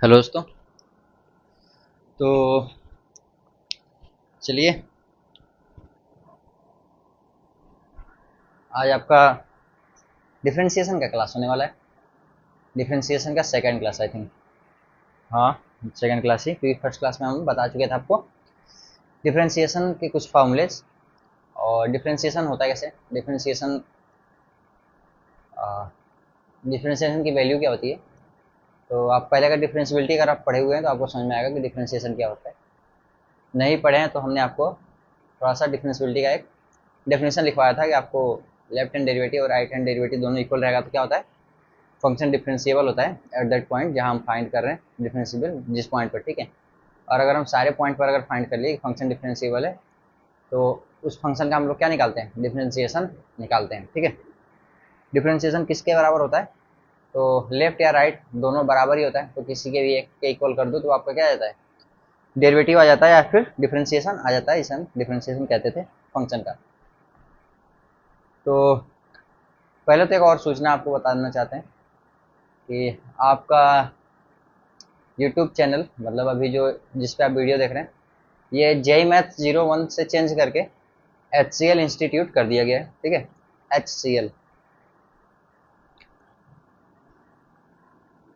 Hello दोस्तों। तो चलिए, आज आपका डिफरेंशिएशन का क्लास होने वाला है। डिफरेंशिएशन का सेकंड क्लास आई थिंक। हाँ, सेकंड क्लास ही, क्योंकि फर्स्ट क्लास में हम बता चुके थे आपको डिफरेंशिएशन के कुछ फार्मूलेज। और डिफरेंशिएशन होता है कैसे, डिफरेंशिएशन की वैल्यू क्या होती है। तो आप पहले अगर डिफरेंशिएबिलिटी अगर आप पढ़े हुए हैं तो आपको समझ में आएगा कि डिफरेंशिएशन क्या होता है। नहीं पढ़े हैं तो हमने आपको थोड़ा सा डिफरेंशिएबिलिटी का एक डेफिनेशन लिखवाया था कि आपको लेफ्ट हैंड डेरिवेटिव और राइट हैंड डेरिवेटिव दोनों इक्वल रहेगा तो क्या होता है, फंक्शन डिफरेंशिएबल होता है एट दैट पॉइंट जहां हम फाइंड कर रहे हैं डिफरेंशिएबल जिस पॉइंट पर, ठीक है। और अगर हम सारे पॉइंट पर अगर फाइंड कर लिए कि फंक्शन डिफरेंशिएबल है तो उस फंक्शन का हम लोग क्या निकालते हैं, डिफरेंशिएशन निकालते हैं, ठीक है। डिफरेंशिएशन किसके बराबर होता है, तो लेफ्ट या राइट दोनों बराबर ही होता है, तो किसी के भी एक के इक्वल कर दो तो आपका क्या आ जाता है, डेरिवेटिव आ जाता है या फिर डिफरेंशिएशन आ जाता है। इसे हम डिफरेंशिएशन कहते थे फंक्शन का। तो पहले तो एक और सूचना आपको बताना चाहते हैं कि आपका यूट्यूब चैनल, मतलब अभी जो जिस पे आप वीडियो देख रहे हैं, ये जेई मैथ 01 से चेंज करके HCL इंस्टीट्यूट कर दिया गया है, ठीक है। HCL,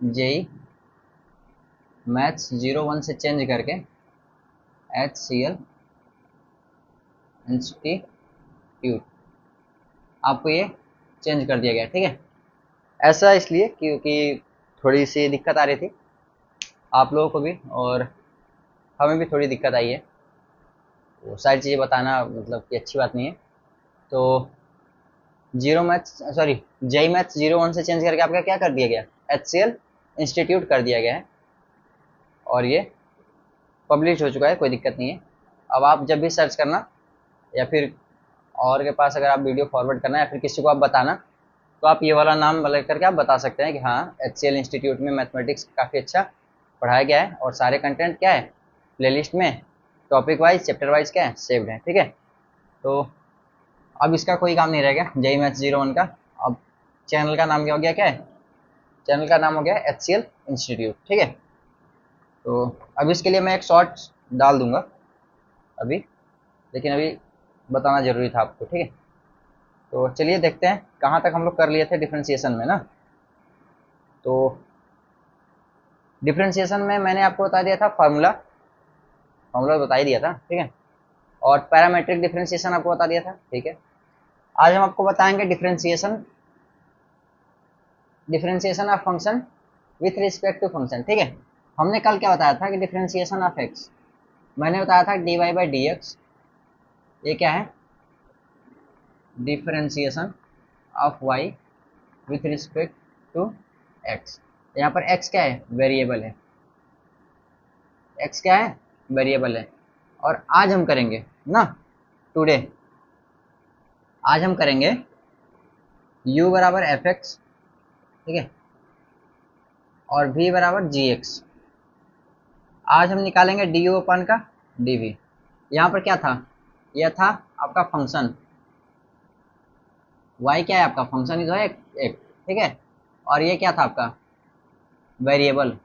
जेई मैथ्स 01 से चेंज करके HCL इंस्टीट्यूट आपको ये चेंज कर दिया गया है, ठीक है। ऐसा इसलिए क्योंकि थोड़ी सी दिक्कत आ रही थी आप लोगों को भी और हमें भी थोड़ी दिक्कत आई है। वो सारी चीज़ें बताना मतलब कि अच्छी बात नहीं है। तो zero maths sorry JEE maths 01 से चेंज करके आपका क्या कर दिया गया, HCL इंस्टीट्यूट कर दिया गया है। और ये पब्लिश हो चुका है, कोई दिक्कत नहीं है। अब आप जब भी सर्च करना या फिर और के पास अगर आप वीडियो फॉरवर्ड करना या फिर किसी को आप बताना, तो आप ये वाला नाम लेकर करके आप बता सकते हैं कि हाँ, HCL इंस्टीट्यूट में मैथमेटिक्स काफ़ी अच्छा पढ़ाया गया है और सारे कंटेंट क्या है, प्लेलिस्ट में टॉपिक वाइज चैप्टर वाइज क्या है, सेव्ड है, ठीक है। तो अब इसका कोई काम नहीं रहेगा जेई मैथ्स 01 का। अब चैनल का नाम क्या हो गया, क्या है, चैनल का नाम हो गया HCL इंस्टीट्यूट, ठीक है। तो अब इसके लिए मैं एक शॉर्ट डाल दूंगा अभी, लेकिन अभी बताना जरूरी था आपको, ठीक है। तो चलिए देखते हैं कहाँ तक हम लोग कर लिए थे डिफ्रेंसिएशन में ना। तो डिफ्रेंसिएशन में मैंने आपको बता दिया था फार्मूला, फार्मूला बता ही दिया था, ठीक है। और पैरामेट्रिक डिफ्रेंसिएशन आपको बता दिया था, ठीक है। आज हम आपको बताएंगे differentiation, differentiation of function with respect to function, ठीक है। हमने कल क्या बताया था कि डिफ्रेंसिएशन ऑफ एक्स, मैंने बताया था d y by d x, ये क्या है, differentiation of y with respect to x. यहाँ पर एक्स क्या है, वेरिएबल है, एक्स क्या है, वेरिएबल है। और आज हम करेंगे ना, टुडे आज हम करेंगे u बराबर एफ एक्स, ठीक है, और v बराबर जी एक्स। आज हम निकालेंगे डी यू अपन का डी वी। यहाँ पर क्या था, यह था आपका फंक्शन, y क्या है आपका फंक्शन ही तो है एक, ठीक है। और ये क्या था आपका वेरिएबल,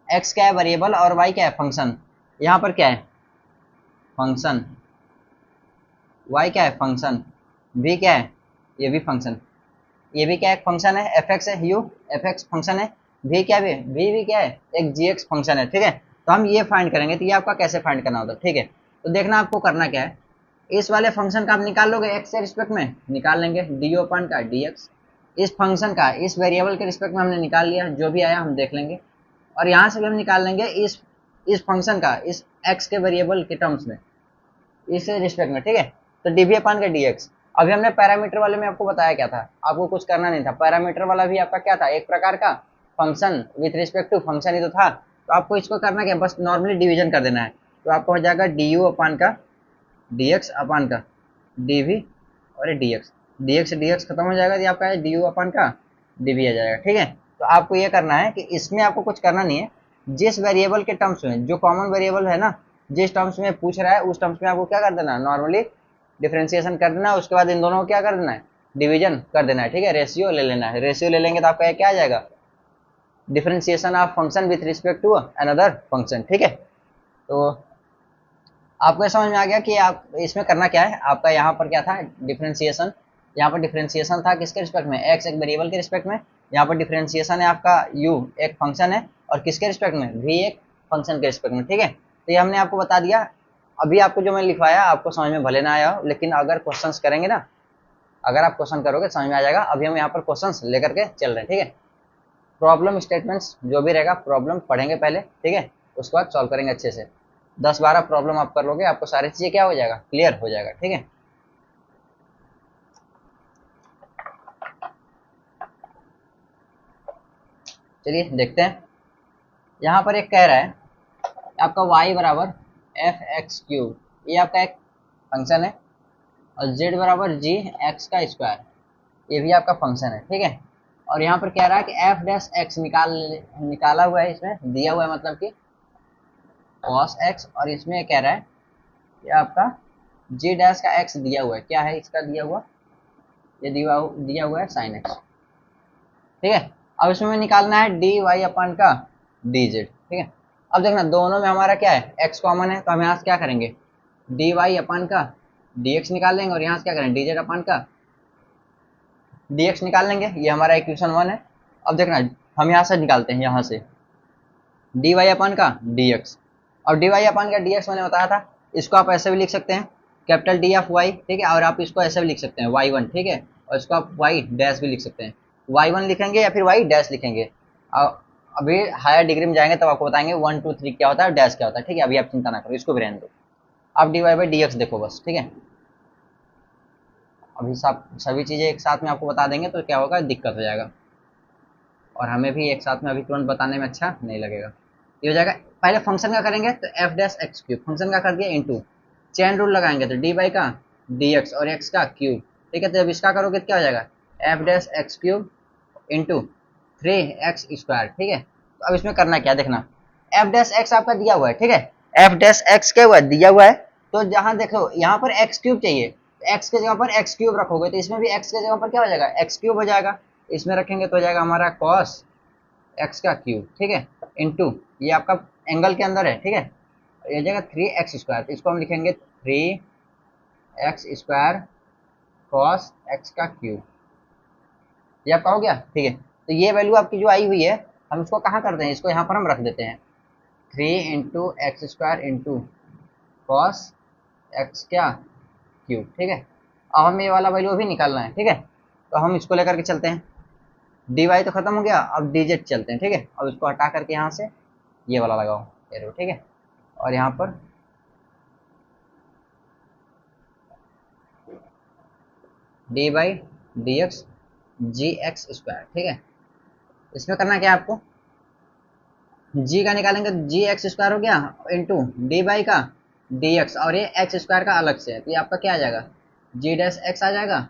x क्या है वेरिएबल और y क्या है फंक्शन। यहाँ पर क्या है फंक्शन, y क्या है फंक्शन, v क्या है, ये भी फंक्शन, ये भी क्या एक फंक्शन है, एफ एक्स है, यू एफ एक्स फंक्शन है, v क्या भी, v भी क्या है एक जी एक्स फंक्शन है, ठीक है। तो हम ये फाइंड करेंगे, तो ये आपका कैसे फाइंड करना होता है, ठीक है। तो देखना आपको करना क्या है, इस वाले फंक्शन का आप निकाल लोगे एक्स के रिस्पेक्ट में, निकाल लेंगे डी अपन का डी एक्स। इस फंक्शन का इस वेरिएबल के रिस्पेक्ट में हमने निकाल लिया, जो भी आया हम देख लेंगे। और यहाँ से भी हम निकाल लेंगे इस फंक्शन का इस एक्स के वेरिएबल के टर्म्स में, इस रिस्पेक्ट में, ठीक है। तो डी अपन का डी एक्स। अभी हमने पैरामीटर वाले में आपको बताया क्या था, आपको कुछ करना नहीं था, पैरामीटर वाला भी आपका क्या था, एक प्रकार का function with respect to function ही तो था। तो आपको इसको करना क्या, बस नॉर्मली डिवीजन कर देना है। तो आपको हो जाएगा डी यू अपान का डी एक्स अपान का डी वी और डी एक्स खत्म हो जाएगा, ये आपका डी यू अपान का डी वी आ जाएगा, ठीक है। तो आपको ये करना है कि इसमें आपको कुछ करना नहीं है, जिस वेरिएबल के टर्म्स में जो कॉमन वेरिएबल है ना, जिस टर्म्स में पूछ रहा है उस टर्म्स में आपको क्या कर देना है, नॉर्मली डिफरेंशिएशन कर देना है। उसके बाद इन दोनों को क्या कर देना है, डिवीजन कर देना है, ठीक है, रेशियो ले लेना है। रेशियो ले लेंगे तो आपका क्या आ जाएगा, differentiation of function with respect to another function, ठीक है। तो आपको समझ में आ गया कि आप इसमें करना क्या है। आपका यहाँ पर क्या था, डिफरेंशिएशन, यहाँ पर डिफरेंशिएशन था किसके रिस्पेक्ट में, एक्स एक वेरिएबल के रिस्पेक्ट में। यहाँ पर डिफरेंशिएशन है आपका यू एक फंक्शन है, और किसके रिस्पेक्ट में, वी एक फंक्शन के रिस्पेक्ट में, ठीक है। तो ये हमने आपको बता दिया। अभी आपको जो मैं लिखवाया आपको समझ में भले ना आया हो, लेकिन अगर क्वेश्चंस करेंगे ना, अगर आप क्वेश्चन करोगे समझ में आ जाएगा। अभी हम यहाँ पर क्वेश्चंस लेकर के चल रहे हैं, ठीक है। प्रॉब्लम स्टेटमेंट्स जो भी रहेगा, प्रॉब्लम पढ़ेंगे पहले, ठीक है, उसके बाद सॉल्व करेंगे अच्छे से। 10-12 प्रॉब्लम आप कर लोगे, आपको सारी चीजें क्या हो जाएगा, क्लियर हो जाएगा, ठीक है। चलिए देखते हैं। यहाँ पर एक कह रहा है आपका y बराबर एफ एक्स क्यूब, ये आपका एक फंक्शन है, और z बराबर जी एक्स का स्क्वायर, ये भी आपका फंक्शन है, ठीक है। और यहाँ पर कह रहा है कि एफ डैश एक्स निकाला हुआ है, इसमें दिया हुआ है, मतलब कि cos x, और इसमें कह रहा है कि आपका g डैश का x दिया हुआ है, क्या है इसका दिया हुआ, ये दिया हुआ है sin x, ठीक है। अब इसमें निकालना है डी वाई अपन का डी जेड, ठीक है। अब देखना दोनों में हमारा क्या है, x कॉमन है, तो हम यहाँ से क्या करेंगे, डी वाई अपन का डी एक्स निकाल लेंगे, और यहाँ से क्या करेंगे, डी जेड अपन का डी एक्स निकाल लेंगे। ये हमारा इक्वेशन 1 है। अब देखना हम यहाँ से निकालते हैं, यहाँ से डी वाई अपन का डी एक्स, और डी वाई अपन का डी एक्स मैंने बताया था, इसको आप ऐसे भी लिख सकते हैं, कैपिटल डी ऑफ वाई, ठीक है, और आप इसको ऐसे भी लिख सकते हैं वाई वन, ठीक है, और इसको आप वाई डैश भी लिख सकते हैं, वाई वन लिखेंगे या फिर वाई डैश लिखेंगे। अभी हायर डिग्री में जाएंगे तब आपको बताएंगे 1 2 3 क्या होता है, डैश क्या होता है, ठीक है। अभी आप चिंता ना करो, इसको भी रहने दो। आप d y by d x देखो बस, ठीक है। अभी सब सभी चीज़ें एक साथ में आपको बता देंगे तो क्या होगा, दिक्कत हो जाएगा, और हमें भी एक साथ में अभी तुरंत बताने में अच्छा नहीं लगेगा। ये हो जाएगा, पहले फंक्शन का करेंगे तो F dash x cube, function का कर दिया इंटू, चेन रूल लगाएंगे तो डी बाई का डी एक्स और एक्स का क्यूब, ठीक है। तो जब इसका करोगे तो क्या हो जाएगा, F dash x cube into 3x square, ठीक है। तो अब इसमें करना क्या, देखना एफ डैश एक्स आपका दिया हुआ है, ठीक है, एफ डैश एक्स क्या हुआ है, दिया हुआ है। तो जहां देखो यहाँ पर एक्स क्यूब चाहिए, तो एक्स के जगह पर एक्स क्यूब रखोगे तो इसमें भी एक्स के जगह पर क्या हो जाएगा, एक्स क्यूब हो जाएगा। इसमें रखेंगे तो हो जाएगा हमारा कॉस एक्स का क्यूब, ठीक है, इंटू ये आपका एंगल के अंदर है, ठीक है, ये जाएगा 3x स्क्वायर, तो इसको हम लिखेंगे 3x स्क्वायर कॉस एक्स का क्यूब, ये आपका हो गया, ठीक है। तो ये वैल्यू आपकी जो आई हुई है, हम इसको कहाँ करते हैं, इसको यहाँ पर हम रख देते हैं 3 into x square into cos x क्या क्यूब, ठीक है। अब हमें ये वाला वैल्यू भी निकालना है, ठीक है। तो हम इसको लेकर के चलते हैं, डी वाई तो खत्म हो गया, अब डी जेड चलते हैं, ठीक है। अब इसको हटा करके यहाँ से ये वाला लगाओ एरो, ठीक है, और यहाँ पर d by d x g x square, ठीक है। इसमें करना क्या है आपको, जी का निकालेंगे तो जी एक्स स्क्वायर हो गया इंटू डी बाई का डी एक्स, और ये एक्स स्क्वायर का अलग से है, तो ये आपका क्या आ जाएगा, जी डैश एक्स आ जाएगा,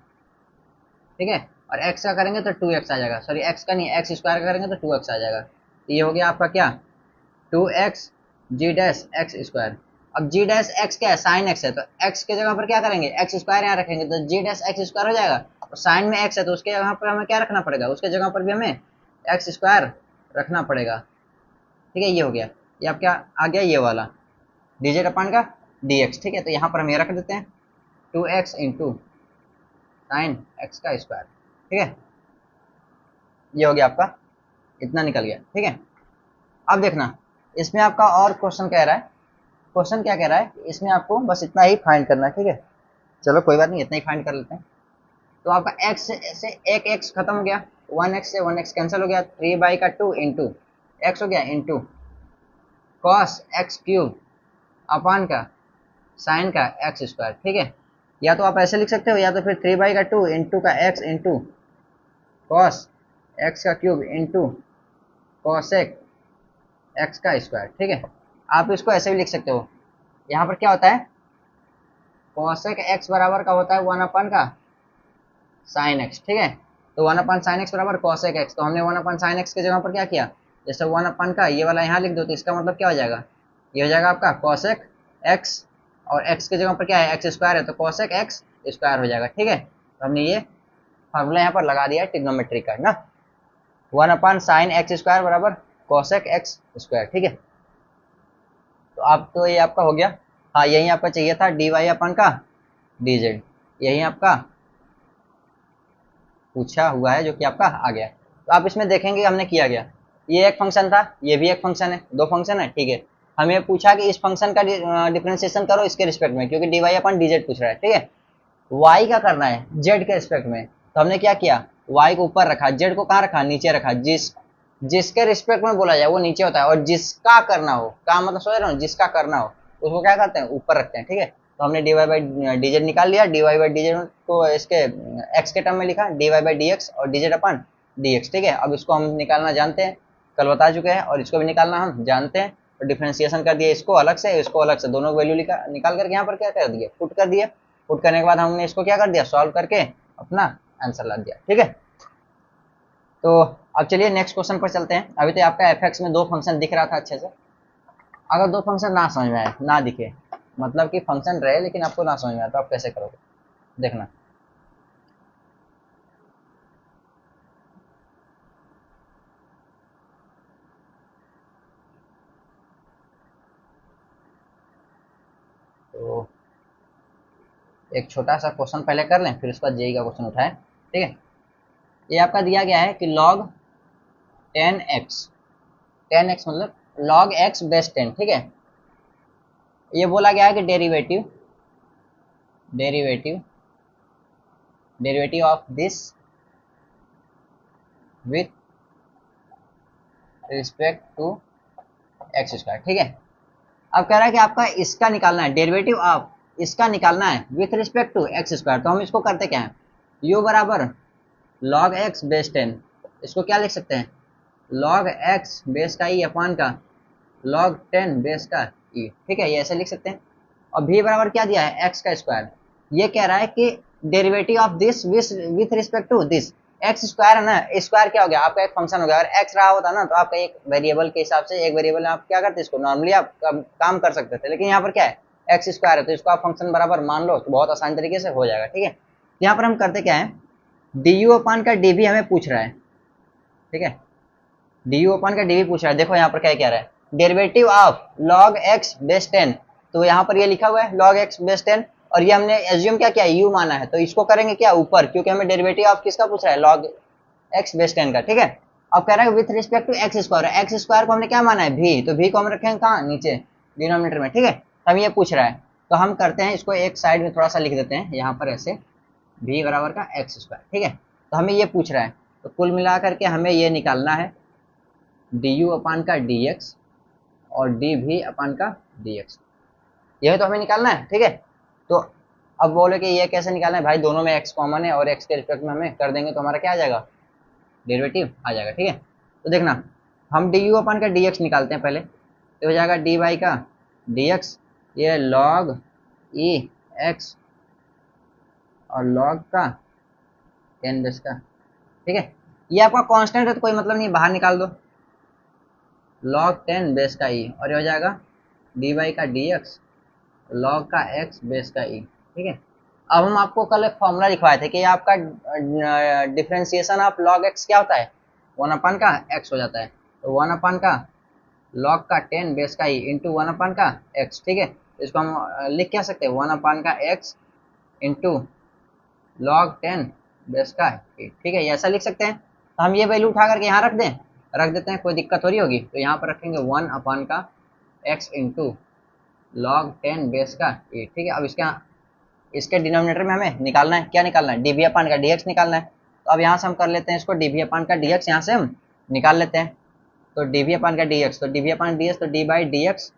ठीक है। और एक्स का करेंगे तो 2x आ जाएगा, सॉरी एक्स का नहीं, एक्स स्क्वायर का करेंगे तो 2x आ जाएगा। तो ये हो गया आपका क्या, 2x जी डैश एक्स स्क्वायर। अब जी डैश एक्स क्या है, साइन एक्स है, तो एक्स के जगह पर क्या करेंगे, एक्स स्क्वायर यहाँ रखेंगे तो जी डैश एक्स स्क्वायर हो जाएगा। और साइन में एक्स है तो उसके जगह पर हमें क्या रखना पड़ेगा, उसके जगह पर भी हमें एक्स स्क्वायर रखना पड़ेगा, ठीक है। ये हो गया, ये आप क्या आ गया, ये वाला डी जेड अपान का डी एक्स, ठीक है। तो यहाँ पर हम ये रख देते हैं 2x इंटू साइन एक्स का स्क्वायर, ठीक है। ये हो गया आपका, इतना निकल गया, ठीक है। अब देखना इसमें आपका और क्वेश्चन कह रहा है, क्वेश्चन क्या कह रहा है, इसमें आपको बस इतना ही फाइंड करना है, ठीक है। चलो कोई बात नहीं, इतना ही फाइंड कर लेते हैं। तो आपका x से एक x खत्म हो गया, 1x से 1x कैंसिल हो गया, 3 बाई का 2 इंटू एक्स हो गया इंटू कॉस एक्स क्यूब अपान का साइन का एक्स स्क्वायर, ठीक है। या तो आप ऐसे लिख सकते हो, या तो फिर 3 बाई का 2 इंटू का x इंटू कॉस एक्स का क्यूब इंटू कॉसेक एक्स का स्क्वायर, ठीक है। आप इसको ऐसे भी लिख सकते हो, यहाँ पर क्या होता है, कॉसेक एक्स बराबर का होता है 1 अपन का साइन एक्स, ठीक है। तो 1 अपन साइन एक्स बराबर कॉसेक एक्स, तो हमने 1 अपन साइन एक्स की जगह पर क्या किया, जैसे 1 अपन का ये वाला यहाँ लिख दो, तो इसका मतलब क्या हो जाएगा, ये हो जाएगा आपका कॉसेक एक्स, और एक्स की जगह पर क्या है, एक्स स्क्वायर है, तो कॉसेक एक्स स्क्वायर हो जाएगा, ठीक है। तो हमने ये फार्मूला यहाँ पर लगा दिया है ट्रिग्नोमेट्री का ना, 1/sin x² बराबर cosec x², ठीक है। तो आप तो ये आपका हो गया। हाँ, यही आपका चाहिए था dy अपन का dz, यही आपका पूछा हुआ है जो कि आपका आ गया। तो आप इसमें देखेंगे हमने किया गया, ये एक फंक्शन था, ये भी एक फंक्शन है, दो फंक्शन है, ठीक है। हमें पूछा कि इस फंक्शन का डिफरेंशिएशन करो इसके रिस्पेक्ट में, क्योंकि dy अपन dz पूछ रहा है, ठीक है। y का करना है z के रिस्पेक्ट में, तो हमने क्या किया, y को ऊपर रखा, z को कहाँ रखा, नीचे रखा। जिसके रिस्पेक्ट में बोला जाए वो नीचे होता है, और जिसका करना हो, का मतलब समझ रहे हो, जिसका करना हो उसको क्या करते हैं, ऊपर रखते हैं, ठीक है। तो हमने dy बाई dz निकाल लिया, dy बाई dz को इसके x के टर्म में लिखा, dy बाई dx और dz अपन dx, ठीक है। अब इसको हम निकालना जानते हैं, कल बता चुके हैं, और इसको भी निकालना हम जानते हैं। तो डिफ्रेंसिएशन कर दिया, इसको अलग से इसको अलग से, दोनों वैल्यू निकाल करके यहाँ पर क्या कर दिया, पुट कर दिया। पुट करने के बाद हमने इसको क्या कर दिया, सॉल्व करके अपना आंसर ला दिया, ठीक है। तो अब चलिए नेक्स्ट क्वेश्चन पर चलते हैं। अभी तो आपका एफ में दो फंक्शन दिख रहा था अच्छे से। अगर दो फंक्शन ना समझ में आए, ना दिखे, मतलब कि फंक्शन रहे लेकिन आपको ना समझ में आए, तो आप कैसे करोगे, देखना। तो एक छोटा सा क्वेश्चन पहले कर लें, फिर उसके बाद जेई का क्वेश्चन उठाएं, ठीक है। ये आपका दिया गया है कि log 10x, 10x मतलब log x बेस 10, ठीक है। ये बोला गया है कि derivative derivative derivative of this with respect to x², ठीक है। अब कह रहा है कि आपका इसका निकालना है, डेरिवेटिव ऑफ इसका निकालना है विथ रिस्पेक्ट टू x²। तो हम इसको करते क्या है, u बराबर log x बेस 10, इसको क्या लिख सकते हैं, log x बेस का ई अपान का log 10 बेस का ई, ठीक है, ये ऐसे लिख सकते हैं। और v बराबर क्या दिया है, x का स्क्वायर। ये कह रहा है कि derivative of this with respect to this, x square है ना, स्क्वायर क्या हो गया, आपका एक फंक्शन हो गया। अगर एक्स रहा होता ना तो आपका एक वेरिएबल के हिसाब से, एक वेरिएबल आप क्या करते, इसको नॉर्मली आप काम कर सकते थे, लेकिन यहाँ पर क्या है, एक्स स्क्वायर है, तो इसको आप फंक्शन बराबर मान लो, तो बहुत आसान तरीके से हो जाएगा, ठीक है। यहाँ पर हम करते क्या है, डी यू अपान का डी भी हमें पूछ रहा है, ठीक है। डी यू अपान का डी भी पूछ रहा है, देखो यहाँ पर क्या कह रहा है, derivative of log x base 10, तो यहाँ पर ये लिखा हुआ है log x बेस 10, और ये हमने एज्यूम क्या किया, u माना है, तो इसको करेंगे क्या ऊपर, क्योंकि हमें डेरिवेटिव ऑफ किसका पूछ रहा है, log x बेस 10 का, ठीक है। अब कह रहा है with respect to x square, x square को हमने क्या माना है, भी, तो भी को हम रखेंगे कहाँ, नीचे डिनोमिनेटर में, ठीक है। तो हम ये पूछ रहा है, तो हम करते हैं इसको एक साइड में थोड़ा सा लिख देते हैं यहाँ पर ऐसे, भी बराबर का एक्स स्क्वायर, ठीक है। तो हमें ये पूछ रहा है, तो कुल मिला करके हमें ये निकालना है डी यू अपान का डी एक्स और डी भी अपान का डी एक्स, यह तो हमें निकालना है, ठीक है। तो अब बोले कि ये कैसे निकालना है भाई, दोनों में x कॉमन है और x के रिस्पेक्ट में हमें कर देंगे तो हमारा क्या आ जाएगा, डेरिवेटिव आ जाएगा, ठीक है। तो देखना, हम डी यू अपान का डी एक्स निकालते हैं पहले, तो हो जाएगा डी वाई का डी एक्स, ये लॉग ई एक्स और लॉग का 10 बेस का, ठीक है। ये आपका कांस्टेंट है तो कोई मतलब नहीं, बाहर निकाल दो, log 10 बेस का ई, और ये हो जाएगा डी वाई का डी एक्स log का x बेस का ई, ठीक है। अब हम आपको कल एक फॉर्मूला लिखवाए थे कि आपका डिफ्रेंसिएशन ऑफ log x क्या होता है, 1 अपान का x हो जाता है, तो 1 अपान का log का 10 बेस का ई इंटू 1 अपान का x, ठीक है। इसको हम लिख क्या सकते हैं, 1 अपान का x इंटू log 10 बेस का ई, ठीक है, ये ऐसा लिख सकते हैं। तो हम ये वैल्यू उठा करके यहाँ रख देते हैं, कोई दिक्कत थोड़ी होगी। तो यहाँ पर रखेंगे 1 अपान का x इंटू log 10 बेस का ए, ठीक है। अब इसके डिनोमिनेटर में हमें निकालना है, क्या निकालना है, डीवी अपान का डीएक्स निकालना है। तो अब यहाँ से हम कर लेते हैं इसको, डीवी अपान का डीएक्स यहाँ से हम निकाल लेते हैं। तो डीवी अपान का डीएक्स, तो डीवी अपान डीएक्स, तो डी बाई डी एक्स,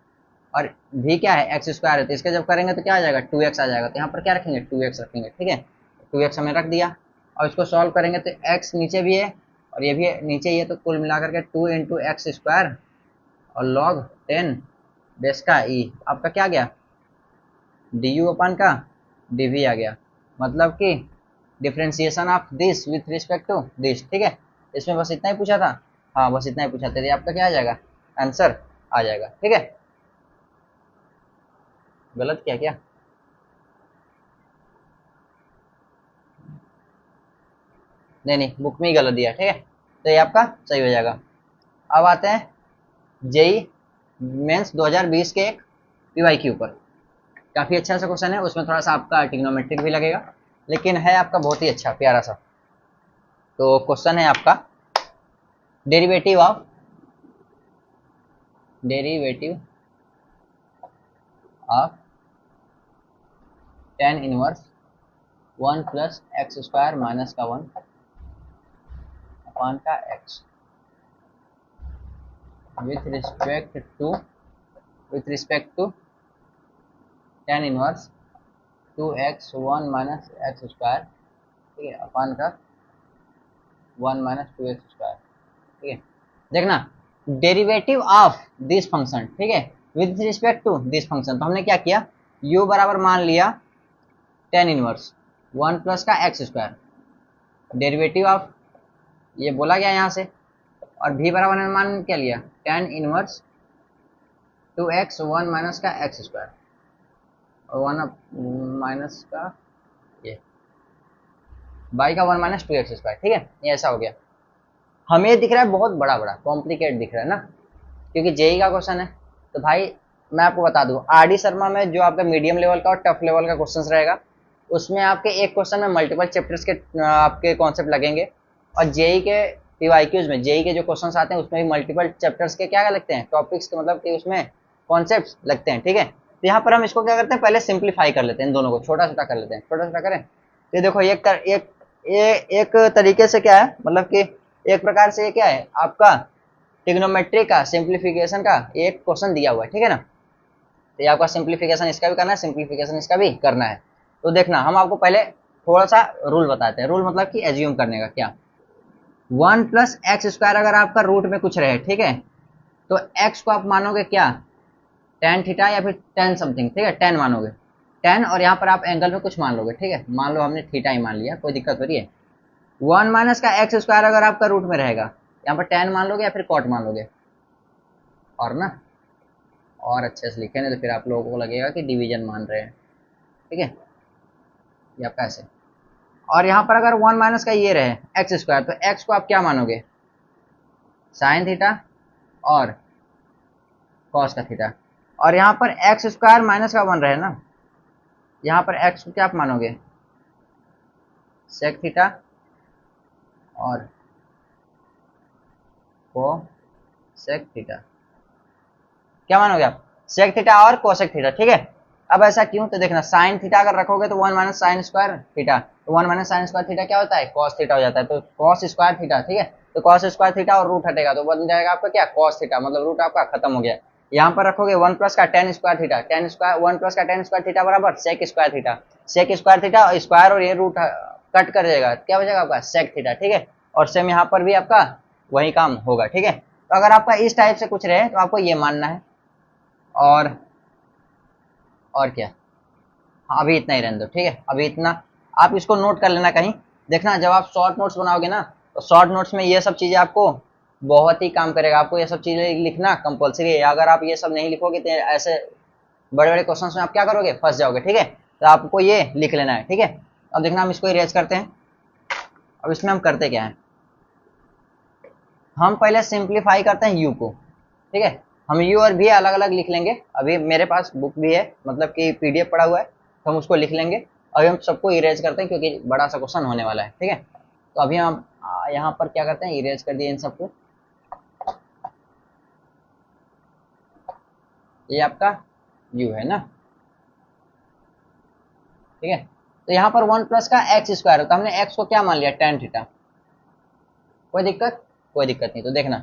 और भी क्या है, एक्स स्क्वायर है, तो इसके जब करेंगे तो क्या आ जाएगा, 2x आ जाएगा। तो यहाँ पर क्या रखेंगे, 2x रखेंगे, ठीक है। 2x हमने रख दिया, और इसको सॉल्व करेंगे तो x नीचे भी है और ये भी नीचे ही है, तो कुल मिलाकर के 2 इंटू एक्स स्क्वायर और log 10 बेस का ई, आपका क्या गया, डी यू अपान का डी वी आ गया, मतलब कि differentiation of this with respect to this, ठीक है। इसमें बस इतना ही पूछा था, हाँ बस इतना ही पूछा था, तो आपका क्या आ जाएगा, आंसर आ जाएगा, ठीक है। गलत किया क्या, नहीं नहीं, बुक में ही गलत दिया, ठीक है, तो ये आपका सही हो जाएगा। अब आते हैं जेई मेंस 2020 के एक पीवाईक्यू पर। काफी अच्छा सा क्वेश्चन है, उसमें थोड़ा सा आपका ट्रिग्नोमेट्रिक भी लगेगा, लेकिन है आपका बहुत ही अच्छा प्यारा सा। तो क्वेश्चन है आपका derivative of tan inverse 1 plus x square minus का 1 अपान का x with respect to tan inverse 2x 1 minus x square, ठीक है, अपान का 1 माइनस 2x स्क्वायर, ठीक है। देखना डेरिवेटिव ऑफ दिस फंक्शन, ठीक है, with respect to this function, तो हमने क्या किया, u बराबर मान लिया tan इनवर्स 1 प्लस का एक्स स्क्वायर, डेरिवेटिव ऑफ ये बोला गया यहाँ से, और v बराबर हमने मान क्या लिया, tan इनवर्स 2x 1 माइनस का एक्स स्क्वायर और 1 माइनस का ये बाई का 1 माइनस 2x स्क्वायर, ठीक है, ये ऐसा हो गया। हमें दिख रहा है बहुत बड़ा बड़ा कॉम्प्लिकेट दिख रहा है ना, क्योंकि जेई का क्वेश्चन है। तो भाई मैं आपको बता दूं, आरडी शर्मा में जो आपका मीडियम लेवल का और टफ लेवल का क्वेश्चन रहेगा, उसमें आपके एक क्वेश्चन में मल्टीपल चैप्टर्स के आपके कॉन्सेप्ट लगेंगे, और जेई के पीवाईक्यूज में जेई के जो क्वेश्चन आते हैं उसमें भी मल्टीपल चैप्टर्स के क्या लगते हैं, टॉपिक्स के, मतलब कि उसमें कॉन्सेप्ट लगते हैं, ठीक है। तो यहाँ पर हम इसको क्या करते हैं, पहले सिंप्लीफाई कर लेते हैं, इन दोनों को छोटा छोटा कर लेते हैं, छोटा छोटा करें। तो देखो एक तरीके से क्या है, मतलब कि एक प्रकार से ये क्या है आपका ट्रिग्नोमेट्री का सिंप्लीफिकेशन का एक क्वेश्चन दिया हुआ है, ठीक है ना। तो ये आपका सिंप्लीफिकेशन इसका भी करना है, सिंप्लीफिकेशन इसका भी करना है। तो देखना हम आपको पहले थोड़ा सा रूल बताते हैं, रूल मतलब कि एज्यूम करने का क्या, 1 प्लस एक्स स्क्वायर अगर आपका रूट में कुछ रहे, ठीक है, तो एक्स को आप मानोगे क्या, tan थीटा या फिर tan समथिंग, ठीक है, tan मानोगे tan, और यहाँ पर आप एंगल में कुछ मान लोगे, ठीक है, मान लो हमने थीटा ही मान लिया, कोई दिक्कत हो रही है। 1 माइनस का एक्स स्क्वायर अगर आपका रूट में रहेगा, यहाँ पर tan मान लोगे या फिर cot मान लोगे, और ना और अच्छे से लिखे, नहीं तो फिर आप लोगों को लगेगा कि डिवीजन मान रहे हैं, ठीक है, ये आपका ऐसे। और यहाँ पर अगर 1 माइनस का ये रहे एक्स स्क्वायर, तो एक्स को आप क्या मानोगे, साइन थीटा और कॉस का थीटा, और यहाँ पर एक्स स्क्वायर माइनस का 1 रहे ना, यहाँ पर एक्स को क्या आप मानोगे, सेक थीटा और कोसेक थीटा, क्या मानोगे आप, सेक थीटा और कोसेक थीटा, ठीक है। अब ऐसा क्यों, तो देखना साइन थीटा अगर रखोगे तो 1 माइनस साइन स्क्वायर थीटा, तो 1 माइनस साइन स्क्वायर थीटा क्या होता है, कॉस थीटा हो जाता है, तो कॉस स्क्वायर थीटा, ठीक है, तो कॉस स्क्वायर थीटा और रूट हटेगा तो बन जाएगा आपका क्या, कॉस थीटा, मतलब रूट आपका खत्म हो गया। यहाँ पर रखोगे 1 प्लस का tan square theta, tan square 1 plus का tan स्क्वायर थीटा बराबर sec square theta, sec square theta और स्क्वायर और ये रूट कट कर जाएगा, क्या बचेगा आपका सेक थीटा, ठीक है। और सेम यहाँ पर भी आपका वही काम होगा, ठीक है। तो अगर आपका इस टाइप से कुछ रहे तो आपको ये मानना है, और क्या, हाँ अभी इतना ही रहने दो, ठीक है, अभी इतना आप इसको नोट कर लेना कहीं। देखना जब आप शॉर्ट नोट्स बनाओगे ना, तो शॉर्ट नोट्स में ये सब चीज़ें आपको बहुत ही काम करेगा, आपको ये सब चीज़ें लिखना कंपलसरी है। अगर आप ये सब नहीं लिखोगे तो ऐसे बड़े बड़े क्वेश्चन में आप क्या करोगे, फंस जाओगे, ठीक है। तो आपको ये लिख लेना है, ठीक है। अब देखना हम इसको इरेज करते हैं। अब इसमें हम करते क्या है, हम पहले सिंप्लीफाई करते हैं यू को, ठीक है, हम यू और भी अलग अलग लिख लेंगे। अभी मेरे पास बुक भी है, मतलब कि पीडीएफ पड़ा हुआ है, तो हम उसको लिख लेंगे। अभी हम सबको इरेज करते हैं क्योंकि बड़ा सा क्वेश्चन होने वाला है, ठीक है। तो अभी हम यहाँ पर क्या करते हैं, इरेज कर दिए इन सबको। ये आपका यू है ना, ठीक है। तो यहाँ पर 1 प्लस का एक्स स्क्वायर है, तो हमने एक्स को क्या मान लिया, tan थीटा, कोई दिक्कत, कोई दिक्कत नहीं। तो देखना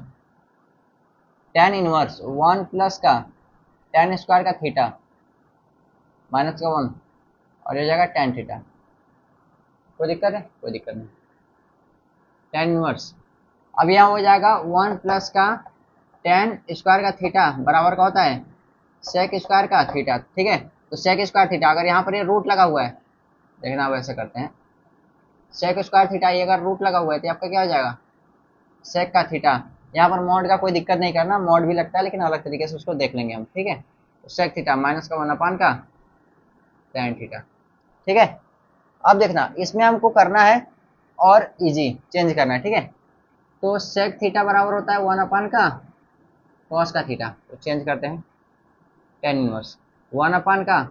tan इनवर्स 1 प्लस का tan स्क्वायर का थीटा माइनस का 1 और ये जाएगा tan थीटा, कोई दिक्कत है, कोई दिक्कत नहीं। tan इनवर्स अब यहाँ हो जाएगा 1 प्लस का tan स्क्वायर का थीटा बराबर का होता है सेक स्क्वायर का थीटा, ठीक है। तो सेक स्क्वायर थीटा अगर यहाँ पर ये रूट लगा हुआ है, देखना अब ऐसे करते हैं, सेक स्क्वायर थीटा ये अगर रूट लगा हुआ है तो आपका क्या हो जाएगा, सेक का थीटा। यहाँ पर मॉड का कोई दिक्कत नहीं करना, मॉड भी लगता है लेकिन अलग तरीके से उसको देख लेंगे हम, ठीक है। तो सेक थीटा माइनस का 1 अपान का tan थीटा, ठीक है। अब देखना इसमें हमको करना है और इजी चेंज करना है, ठीक है। तो सेक थीटा बराबर होता है 1 अपान का कॉस का थीटा, तो चेंज करते हैं टेन इनवर्स 1 अपान का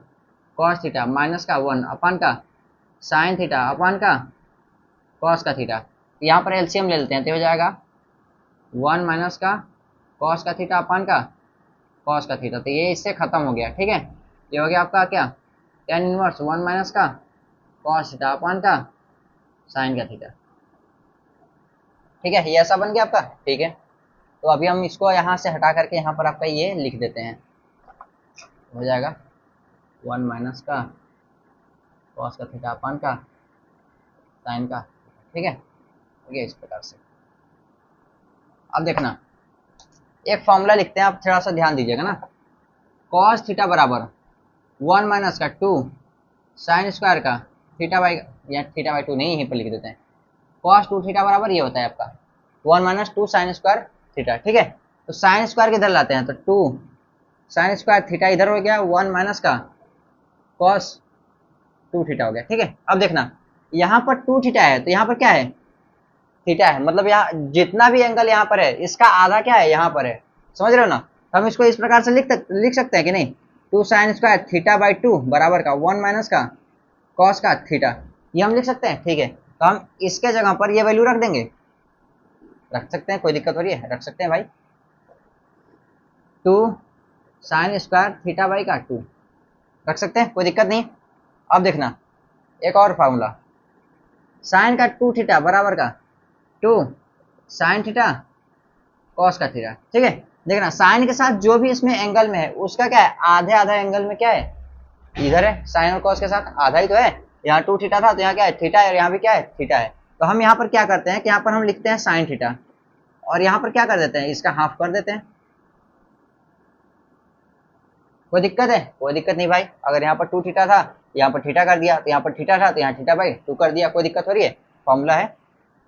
कॉस थीटा माइनस का 1 अपान का साइन थीटा अपान का कॉस का थीटा। यहाँ पर एलसीएम ले लेते हैं तो हो जाएगा 1 माइनस का कॉस का थीटा अपान का कॉस का थीटा, तो ये इससे खत्म हो गया, ठीक है। ये हो गया आपका क्या टेन इनवर्स 1 माइनस का कॉस थीटा अपान का साइन का थीटा, ठीक है। ये ऐसा बन गया आपका, ठीक है। तो अभी हम इसको यहाँ से हटा करके यहाँ पर आपका ये लिख देते हैं, हो जाएगा 1 माइनस का कॉस का थीटा अपान का साइन का, ठीक है। ओके, इस प्रकार से अब देखना एक फॉर्मूला लिखते हैं, आप थोड़ा सा ध्यान दीजिएगा ना। कॉस थीटा बराबर 1 माइनस का 2 साइन स्क्वायर का थीटा बाई, या थीटा बाई 2 नहीं, यहीं पर लिख देते हैं। कॉस 2 थीटा बराबर ये होता है आपका 1 माइनस 2 साइन स्क्वायर थीटा, ठीक है। तो साइन स्क्वायर किधर लाते हैं, तो 2 साइन स्क्वायर थीटा इधर हो गया 1 माइनस का कॉस 2 थीटा हो गया, ठीक है। अब देखना यहाँ पर 2 थीटा है तो यहाँ पर क्या है थीटा है, मतलब यहाँ जितना भी एंगल यहाँ पर है इसका आधा क्या है यहाँ पर है, समझ रहे हो ना। तो हम इसको इस प्रकार से लिख सकते हैं कि नहीं, 2 साइन स्क्वायर थीटा बाई 2 बराबर का 1 माइनस का कॉस का थीटा, ये हम लिख सकते हैं, ठीक है। तो हम इसके जगह पर ये वैल्यू रख देंगे, रख सकते हैं, कोई दिक्कत हो रही है, रख सकते हैं भाई। 2 साइन स्क्वायर थीटा बाई का 2 रख सकते हैं, कोई दिक्कत नहीं। अब देखना एक और फार्मूला, साइन का 2 थीटा बराबर का 2 साइन थीटा कॉस का थीटा, ठीक है। देखना साइन के साथ जो भी इसमें एंगल में है उसका क्या है आधे आधा एंगल में क्या है इधर है, साइन और कॉस के साथ आधा ही तो है। यहाँ 2 थीटा था तो यहाँ क्या है थीटा है, और यहाँ भी क्या है थीटा है। तो हम यहाँ पर क्या करते हैं कि यहाँ पर हम लिखते हैं साइन थीटा, और यहाँ पर क्या कर देते हैं इसका हाफ कर देते हैं। कोई दिक्कत है, कोई दिक्कत नहीं भाई। अगर यहाँ पर 2 थीटा था यहाँ पर थीटा कर दिया, तो यहाँ पर थीटा था तो यहाँ थीटा बाई 2 कर दिया, कोई दिक्कत हो रही है, फॉर्मूला है,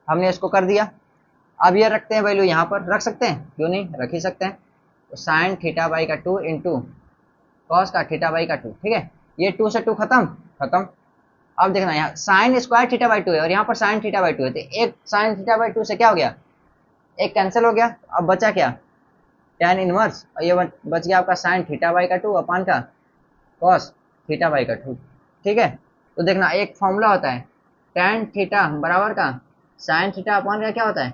हमने इसको कर दिया। अब ये रखते हैं वैल्यू, यहाँ पर रख सकते हैं, क्यों नहीं रख ही सकते हैं। तो साइन थीटा बाई का 2 इंटू कॉस का थीटा बाई का 2, ठीक है। ये 2 से 2 खत्म खत्म। अब देखना यहाँ साइन स्क्वायर थीटा बाई 2 है और यहाँ पर साइन थीटा बाई 2 है, तो एक साइन थीटा बाई 2 से क्या हो गया एक कैंसिल हो गया। अब बचा क्या टेन इनवर्स, और ये बच गया आपका साइन थीटा बाई का 2 अपान का कॉस थीटा बाई का 2, ठीक है। तो देखना एक फॉर्मूला होता है टेन थीटा बराबर का साइन थीटा अपान का क्या होता है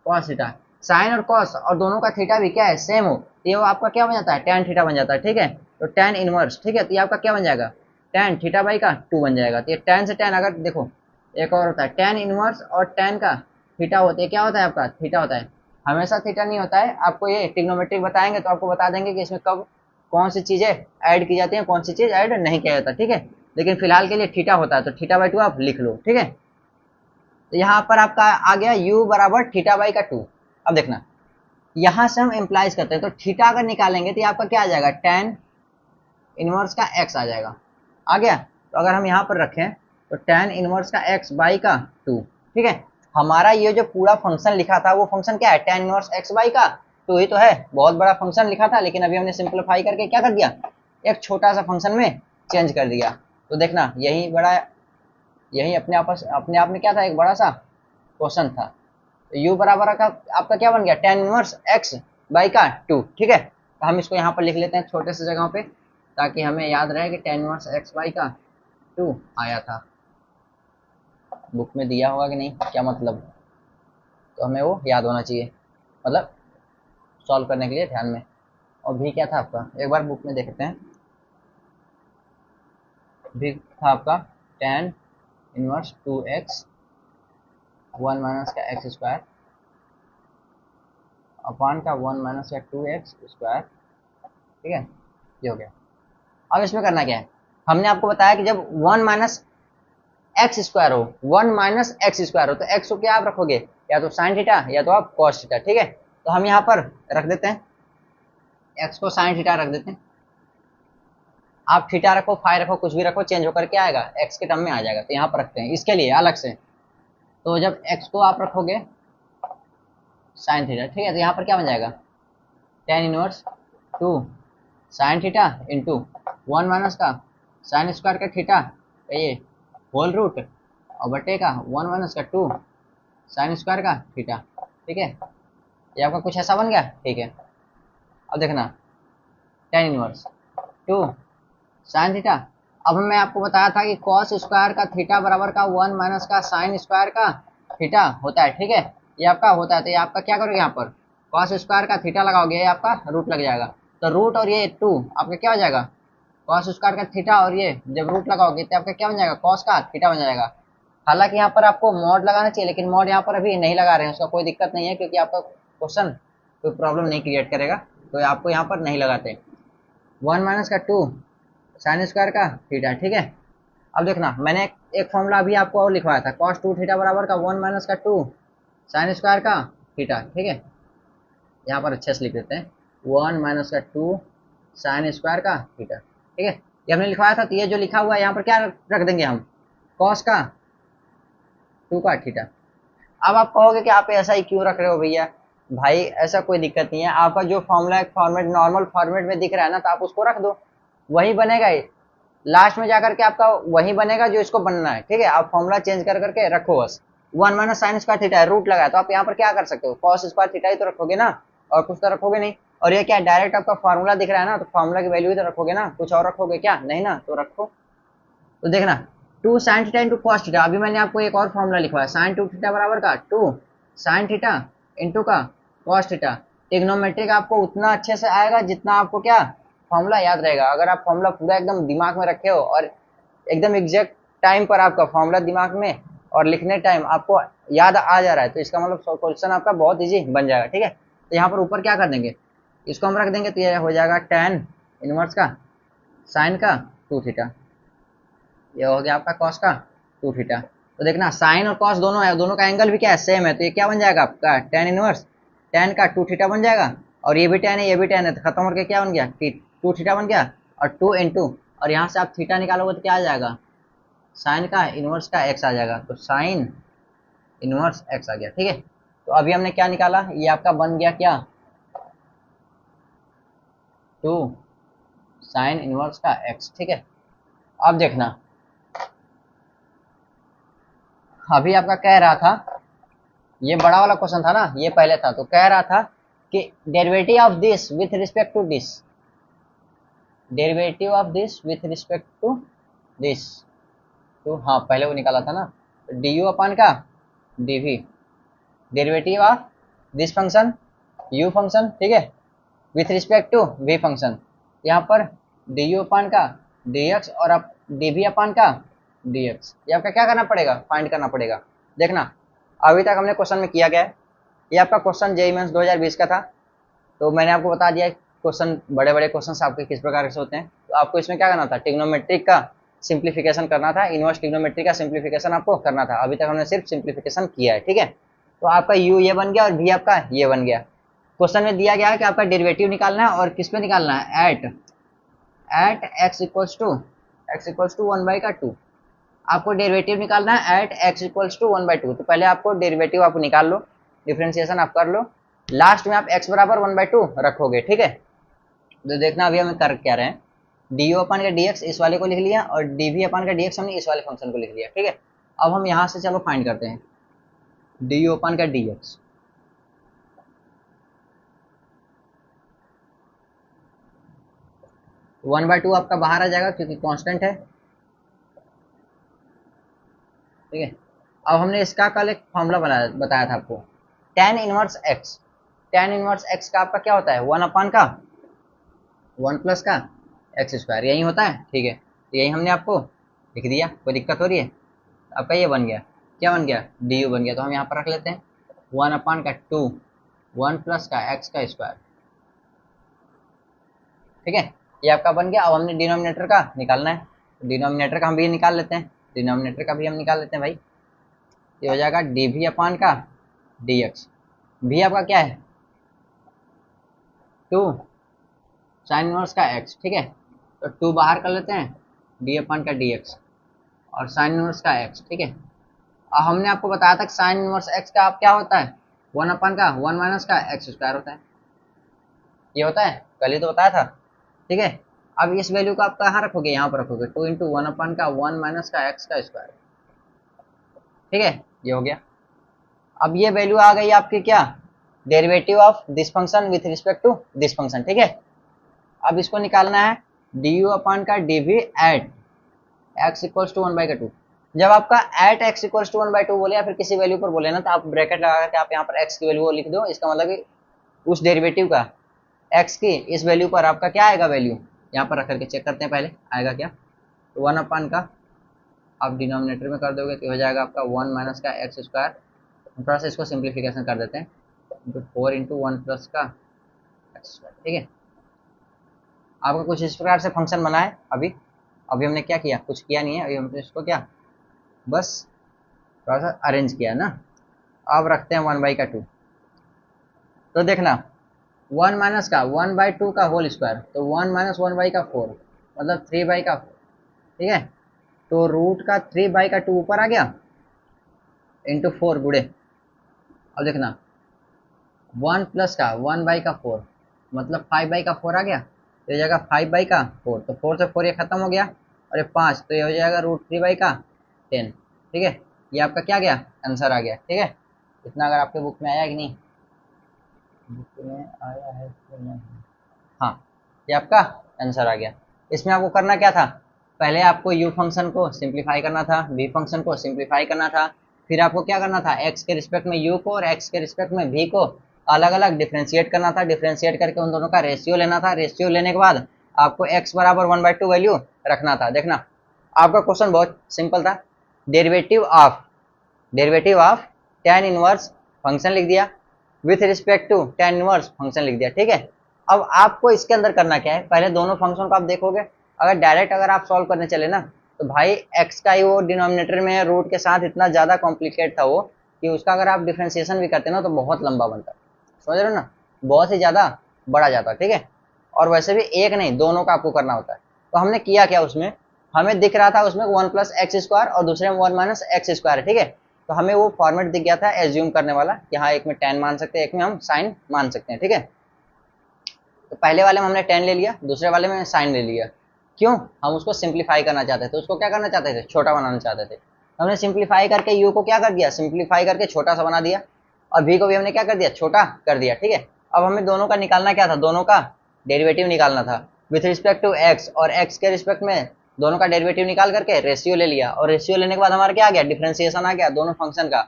कॉस थीटा, साइन और कॉस और दोनों का थीटा भी क्या है सेम हो, ये वो आपका क्या बन जाता है टेन थीटा बन जाता है, ठीक है। तो टेन इनवर्स, ठीक है, तो ये आपका क्या बन जाएगा टेन थीटा बाई का 2 बन जाएगा। तो ये टेन से टेन, अगर देखो एक और होता है टेन इनवर्स और टेन का थीटा होते हैं, क्या होता है आपका थीटा होता है, हमेशा थीटा नहीं होता है। आपको ये ट्रिग्नोमेट्रिक बताएंगे तो आपको बता देंगे कि इसमें कब कौन सी चीजें ऐड की जाती हैं, कौन सी चीज ऐड नहीं किया जाता, ठीक है। लेकिन फिलहाल के लिए थीटा होता है, तो थीटा बाई 2 आप लिख लो, ठीक है। तो यहाँ पर आपका आ गया u बराबर थीटा बाई का 2। अब देखना यहाँ से हम इम्प्लाइज करते हैं, तो थीटा अगर निकालेंगे तो आपका क्या आ जाएगा टेन इनवर्स का x आ जाएगा, आ गया। तो अगर हम यहाँ पर रखें तो टेन इनवर्स का x बाई का 2, ठीक है। हमारा ये जो पूरा फंक्शन लिखा था वो फंक्शन क्या है टेन इनवर्स x बाई का 2 ही तो है, बहुत बड़ा फंक्शन लिखा था, लेकिन अभी हमने सिंप्लीफाई करके क्या कर दिया एक छोटा सा फंक्शन में चेंज कर दिया। तो देखना यही बड़ा, यही अपने आप में क्या था एक बड़ा सा क्वेश्चन था। तो u बराबर का आपका क्या बन गया टेन इनवर्स x बाई का 2, ठीक है। तो हम इसको यहाँ पर लिख लेते हैं छोटे से जगह पे, ताकि हमें याद रहे कि टेन इनवर्स x बाई का 2 आया था। बुक में दिया होगा कि नहीं क्या मतलब, तो हमें वो याद होना चाहिए, मतलब सॉल्व करने के लिए ध्यान में। और भी क्या था आपका एक बार बुक में देखते हैं, भी था आपका टेन इनवर्स 2x 1 माइनस का x स्क्वायर अपान का 1 माइनस का 2x स्क्वायर, ठीक है, ये हो गया। अब इसमें करना क्या है, हमने आपको बताया कि जब 1 माइनस एक्स स्क्वायर हो 1 माइनस एक्स स्क्वायर हो तो x को क्या आप रखोगे या तो साइन थीटा या तो आप कॉस थीटा, ठीक है। तो हम यहाँ पर रख देते हैं x को साइन थीटा रख देते हैं, आप थीटा रखो फाई रखो कुछ भी रखो चेंज होकर के आएगा x के टर्म में आ जाएगा। तो यहाँ पर रखते हैं इसके लिए अलग से, तो जब x को आप रखोगे साइन थीटा, ठीक है, तो यहाँ पर क्या बन जाएगा tan inverse 2 sine theta into 1 minus का साइन स्क्वायर का थीटा ये होल रूट और बटे का 1 माइनस का 2 साइन स्क्वायर का थीटा, ठीक है। ये आपका कुछ ऐसा बन गया, ठीक है। अब देखना tan inverse two sine theta. अब मैं आपको बताया था कि कॉस स्क्वायर का थीटा बराबर का 1 माइनस का साइन स्क्वायर का थीटा होता है, ठीक है। ये आपका होता है, तो ये आपका क्या करोगे, यहाँ पर कॉस स्क्वायर का थीटा लगाओगे, ये आपका रूट लग जाएगा। तो रूट और ये 2 आपका क्या हो जाएगा, कॉस स्क्वायर का थीटा, और ये जब रूट लगाओगे तो आपका क्या बन जाएगा, कॉस का थीटा बन जाएगा। हालांकि यहाँ पर आपको मॉड लगाना चाहिए, लेकिन मॉड यहाँ पर अभी नहीं लगा रहे हैं, उसका कोई दिक्कत नहीं है, क्योंकि आपका क्वेश्चन कोई प्रॉब्लम नहीं क्रिएट करेगा, तो आपको यहाँ पर नहीं लगाते। 1 माइनस का 2 साइन स्क्वायर का थीटा, ठीक है। अब देखना मैंने एक फॉर्मूला अभी आपको और लिखवाया था, कॉस 2 थीटा बराबर का 1 माइनस का 2 साइन स्क्वायर का थीटा, ठीक है। यहाँ पर अच्छे से लिख देते हैं, 1 माइनस का 2 साइन स्क्वायर का थीटा, ठीक है। ये हमने लिखवाया था, तो ये जो लिखा हुआ है यहाँ पर क्या रख देंगे हम, कॉस का 2 का थीटा। अब आप कहोगे कि आप ऐसा ही क्यों रख रहे हो भैया, भाई ऐसा कोई दिक्कत नहीं है, आपका जो फॉर्मूला एक फॉर्मेट नॉर्मल फॉर्मेट में दिख रहा है ना, तो आप उसको रख दो, वही बनेगा। लास्ट में जाकर के आपका वही बनेगा जो इसको बनना है, ठीक है। आप फॉर्मूला चेंज कर करके रखो बस। 1 माइनस साइन स्क्वायर थीटा है, रूट लगाया, तो आप यहाँ पर क्या कर सकते हो, कॉस स्क्वायर थीटा ही तो रखोगे ना, और कुछ तो रखोगे नहीं। और ये क्या डायरेक्ट आपका फॉर्मूला दिख रहा है ना, तो फॉर्मूला की वैल्यू ही तो रखोगे ना, कुछ और रखोगे क्या, नहीं ना, तो रखो। तो देखना 2 sine theta into cos theta, अभी मैंने आपको एक और फॉर्मूला लिखवाया, साइन 2 थीटा बराबर का 2 साइन थीटा इंटू का कॉस थीटा। टिग्नोमेट्रिक आपको उतना अच्छे से आएगा जितना आपको क्या फॉर्मूला याद रहेगा। अगर आप फॉर्मूला पूरा एकदम दिमाग में रखे हो और एकदम एग्जैक्ट टाइम पर आपका फॉर्मूला दिमाग में और लिखने टाइम आपको याद आ जा रहा है, तो इसका मतलब क्वेश्चन आपका बहुत इजी बन जाएगा, ठीक है। तो यहाँ पर ऊपर क्या कर देंगे, इसको हम रख देंगे, तो ये हो जाएगा tan इनवर्स का साइन का 2 थीटा, ये हो गया आपका कॉस का 2 थीटा। तो देखना साइन और कॉस दोनों है, दोनों का एंगल भी क्या है, सेम है, तो ये क्या बन जाएगा आपका tan इनवर्स tan का 2 थीटा बन जाएगा। और ये भी tan है, ये भी tan है, तो खत्म करके क्या बन गया, 2 थीटा बन गया, और 2 इंटू, और यहाँ से आप थीटा निकालोगे तो क्या आ जाएगा, साइन का इनवर्स का एक्स आ जाएगा, तो साइन इनवर्स एक्स आ गया, ठीक है। तो अभी हमने क्या निकाला, ये आपका बन गया क्या, 2 साइन इनवर्स का एक्स, ठीक है। अब देखना अभी आपका कह रहा था, ये बड़ा वाला क्वेश्चन था ना, ये पहले था, तो कह रहा था कि derivative of this with respect to this, derivative of this with respect to this, तो हाँ पहले वो निकाला था ना, डी यू अपान का d v, derivative of this function u function, ठीक है, with respect to v function, यहाँ पर डी यू अपान का डी एक्स और अब डी वी अपान का डी एक्स। ये आपका क्या करना पड़ेगा, फाइंड करना पड़ेगा। देखना अभी तक हमने क्वेश्चन में किया गया है, ये आपका क्वेश्चन जेईई मेंस 2020 का था, तो मैंने आपको बता दिया क्वेश्चन, बड़े बड़े क्वेश्चन आपके किस प्रकार से होते हैं। तो आपको इसमें क्या करना था, ट्रिग्नोमेट्रिक का सिंप्लीफिकेशन करना था, इनवर्स ट्रिग्नोमेट्री का सिंप्लीफिकेशन आपको करना था। अभी तक हमने सिर्फ सिंप्लीफिकेशन किया है, ठीक है। तो आपका यू ये बन गया और भी आपका ये बन गया। क्वेश्चन में दिया गया है कि आपका डेरिवेटिव निकालना है, और किस पे निकालना है, एट एक्स इक्वल्स टू 1/2। आपको डेरिवेटिव निकालना है एट एक्स इक्वल्स टू 1/2। तो पहले आपको डेरिवेटिव आप निकाल लो, डिफ्रेंसिएशन आप कर लो, लास्ट में आप x बराबर 1/2 रखोगे, ठीक है। तो देखना अभी हम कर क्या रहे हैं, डी यू अपान का डी एक्स इस वाले को लिख लिया, और डी वी अपान का डी एक्स हमने इस वाले फंक्शन को लिख लिया, ठीक है। अब हम यहाँ से चलो फाइंड करते हैं डी यू अपान का डी एक्स। 1/2 आपका बाहर आ जाएगा क्योंकि कांस्टेंट है, ठीक है। अब हमने इसका कल एक फॉर्मूला बताया था आपको, tan inverse x, tan inverse x का आपका क्या होता है, 1 अपान का 1 प्लस का एक्स स्क्वायर, यही होता है, ठीक है। तो यही हमने आपको लिख दिया, कोई दिक्कत हो रही है, आपका ये बन गया, क्या बन गया, डी यू बन गया। तो हम यहाँ पर रख लेते हैं 1 अपान का 2 1 प्लस का एक्स का स्क्वायर, ठीक है। ये आपका बन गया। अब हमने डिनोमिनेटर का निकालना है, डिनोमिनेटर का हम भी निकाल लेते हैं, डिनोमिनेटर का भी हम निकाल लेते हैं भाई। ये हो जाएगा डी वी अपान का डी एक्स, भी आपका क्या है 2 साइन इनवर्स का एक्स, ठीक है। तो 2 बाहर कर लेते हैं, डी अपान का डी एक्स और साइन इनवर्स का एक्स, ठीक है। और हमने आपको बताया था कि साइन इनवर्स एक्स का आप क्या होता है, 1 अपान का 1 माइनस का एक्स स्क्वायर होता है, ये होता है, कल ही तो बताया था, ठीक है। अब इस वैल्यू को आप कहाँ रखोगे, यहाँ पर रखोगे, 2 इंटू 1 अपान का 1 माइनस का एक्स का स्क्वायर, ठीक है, ये हो गया। अब ये वैल्यू आ गई आपकी क्या, derivative of this function with respect to this function, ठीक है। अब इसको निकालना है डी यू अपान का d v at x equals to 1/2। जब आपका एट एक्स इक्वल्स टू 1/2 बोले या फिर किसी वैल्यू पर बोले ना, तो आप ब्रैकेट लगा के आप यहाँ पर एक्स की वैल्यू लिख दो। इसका मतलब कि उस डेरिवेटिव का एक्स की इस वैल्यू पर आपका क्या आएगा वैल्यू, यहाँ पर रख करके चेक करते हैं पहले आएगा क्या। तो 1 अपान का आप डिनोमिनेटर में कर दोगे तो हो जाएगा आपका 1 माइनस का एक्स स्क्वायर। थोड़ा सा इसको सिंप्लीफिकेशन कर देते हैं, इंटू 4 इंटू 1 प्लस का एक्स स्क्वायर, ठीक है। आपका कुछ इस प्रकार से फंक्शन बना है। अभी अभी हमने क्या किया, कुछ किया नहीं है, अभी हमने इसको क्या बस थोड़ा सा अरेंज किया ना। अब रखते हैं 1/2। तो देखना 1 माइनस का 1/2 का होल स्क्वायर, तो 1 माइनस 1/4 मतलब 3/4, ठीक है। तो रूट का 3/2 ऊपर आ गया इंटू 4 गुड़े। अब देखना 1 प्लस का 1/4 मतलब 5/4 आ गया, तो ये जाएगा 5/4, तो 4 से 4 ये खत्म हो गया और ये 5, तो ये हो जाएगा √3/10, ठीक है। ये आपका क्या गया, आंसर आ गया, ठीक है। इतना अगर आपके बुक में आया कि नहीं, बुक में आया है कि नहीं, हाँ ये आपका आंसर आ गया। इसमें आपको करना क्या था, पहले आपको u फंक्शन को सिंप्लीफाई करना था, v फंक्शन को सिंप्लीफाई करना था, फिर आपको क्या करना था x के रिस्पेक्ट में u को और x के रिस्पेक्ट में v को अलग अलग डिफ्रेंशिएट करना था। डिफ्रेंशिएट करके उन दोनों का रेशियो लेना था। रेशियो लेने के बाद आपको x बराबर 1/2 वैल्यू रखना था। देखना आपका क्वेश्चन बहुत सिंपल था, derivative of tan inverse function लिख दिया, with respect to tan inverse function लिख दिया, ठीक है। अब आपको इसके अंदर करना क्या है, पहले दोनों फंक्शन को आप देखोगे, अगर डायरेक्ट अगर आप सॉल्व करने चले ना, तो भाई x का ही वो डिनोमिनेटर में रूट के साथ इतना ज़्यादा कॉम्प्लिकेट था वो, कि उसका अगर आप डिफ्रेंसिएशन भी करते ना तो बहुत लंबा बनता, समझ रहे हो ना, बहुत ही ज़्यादा बड़ा जाता, ठीक है। और वैसे भी एक नहीं दोनों का आपको करना होता है। तो हमने किया क्या, उसमें हमें दिख रहा था उसमें 1 प्लस एक्स स्क्वायर और दूसरे में 1 माइनस एक्स स्क्वायर है, ठीक है। तो हमें वो फॉर्मेट दिख गया था एज्यूम करने वाला कि हाँ एक में tan मान सकते हैं, एक में हम साइन मान सकते हैं, ठीक है। तो पहले वाले में हमने tan ले लिया, दूसरे वाले में साइन ले लिया। क्यों, हम उसको सिंप्लीफाई करना चाहते थे, उसको क्या करना चाहते थे, छोटा बनाना चाहते थे। हमने सिंप्लीफाई करके यू को क्या कर दिया, सिंप्लीफाई करके छोटा सा बना दिया, और v को भी हमने क्या कर दिया, छोटा कर दिया, ठीक है। अब हमें दोनों का निकालना क्या था, दोनों का डेरिवेटिव निकालना था विथ रिस्पेक्ट टू x, और x के रिस्पेक्ट में दोनों का डेरिवेटिव निकाल करके रेशियो ले लिया, और रेशियो लेने के बाद हमारा क्या आ गया, डिफरेंशिएशन आ गया दोनों फंक्शन का,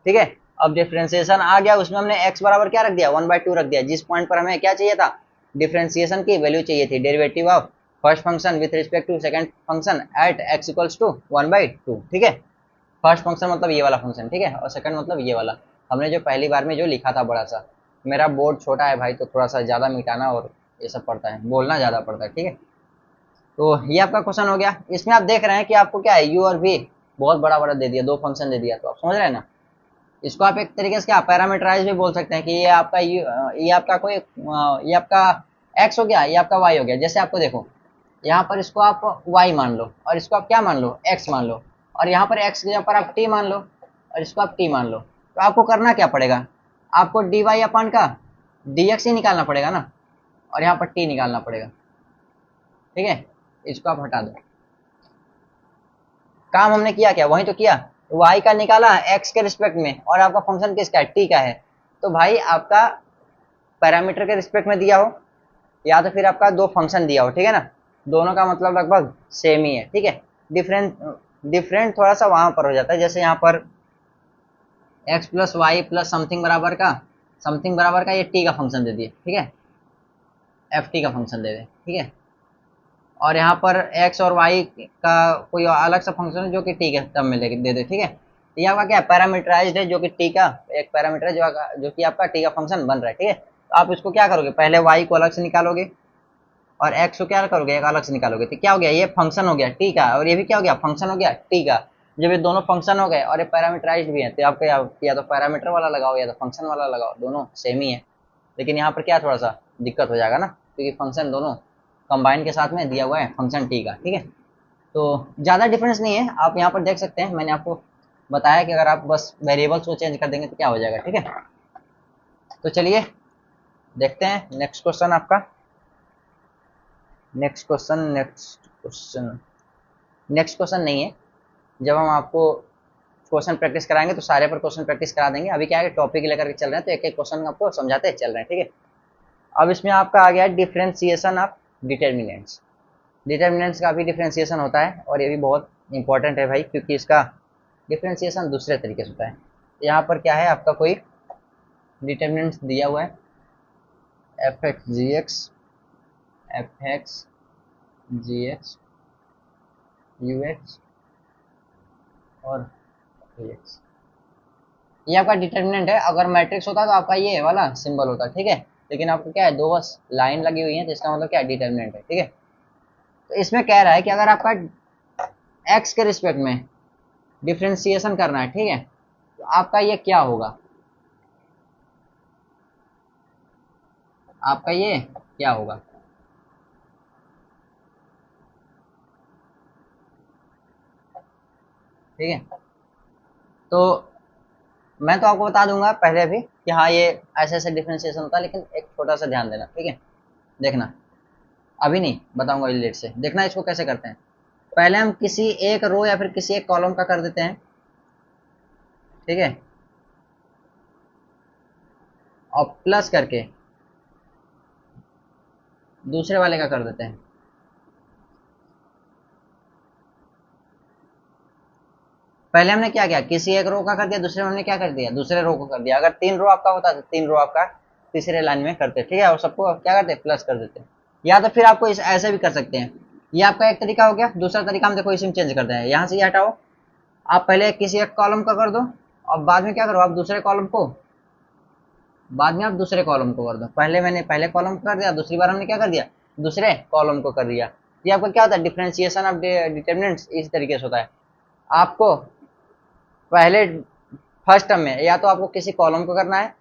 ठीक है। अब डिफरेंशिएशन आ गया, उसमें हमने x बराबर क्या रख दिया, 1/2 रख दिया। जिस पॉइंट पर हमें क्या चाहिए था, डिफरेंशिएशन की वैल्यू चाहिए थी, derivative of first function with respect to second function at x equals to 1/2, ठीक है। फर्स्ट फंक्शन मतलब ये वाला फंक्शन, ठीक है, और सेकंड मतलब ये वाला। हमने जो पहली बार में जो लिखा था बड़ा सा, मेरा बोर्ड छोटा है भाई, तो थोड़ा सा ज़्यादा मिटाना और ये सब पड़ता है, बोलना ज़्यादा पड़ता है, ठीक है। तो ये आपका क्वेश्चन हो गया। इसमें आप देख रहे हैं कि आपको क्या है, u और v बहुत बड़ा बड़ा दे दिया, दो फंक्शन दे दिया, तो आप समझ रहे हैं ना। इसको आप एक तरीके से क्या पैरामीटराइज भी बोल सकते हैं कि ये आपका ये आपका कोई ये आपका x हो गया, ये आपका y हो गया। जैसे आपको देखो यहाँ पर इसको आप y मान लो, और इसको आप क्या मान लो, x मान लो, और यहाँ पर x के जगह पर आप t मान लो, और इसको आप t मान लो। तो आपको करना क्या पड़ेगा, आपको dy अपान का dx ही निकालना पड़ेगा ना, और यहाँ पर t निकालना पड़ेगा, ठीक है। इसको आप हटा दो, काम हमने किया क्या, वही तो किया, y का निकाला x के रिस्पेक्ट में, और आपका फंक्शन किसका है, t का है। तो भाई आपका पैरामीटर के रिस्पेक्ट में दिया हो, या तो फिर आपका दो फंक्शन दिया हो, ठीक है ना, दोनों का मतलब लगभग सेम ही है, ठीक है। डिफरेंट थोड़ा सा वहां पर हो जाता है, जैसे यहाँ पर x plus y plus something बराबर का ये t का फंक्शन दे दिए, ठीक है, एफ टी का फंक्शन दे दे, ठीक है। और यहाँ पर x और y का कोई अलग सा फंक्शन जो कि t के टर्म में दे दे, ठीक है। ये आपका क्या पैरामीटराइज्ड है, जो कि t का एक पैरामीटर है जो कि आपका t का फंक्शन बन रहा है, ठीक है। तो आप इसको क्या करोगे, पहले y को अलग से निकालोगे और x को क्या करोगे, एक अलग से निकालोगे, तो क्या हो गया, ये फंक्शन हो गया t का, और ये भी क्या हो गया, फंक्शन हो गया t का। जब ये दोनों फंक्शन हो गए और ये पैरामीटराइज्ड भी है, तो आपको या तो पैरामीटर वाला लगाओ या तो फंक्शन वाला लगाओ, दोनों सेम ही है। लेकिन यहाँ पर क्या थोड़ा सा दिक्कत हो जाएगा ना, क्योंकि फंक्शन दोनों कंबाइन के साथ में दिया हुआ है फंक्शन t का, ठीक है। तो ज़्यादा डिफरेंस नहीं है, आप यहाँ पर देख सकते हैं, मैंने आपको बताया कि अगर आप बस वेरिएबल्स को चेंज कर देंगे तो क्या हो जाएगा, ठीक है। तो चलिए देखते हैं नेक्स्ट क्वेश्चन आपका, नेक्स्ट क्वेश्चन नहीं है। जब हम आपको क्वेश्चन प्रैक्टिस कराएंगे तो सारे पर क्वेश्चन प्रैक्टिस करा देंगे। अभी क्या है टॉपिक लेकर के चल रहे हैं तो एक एक क्वेश्चन आपको समझाते चल रहे हैं, ठीक है। अब इसमें आपका आ गया डिफरेंशिएशन ऑफ डिटर्मिनेंट्स। डिटर्मिनेंट्स का भी डिफरेंशिएशन होता है और ये भी बहुत इंपॉर्टेंट है भाई, क्योंकि इसका डिफरेंशिएशन दूसरे तरीके से होता है। यहाँ पर क्या है आपका कोई डिटर्मिनेंट्स दिया हुआ है f x g x, f x g x, u x और वी एक्स। ये आपका डिटर्मिनेंट है। अगर मैट्रिक्स होता तो आपका ये वाला सिंबल होता, ठीक है। लेकिन आपको क्या है दो बस लाइन लगी हुई है, तो इसका मतलब क्या है डिटर्मिनेंट है, ठीक है। तो इसमें कह रहा है कि अगर आपका एक्स के रिस्पेक्ट में डिफ्रेंसिएशन करना है, ठीक है, तो आपका ये क्या होगा, आपका ये क्या होगा। ठीक है, तो मैं तो आपको बता दूंगा पहले भी कि हाँ ये ऐसे ऐसे डिफ्रेंसिएशन होता है, लेकिन एक छोटा सा ध्यान देना, ठीक है। देखना, अभी नहीं बताऊंगा लेट से, देखना इसको कैसे करते हैं। पहले हम किसी एक रो या फिर किसी एक कॉलम का कर देते हैं, ठीक है, और प्लस करके दूसरे वाले का कर देते हैं। पहले हमने क्या किया, किसी एक रो का कर दिया, दूसरे में हमने क्या कर दिया, दूसरे रो को कर दिया। अगर 3 रो आपका होता तो 3 रो आपका तीसरे लाइन में करते, ठीक है, और सबको क्या करते प्लस कर देते। या तो फिर आपको इस ऐसे भी कर सकते हैं, ये आपका एक तरीका हो गया। दूसरा तरीका हम देखो इसमें चेंज करते हैं, यहाँ से ये हटाओ, आप पहले किसी एक कॉलम का कर दो और बाद में क्या करो आप दूसरे कॉलम को, बाद में आप दूसरे कॉलम को कर दो। पहले मैंने पहले कॉलम को कर दिया, दूसरी बार हमने क्या कर दिया, दूसरे कॉलम को कर दिया। ये आपका क्या होता है डिफरेंशिएशन ऑफ डिटर्मिनेंट्स, इस तरीके से होता है। आपको पहले फर्स्ट टर्म में या तो आपको किसी कॉलम को करना है,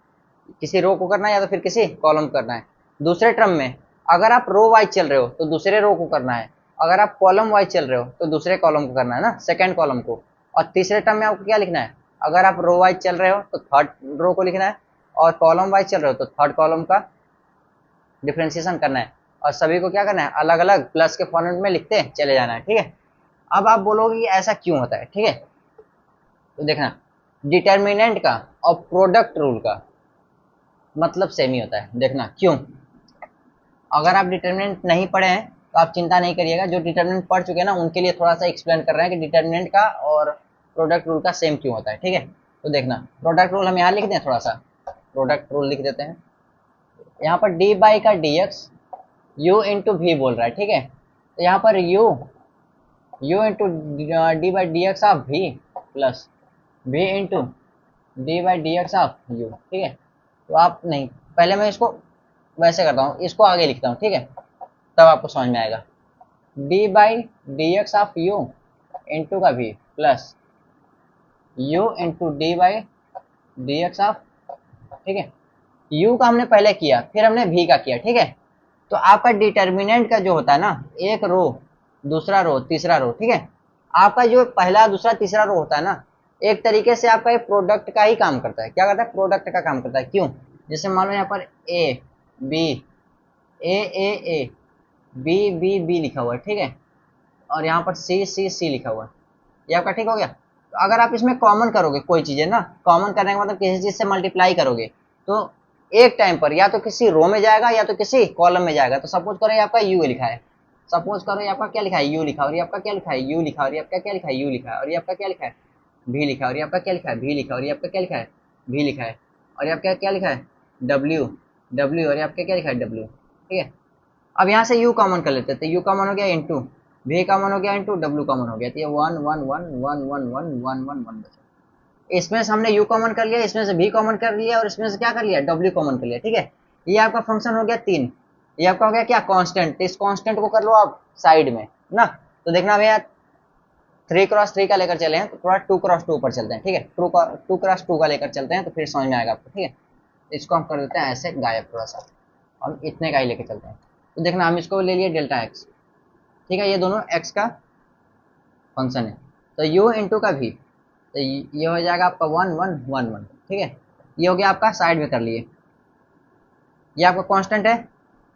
किसी रो को करना है, या तो फिर किसी कॉलम को करना है। दूसरे टर्म में अगर आप रो वाइज चल रहे हो तो दूसरे रो को करना है, अगर आप कॉलम वाइज चल रहे हो तो दूसरे कॉलम को करना है ना, सेकंड कॉलम को। और तीसरे टर्म में आपको क्या लिखना है, अगर आप रो वाइज चल रहे हो तो थर्ड रो को लिखना है, और कॉलम वाइज चल रहे हो तो थर्ड कॉलम का डिफ्रेंसिएशन करना है। और सभी को क्या करना है, अलग अलग प्लस के फॉर्मेट में लिखते चले जाना है, ठीक है। अब आप बोलोगे कि ऐसा क्यों होता है, ठीक है, तो देखना डिटर्मिनेंट का और प्रोडक्ट रूल का मतलब सेम ही होता है। देखना क्यों, अगर आप डिटर्मिनेंट नहीं पढ़े हैं तो आप चिंता नहीं करिएगा, जो डिटर्मिनेंट पढ़ चुके हैं ना उनके लिए थोड़ा सा एक्सप्लेन कर रहे हैं कि डिटर्मिनेंट का और प्रोडक्ट रूल का सेम क्यों होता है, ठीक है। तो देखना प्रोडक्ट रूल हम यहाँ लिख दें, थोड़ा सा प्रोडक्ट रूल लिख देते हैं। यहाँ पर डी बाई का डी एक्स यू इंटू भी बोल रहा है, ठीक है। तो यहाँ पर you into D by d x of भी प्लस भी into D by d x of you, ठीक है। तो आप नहीं, पहले मैं इसको वैसे करता हूँ, इसको आगे लिखता हूँ, ठीक है, तब आपको समझ में आएगा। D by d x of you into का भी plus you into D by d x of, ठीक है। यू का हमने पहले किया, फिर हमने भी का किया, ठीक है। तो आपका डिटर्मिनेंट का जो होता है ना, एक रो दूसरा रो तीसरा रो, ठीक है, आपका जो पहला दूसरा तीसरा रो होता है ना, एक तरीके से आपका ये प्रोडक्ट का ही काम करता है। क्या करता है, प्रोडक्ट का काम करता है। क्यों, जैसे मान लो यहाँ पर a b a b b b लिखा हुआ है, ठीक है, और यहाँ पर सी सी सी लिखा हुआ है, ये आपका ठीक हो गया। तो अगर आप इसमें कॉमन करोगे कोई चीज़ है ना, कॉमन करने का मतलब किसी चीज़ से मल्टीप्लाई करोगे तो एक टाइम पर या तो किसी रो में जाएगा या तो किसी कॉलम में जाएगा। तो सपोज करो ये आपका यू लिखा है, सपोज करो ये आपका क्या लिखा है, यू लिखा, और ये आपका क्या लिखा है, यू लिखा, और ये आपका क्या लिखा है, यू लिखा, और ये आपका क्या लिखा है, भी लिखा, और ये आपका क्या लिखा है, भी लिखा, और ये आपका क्या लिखा है, भी लिखा है, और ये आपका क्या लिखा है, डब्ल्यू डब्ल्यू, और ये आपका क्या लिखा है, डब्ल्यू, ठीक है। अब यहाँ से u कॉमन कर लेते थे, u कॉमन हो गया इंटू v कॉमन हो गया इंटू w कॉमन हो गया, तो ये 1 1 1 1 1 1 1 1 1 बचा। इसमें से हमने u कॉमन कर लिया, इसमें से v कॉमन कर लिया, और इसमें से क्या कर लिया, w कॉमन कर लिया, ठीक है। ये आपका फंक्शन हो गया 3, ये आपका हो गया क्या, कांस्टेंट। इस कांस्टेंट को कर लो आप साइड में ना। तो देखना भैया 3x3 का लेकर चले हैं तो थोड़ा 2x2 पर चलते हैं, ठीक है, 2x2 का लेकर चलते हैं तो फिर समझ में आएगा आपको, ठीक है। इसको हम कर देते हैं ऐसे गायब, थोड़ा सा हम इतने का ही लेकर चलते हैं। तो देखना हम इसको ले लिए डेल्टा एक्स, ठीक है, ये दोनों एक्स का फंक्शन है। तो यू इंटू का भी, तो ये हो जाएगा आपका 1 1 1 1, ठीक है। ये हो गया आपका, साइड में कर लिए। ये आपका कांस्टेंट है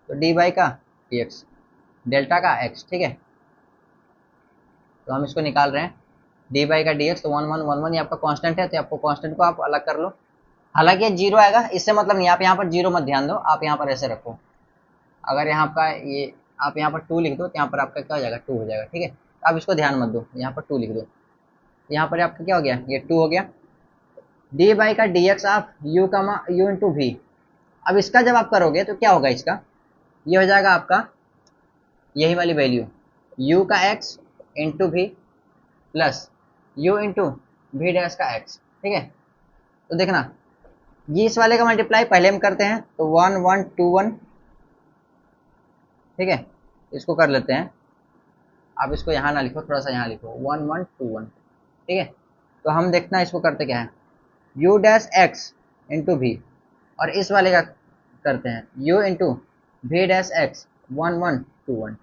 तो डी बाई का डी एक्स डेल्टा का एक्स, ठीक है। तो हम इसको निकाल रहे हैं, डी बाई का डी एक्स, तो 1 1 1 1 ये आपका कांस्टेंट है, तो आपको कांस्टेंट को आप अलग कर लो। हालांकि ये जीरो आएगा, इससे मतलब नहीं, आप यहाँ पर जीरो मत ध्यान दो, आप यहाँ पर ऐसे रखो। अगर यहाँ का ये आप यहाँ पर 2 लिख दो तो यहाँ पर आपका क्या हो जाएगा, 2 हो जाएगा, ठीक है। आप इसको ध्यान मत दो, यहाँ पर 2 लिख दो, यहाँ पर आपका क्या हो गया, ये 2 हो गया। डी बाई का डी एक्स आप यू का यू इंटू भी। अब इसका जब आप करोगे तो क्या होगा, इसका ये हो जाएगा आपका यही वाली वैल्यू u का x इंटू भी प्लस u इंटू भी डैश का x, ठीक है। तो देखना ये इस वाले का मल्टीप्लाई पहले हम करते हैं, तो 1 1 2 1, ठीक है। इसको कर लेते हैं, आप इसको यहाँ ना लिखो, थोड़ा सा यहाँ लिखो 1 1 2 1, ठीक है। तो हम देखना इसको करते क्या है, u डैश x इंटू भी, और इस वाले का करते हैं u इंटू भी डैश x 1 1 2 1,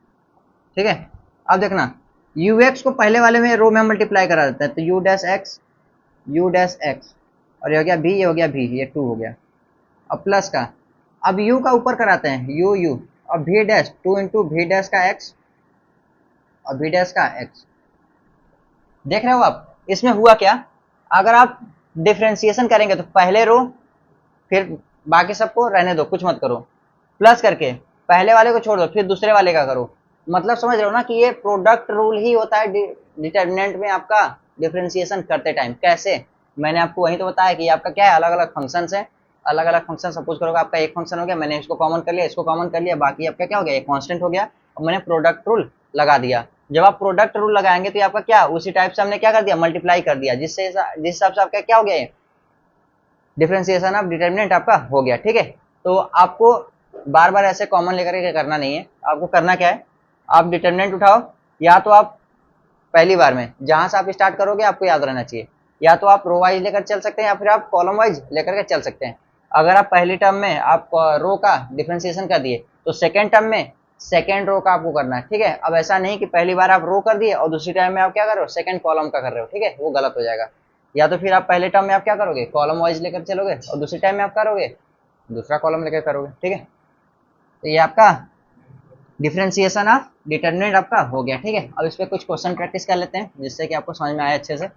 ठीक है। अब देखना ux को पहले वाले में रो में मल्टीप्लाई करा देते हैं, तो u डैश x और ये हो गया भी, ये हो गया भी, ये 2 हो गया। अब प्लस का, अब u का ऊपर कराते हैं u और भी डैश 2 इंटू भी डैश का x और भी डैश का x। देख रहे हो आप इसमें हुआ क्या, अगर आप डिफ्रेंसिएशन करेंगे तो पहले रो फिर बाकी सबको रहने दो, कुछ मत करो, प्लस करके पहले वाले को छोड़ दो, फिर दूसरे वाले का करो। मतलब समझ रहे हो ना कि ये प्रोडक्ट रूल ही होता है डिटर्मिनेंट में आपका डिफरेंशिएशन करते टाइम। कैसे, मैंने आपको वही तो बताया कि आपका क्या है, अलग अलग फंक्शंस है, अलग अलग फंक्शन सपोज करोगे आपका एक फंक्शन हो गया, मैंने इसको कॉमन कर लिया, इसको कॉमन कर लिया, बाकी आपका क्या हो गया, एक कांस्टेंट हो गया, और मैंने प्रोडक्ट रूल लगा दिया। जब आप प्रोडक्ट रूल लगाएंगे तो आपका क्या उसी टाइप से हमने क्या कर दिया, मल्टीप्लाई कर दिया, जिस हिसाब से आपका क्या हो गया, डिफरेंशिएशन ऑफ डिटर्मिनेंट आपका हो गया, ठीक है। तो आपको बार बार ऐसे कॉमन लेकर के करना नहीं है, आपको करना क्या है, आप डिटर्मिनेंट उठाओ, या तो आप पहली बार में जहां से आप स्टार्ट करोगे आपको याद रहना चाहिए, या तो आप रो वाइज लेकर चल सकते हैं या फिर आप कॉलम वाइज लेकर के चल सकते हैं। अगर आप पहली टर्म में आप रो का डिफरेंशिएशन कर दिए तो सेकेंड टर्म में सेकेंड रो का आपको करना है, ठीक है। अब ऐसा नहीं कि पहली बार आप रो कर दिए और दूसरी टाइम में आप क्या कर रहे हो, सेकेंड कॉलम का कर रहे हो, ठीक है, वो गलत हो जाएगा। या तो फिर आप पहले टर्म में आप क्या करोगे, कॉलम वाइज लेकर चलोगे, और दूसरी टाइम में आप करोगे दूसरा कॉलम लेकर करोगे, ठीक है। तो ये आपका डिफरेंशिएशन ऑफ डिटर्मिनेंट आपका हो गया, ठीक है। अब इस पर कुछ क्वेश्चन प्रैक्टिस कर लेते हैं जिससे कि आपको समझ में आए अच्छे से।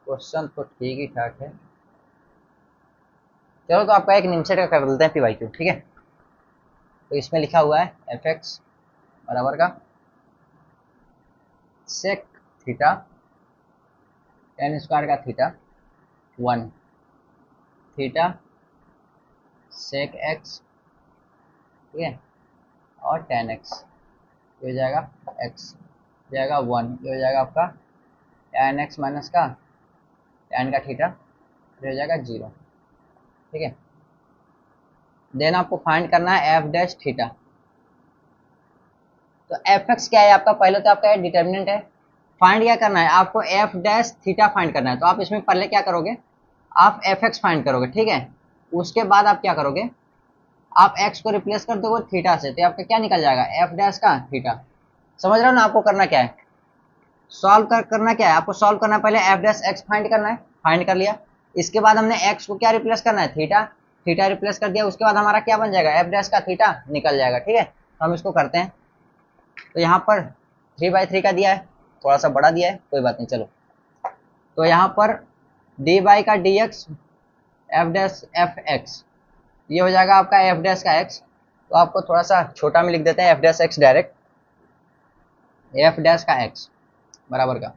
क्वेश्चन तो ठीक ही ठाक है, चलो तो आपका एक निमसेट का कर देते हैं पीवाईक्यू, ठीक है। तो इसमें लिखा हुआ है एफ एक्स बराबर का सेक थीटा टेन स्क्वायर का थीटा 1 थीटा सेक एक्स, ठीक है, और टेन एक्स, ये हो जाएगा एक्स जाएगा 1, ये हो जाएगा आपका टेन एक्स माइनस का टेन का थीटा, ये हो जाएगा 0, ठीक है। देन आपको फाइंड करना है एफ डैश थीटा। तो एफ एक्स क्या है आपका, पहले तो आपका डिटर्मिनेंट है, फाइंड क्या करना है आपको, एफ डैश थीटा फाइंड करना है। तो आप इसमें पहले क्या करोगे, आप एफ एक्स फाइंड करोगे, ठीक है। उसके बाद आप क्या करोगे, आप एक्स को रिप्लेस कर दोगे थीटा से, तो आपका क्या निकल जाएगा, एफ डैश का थीटा। समझ रहे हो ना, आपको करना क्या है, सॉल्व करना क्या है, आपको सॉल्व करना है, पहले एफ डैश एक्स फाइंड करना है, फाइंड कर लिया, इसके बाद हमने एक्स को क्या रिप्लेस करना है, थीटा, थीटा रिप्लेस कर दिया, उसके बाद हमारा क्या बन जाएगा, एफ डैश का थीटा निकल जाएगा, ठीक है। तो हम इसको करते हैं, तो यहाँ पर 3/3 का दिया है, थोड़ा सा बड़ा दिया है, कोई बात नहीं, चलो। तो यहाँ पर डी बाई का d x F dash F x, ये हो जाएगा आपका एफ डैश का एक्स, तो आपको थोड़ा सा छोटा में लिख देते हैं F dash x direct, F dash का एक्स बराबर का,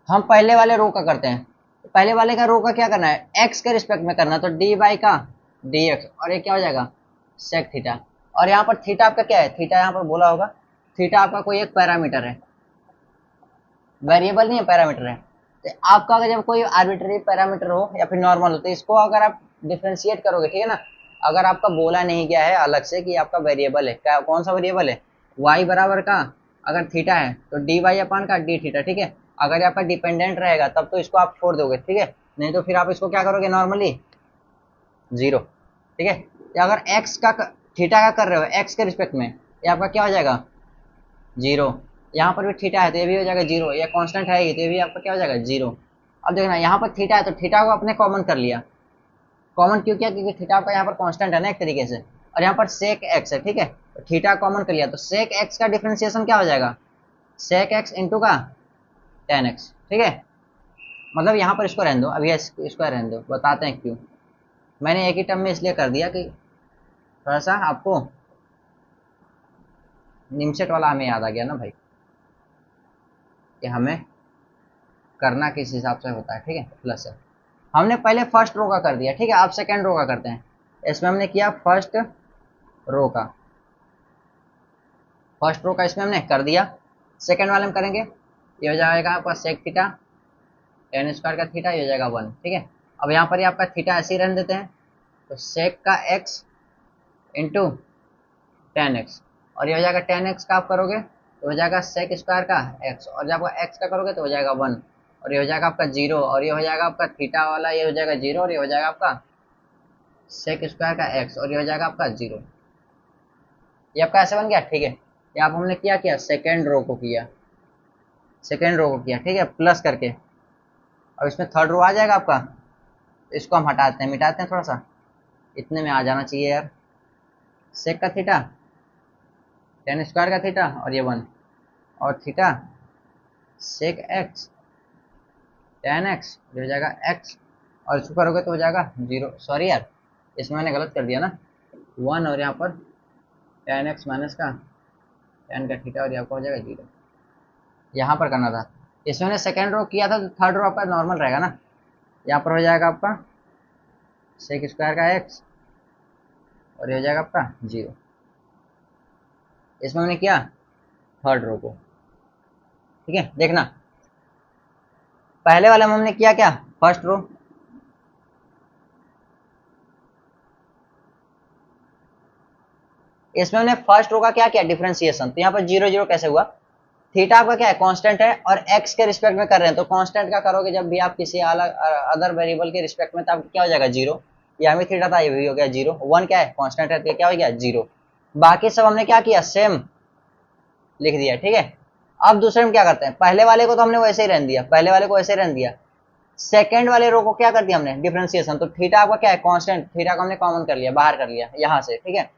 हम पहले वाले रो का करते हैं, तो पहले वाले का रो का क्या करना है, एक्स के रिस्पेक्ट में करना है, तो डी बाई का डी एक्स, और ये क्या हो जाएगा सेक थीटा, और यहाँ पर थीटा आपका क्या है, थीटा यहाँ पर बोला होगा, थीटा आपका कोई एक पैरामीटर है, वेरिएबल नहीं है, पैरामीटर है। तो आपका अगर जब कोई आर्बिट्ररी पैरामीटर हो या फिर नॉर्मल हो, तो इसको अगर आप डिफ्रेंशिएट करोगे, ठीक है ना, अगर आपका बोला नहीं गया है अलग से कि आपका वेरिएबल है, क्या कौन सा वेरिएबल है, वाई बराबर का अगर थीटा है तो डी वाई अपान का डी थीटा, ठीक है। अगर आपका डिपेंडेंट रहेगा तब तो इसको आप छोड़ दोगे, ठीक है, नहीं तो फिर आप इसको क्या करोगे, नॉर्मली 0, ठीक है। या अगर एक्स का थीटा का कर रहे हो एक्स के रिस्पेक्ट में, ये आपका क्या हो जाएगा 0, यहाँ पर भी थीटा है तो ये भी हो जाएगा 0, ये कांस्टेंट है तो ये भी आपका क्या हो जाएगा 0। अब देखना यहाँ पर थीटा है तो थीटा को अपने कॉमन कर लिया। कॉमन क्यों किया? क्योंकि थीटा आपका यहाँ पर कांस्टेंट है ना एक तरीके से, और यहाँ पर सेक एक्स है, ठीक है। तो थीटा कॉमन कर लिया तो सेक एक्स का डिफरेंशिएशन क्या हो जाएगा? सेक एक्स इंटू का टेन एक्स, ठीक है। मतलब यहाँ पर इसको रहने दो, अभी इसको रहने दो, बताते हैं क्यों। मैंने एक ही टर्म में इसलिए कर दिया कि थोड़ा सा आपको निमसेट वाला हमें याद आ गया ना भाई, कि हमें करना किस हिसाब से होता है, ठीक है। प्लस है, हमने पहले फर्स्ट रो का कर दिया, ठीक है। आप सेकेंड रो का करते हैं। इसमें हमने किया फर्स्ट रो का, फर्स्ट रो का इसमें हमने कर दिया। सेकेंड वाले में करेंगे, ये हो जाएगा आपका सेक थीटा टेन स्क्वायर का थीटा, ये हो जाएगा 1, ठीक है। अब यहाँ पर ही आपका थीटा ऐसे ही रहने देते हैं, तो सेक का एक्स इंटू टेन एक्स, और ये हो जाएगा टेन एक्स का आप करोगे तो हो जाएगा सेक स्क्वायर का एक्स, और जब आप एक्स का करोगे तो हो जाएगा 1, और ये हो जाएगा आपका 0, और ये हो जाएगा आपका थीटा वाला, ये हो जाएगा 0, और ये हो जाएगा आपका सेक स्क्वायर का एक्स, और ये हो जाएगा आपका 0। ये आपका ऐसे बन गया, ठीक है। ये आप हमने क्या किया? सेकेंड रो को किया, सेकेंड रो को किया, ठीक है, प्लस करके। अब इसमें थर्ड रो आ जाएगा आपका, इसको हम हटाते हैं, मिटाते हैं थोड़ा सा, इतने में आ जाना चाहिए यार। सेक का थीटा टेन स्क्वायर का थीटा, और ये 1, और theta sec x tan x, ये हो जाएगा एक्स, और इसको करोगे तो हो जाएगा 0। सॉरी यार, इसमें मैंने गलत कर दिया ना, 1 और यहाँ पर टेन एक्स माइनस का टेन का थीटा, और यहाँ पर हो जाएगा 0। यहाँ पर करना था, इसमें मैंने सेकेंड रो किया था, तो थर्ड रो आपका नॉर्मल रहेगा ना। यहाँ पर हो जाएगा आपका सेक स्क्वायर का एक्स, और ये हो जाएगा आपका 0। इसमें मैंने किया थर्ड रो को, ठीक है। देखना पहले वाले में हमने किया क्या? फर्स्ट रो, इसमें हमने फर्स्ट रो का क्या किया? डिफरेंशिएशन। तो यहाँ पर 0 0 कैसे हुआ? थीटा आपका क्या है? कांस्टेंट है, और एक्स के रिस्पेक्ट में कर रहे हैं, तो कांस्टेंट का करोगे जब भी आप किसी अलग अदर वेरिएबल के रिस्पेक्ट में, तो आपको क्या हो जाएगा? 0। यहाँ भी थीटा था, ये भी हो गया 0। 1 क्या है? कांस्टेंट है, तो क्या हो गया? 0। बाकी सब हमने क्या किया? सेम लिख दिया, ठीक है। अब दूसरे में क्या करते हैं? पहले वाले को तो हमने वैसे ही रहने दिया, पहले वाले को वैसे ही रहने दिया। सेकंड वाले रो को क्या कर दिया हमने? डिफरेंशिएशन। तो थीटा आपका क्या है? कांस्टेंट, थीटा को हमने कॉमन कर लिया, बाहर कर लिया यहाँ से, ठीक है।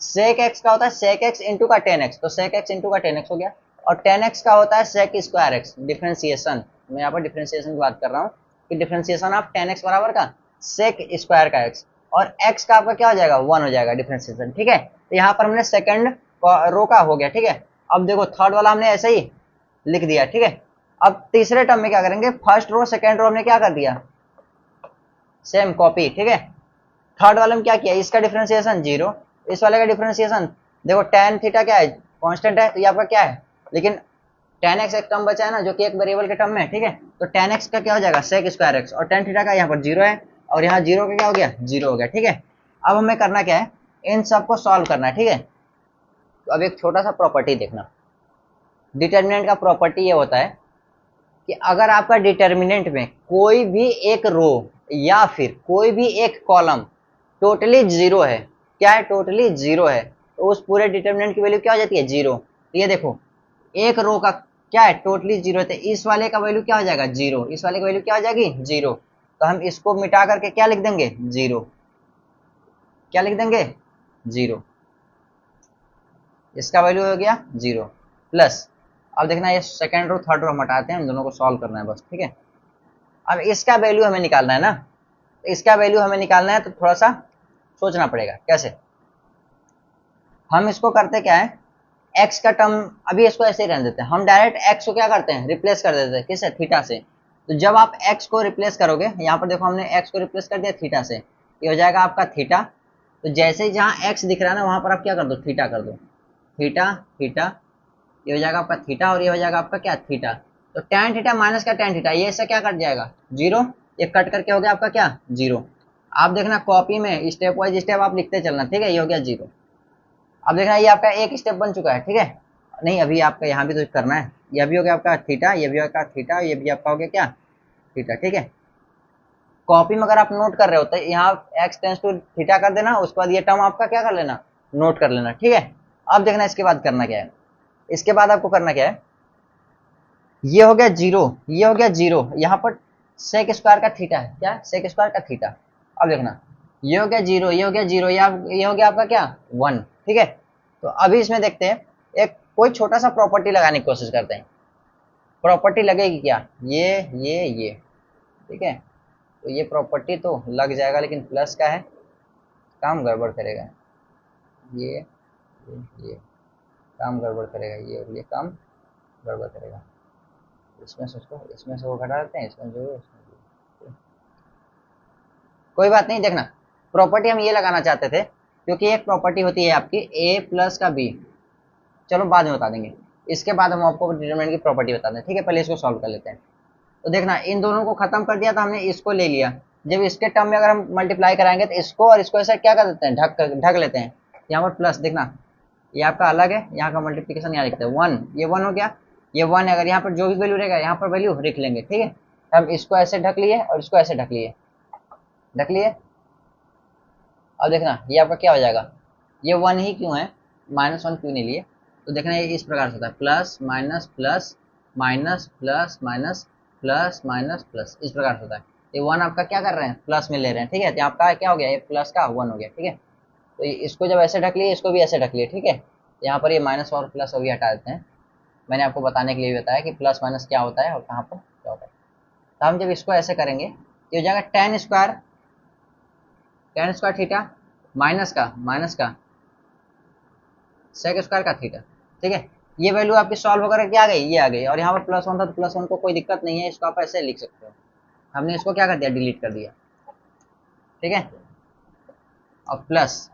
सेक एक्स का होता है सेक एक्स इंटू का टेन एक्स, तो सेक एक्स इंटू का टेन एक्स हो गया, और टेन एक्स का होता है सेक स्क्वायर एक्स। डिफरेंशिएशन, मैं यहाँ पर डिफरेंशिएशन की बात कर रहा हूँ कि डिफरेंशिएशन ऑफ टेन एक्स बराबर का सेक स्क्वायर का एक्स, और एक्स का आपका क्या हो जाएगा? 1 हो जाएगा डिफरेंशिएशन, ठीक है। तो यहाँ पर हमने सेकंड रो का हो गया, ठीक है। अब देखो थर्ड वाला हमने ऐसे ही लिख दिया, ठीक है। अब तीसरे टर्म में क्या करेंगे? फर्स्ट रो सेकंड रो हमने क्या कर दिया? सेम कॉपी, ठीक है। थर्ड वाले में क्या किया? इसका डिफरेंशिएशन 0, इस वाले का डिफरेंशिएशन देखो, टेन थीटा क्या है? कांस्टेंट है, तो ये आपका क्या है? लेकिन टेन एक्स एक टर्म बचा है ना, जो कि एक वेरिएबल के टर्म में है, ठीक है। तो टेन एक्स का क्या हो जाएगा? सेक स्क्वायर एक्स, और टेन थीटा का यहाँ पर 0 है, और यहाँ 0 का क्या हो गया? 0 हो गया, ठीक है। अब हमें करना क्या है? इन सबको सॉल्व करना है, ठीक है। तो अब एक छोटा सा प्रॉपर्टी देखना, डिटर्मिनेंट का प्रॉपर्टी ये होता है कि अगर आपका डिटर्मिनेंट में कोई भी एक रो या फिर कोई भी एक कॉलम टोटली 0 है, क्या है? टोटली 0 है, तो उस पूरे डिटर्मिनेंट की वैल्यू क्या हो जाती है? 0। तो ये देखो, एक रो का क्या है? टोटली 0 है, तो इस वाले का वैल्यू क्या हो जाएगा? 0। इस वाले का वैल्यू क्या हो जाएगी? 0। तो हम इसको मिटा करके क्या लिख देंगे? 0। क्या लिख देंगे? 0। इसका वैल्यू हो गया 0 प्लस। अब देखना, ये सेकंड रो थर्ड रो हम हटाते हैं, हम दोनों को सॉल्व करना है बस, ठीक है। अब इसका वैल्यू हमें निकालना है ना, तो इसका वैल्यू हमें निकालना है, तो थोड़ा सा सोचना पड़ेगा कैसे। हम इसको करते क्या है? एक्स का टर्म अभी इसको ऐसे ही रहने देते हैं, हम डायरेक्ट एक्स को क्या करते हैं? रिप्लेस कर देते हैं, किससे? थीटा से। तो जब आप एक्स को रिप्लेस करोगे, यहाँ पर देखो हमने एक्स को रिप्लेस कर दिया थीटा से, ये हो जाएगा आपका थीटा। तो जैसे ही जहाँ एक्स दिख रहा है ना, वहां पर आप क्या कर दो? थीटा कर दो, थीटा थीटा, ये हो जाएगा आपका थीटा, और ये हो जाएगा आपका क्या? थीटा। तो टेन थीटा माइनस का टेन थीटा, ये इससे क्या कट जाएगा? 0। ये कट करके हो गया आपका क्या? 0। आप देखना कॉपी में स्टेप वाइज स्टेप आप लिखते चलना, ठीक है। ये हो गया 0। अब देखना, ये आपका एक स्टेप बन चुका है, ठीक है। नहीं, अभी आपका यहाँ भी तो करना है। ये भी हो गया आपका थीटा, ये भी आपका थीटा, ये भी आपका हो गया क्या? थीटा, ठीक है। कॉपी में अगर आप नोट कर रहे हो तो यहाँ एक्स टेंस टू थीटा कर देना, उसके बाद ये टर्म आपका क्या कर लेना? नोट कर लेना, ठीक है। अब देखना इसके बाद करना क्या है। इसके बाद आपको करना क्या है? ये हो गया 0, ये हो गया 0, यहाँ पर सेक स्क्वायर का थीटा है, क्या सेक स्क्वायर का थीटा। अब देखना ये हो गया जीरो, ये हो गया जीरो, ये हो गया आपका क्या 1, ठीक है। तो अभी इसमें देखते हैं एक कोई छोटा सा प्रॉपर्टी लगाने की कोशिश करते हैं। प्रॉपर्टी लगेगी क्या, ये ठीक है। तो ये प्रॉपर्टी तो लग जाएगा लेकिन प्लस का है, काम गड़बड़ करेगा। ये काम गड़बड़ करेगा, ये और ये काम गड़बड़ करेगा। इसमें से उसको, इसमें से वो घटा देते हैं, इसमें जो कोई बात नहीं। देखना प्रॉपर्टी हम ये लगाना चाहते थे क्योंकि एक प्रॉपर्टी होती है आपकी a प्लस का b, चलो बाद में बता देंगे, इसके बाद हम आपको डिटरमिनेंट की प्रॉपर्टी बता दें, ठीक है। पहले इसको सॉल्व कर लेते हैं। तो देखना इन दोनों को खत्म कर दिया, तो हमने इसको ले लिया। जब इसके टर्म में अगर हम मल्टीप्लाई कराएंगे तो इसको और इसको ऐसे क्या कर देते हैं, ढक लेते हैं। यहाँ पर प्लस देखना ये आपका अलग है, यहाँ का मल्टीप्लीकेशन यहाँ लिखते हैं 1, ये 1 हो गया, ये 1 है। अगर यहाँ पर जो भी वैल्यू रहेगा यहाँ पर वैल्यू लिख लेंगे, ठीक है। हम इसको ऐसे ढक लिए और इसको ऐसे ढक लिए। अब देखना ये आपका क्या हो जाएगा, ये 1 ही क्यों है, -1 क्यों नहीं लिए। तो देखना ये इस प्रकार से होता है, plus minus plus minus plus minus plus minus plus, इस प्रकार से होता है। ये 1 आपका क्या कर रहे हैं, प्लस में ले रहे हैं, ठीक है। तो आपका क्या हो गया, ये प्लस का 1 हो गया, ठीक है। तो इसको जब ऐसे ढक लिए, इसको भी ऐसे ढक लिए, ठीक है। यहाँ पर ये माइनस और प्लस अभी हटा देते हैं। मैंने आपको बताने के लिए भी बताया कि प्लस माइनस क्या होता है और कहाँ पर क्या होता है। तो हम जब इसको ऐसे करेंगे तो हो जाएगा टेन स्क्वायर थीटा माइनस का सेक स्क्वायर का थीटा, ठीक है। ये वैल्यू आपकी सॉल्व होकर क्या आ गई, ये आ गई। और यहाँ पर +1 था तो +1 को कोई दिक्कत नहीं है, इसको आप ऐसे लिख सकते हो। हमने इसको क्या कर दिया, डिलीट कर दिया, ठीक है। अब प्लस,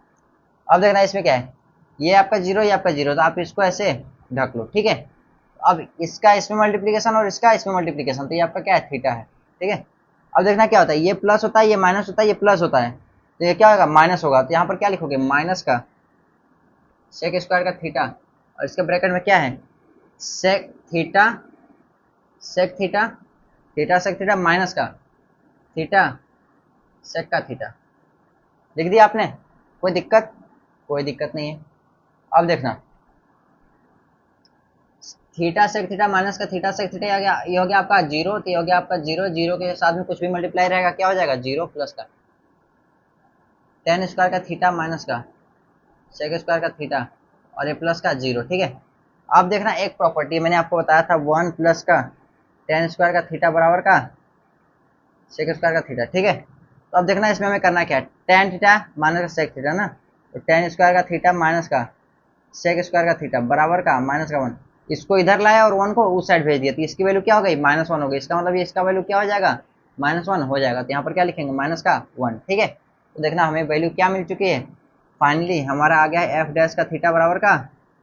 अब देखना इसमें क्या है, ये आपका जीरो, ये आपका जीरो, तो आप इसको ऐसे ढक लो, ठीक है। अब इसका इसमें मल्टीप्लीकेशन और इसका इसमें मल्टीप्लीकेशन, तो ये आपका क्या है, थीटा है, ठीक है। अब देखना क्या होता है, ये प्लस होता है, ये माइनस होता है, ये प्लस होता है, तो ये क्या होगा, माइनस होगा। तो यहाँ पर क्या लिखोगे, माइनस का सेक स्क्वायर का थीटा, और इसके ब्रैकेट में क्या है, sec theta sec theta theta sec theta minus का थीटा सेक का थीटा। लिख दिया आपने, कोई दिक्कत, कोई दिक्कत नहीं है। अब देखना थीटा सेक थीटा माइनस का थीटा सेक थीटा, ये हो गया आपका जीरो, तो ये हो गया आपका जीरो, जीरो के साथ में कुछ भी मल्टीप्लाई रहेगा, क्या हो जाएगा, जीरो प्लस का टेन स्क्वायर का थीटा माइनस का सेक स्क्वायर का थीटा, और ये प्लस का जीरो, ठीक है। अब देखना एक प्रॉपर्टी मैंने आपको बताया था, 1 प्लस का टेन स्क्वायर का थीटा बराबर का सेक स्क्वायर का थीटा, ठीक है। तो अब देखना इसमें हमें करना क्या है, टेन थीटा माइनस का सेक थीटा ना, तो टेन स्क्वायर का थीटा माइनस का सेक स्क्वायर का थीटा बराबर का माइनस का 1, इसको इधर लाया और 1 को उस साइड भेज दिया, तो इसकी वैल्यू क्या हो गई, -1 हो गई। इसका मतलब ये इसका वैल्यू क्या हो जाएगा, -1 हो जाएगा। तो यहाँ पर क्या लिखेंगे, माइनस का 1, ठीक है। तो देखना हमें वैल्यू क्या मिल चुकी है, फाइनली हमारा आ गया है f डैश का थीटा बराबर का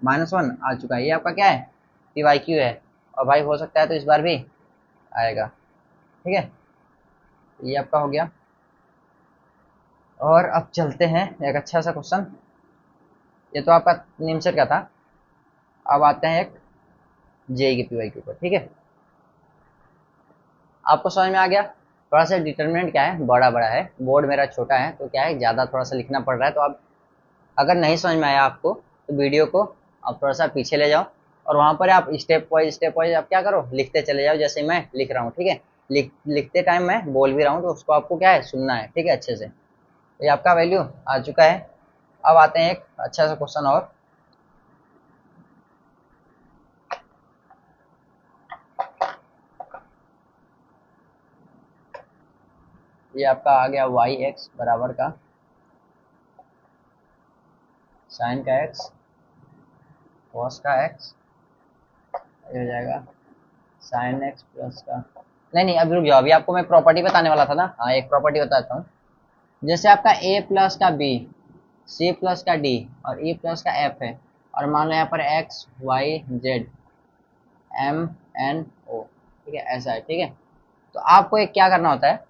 -1 आ चुका है। ये आपका क्या है, PYQ है, और भाई हो सकता है तो इस बार भी आएगा, ठीक है। ये आपका हो गया। और अब चलते हैं एक अच्छा सा क्वेश्चन, ये तो आपका निमसर का था। अब आते हैं एक जेई के PYQ पर, ठीक है। आपको समझ में आ गया, थोड़ा सा डिटरमिनेंट क्या है, बड़ा बड़ा है, बोर्ड मेरा छोटा है तो क्या है, ज़्यादा थोड़ा सा लिखना पड़ रहा है। तो आप अगर नहीं समझ में आया आपको तो वीडियो को आप थोड़ा सा पीछे ले जाओ, और वहाँ पर आप स्टेप वाइज आप क्या करो, लिखते चले जाओ, जैसे मैं लिख रहा हूँ, ठीक है। लिखते टाइम मैं बोल भी रहा हूँ तो उसको आपको क्या है, सुनना है, ठीक है, अच्छे से। तो ये आपका वैल्यू आ चुका है। अब आते हैं एक अच्छा सा क्वेश्चन और, ये आपका आ गया y(x) बराबर का साइन का x कॉस का x, ये हो जाएगा साइन x प्लस का, नहीं अभी रुक जाओ, अभी आपको मैं प्रॉपर्टी बताने वाला था ना। हाँ एक प्रॉपर्टी बताता हूँ, जैसे आपका a प्लस का b, c प्लस का d और e प्लस का f है, और मान लो यहाँ पर x y z m n o, ठीक है, ऐसा है, ठीक है। तो आपको एक क्या करना होता है,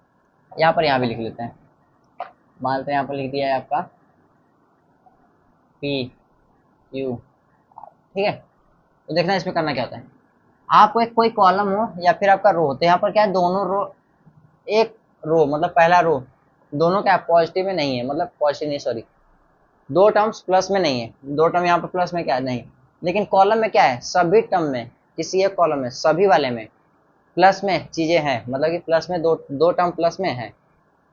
यहाँ भी लिख लेते हैं, मानते हैं यहाँ पर लिख दिया है आपका p q, ठीक है। तो देखना इसमें करना क्या होता है, आपको एक कोई कॉलम हो या फिर आपका रो हो, तो यहाँ पर क्या है, दोनों रो, एक रो मतलब पहला रो दोनों क्या पॉजिटिव में नहीं है, मतलब पॉजिटिव नहीं सॉरी, दो टर्म्स प्लस में नहीं है, दो टर्म यहाँ पर प्लस में क्या नहीं, लेकिन कॉलम में क्या है, सभी टर्म में, किसी एक कॉलम में सभी वाले में प्लस में चीजें हैं, मतलब कि प्लस में दो दो टर्म प्लस में है,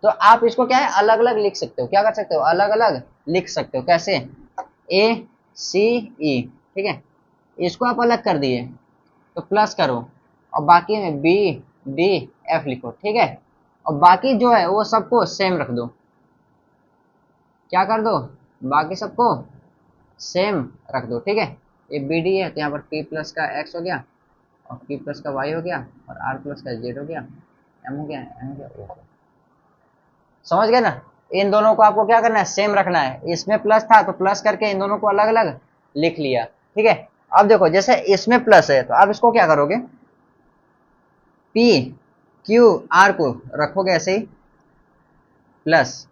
तो आप इसको क्या है अलग अलग लिख सकते हो। क्या कर सकते हो? अलग अलग लिख सकते हो। कैसे? ए सी ई, ठीक है, इसको आप अलग कर दिए तो प्लस करो, और बाकी में बी डी एफ लिखो, ठीक है, और बाकी जो है वो सबको सेम रख दो। क्या कर दो? बाकी सबको सेम रख दो, ठीक है। ये बी डी है तो यहाँ पर पी प्लस का एक्स हो गया, और पी प्लस का वाई हो गया, और आर प्लस का जेड हो गया, एम हो गया, एन हो गया, ओ हो गया। समझ गए ना? इन दोनों को आपको क्या करना है? सेम रखना है। इसमें प्लस था तो प्लस करके इन दोनों को अलग अलग लिख लिया, ठीक है। अब देखो जैसे इसमें प्लस है तो आप इसको क्या करोगे? पी क्यू आर को रखोगे ऐसे ही, प्लस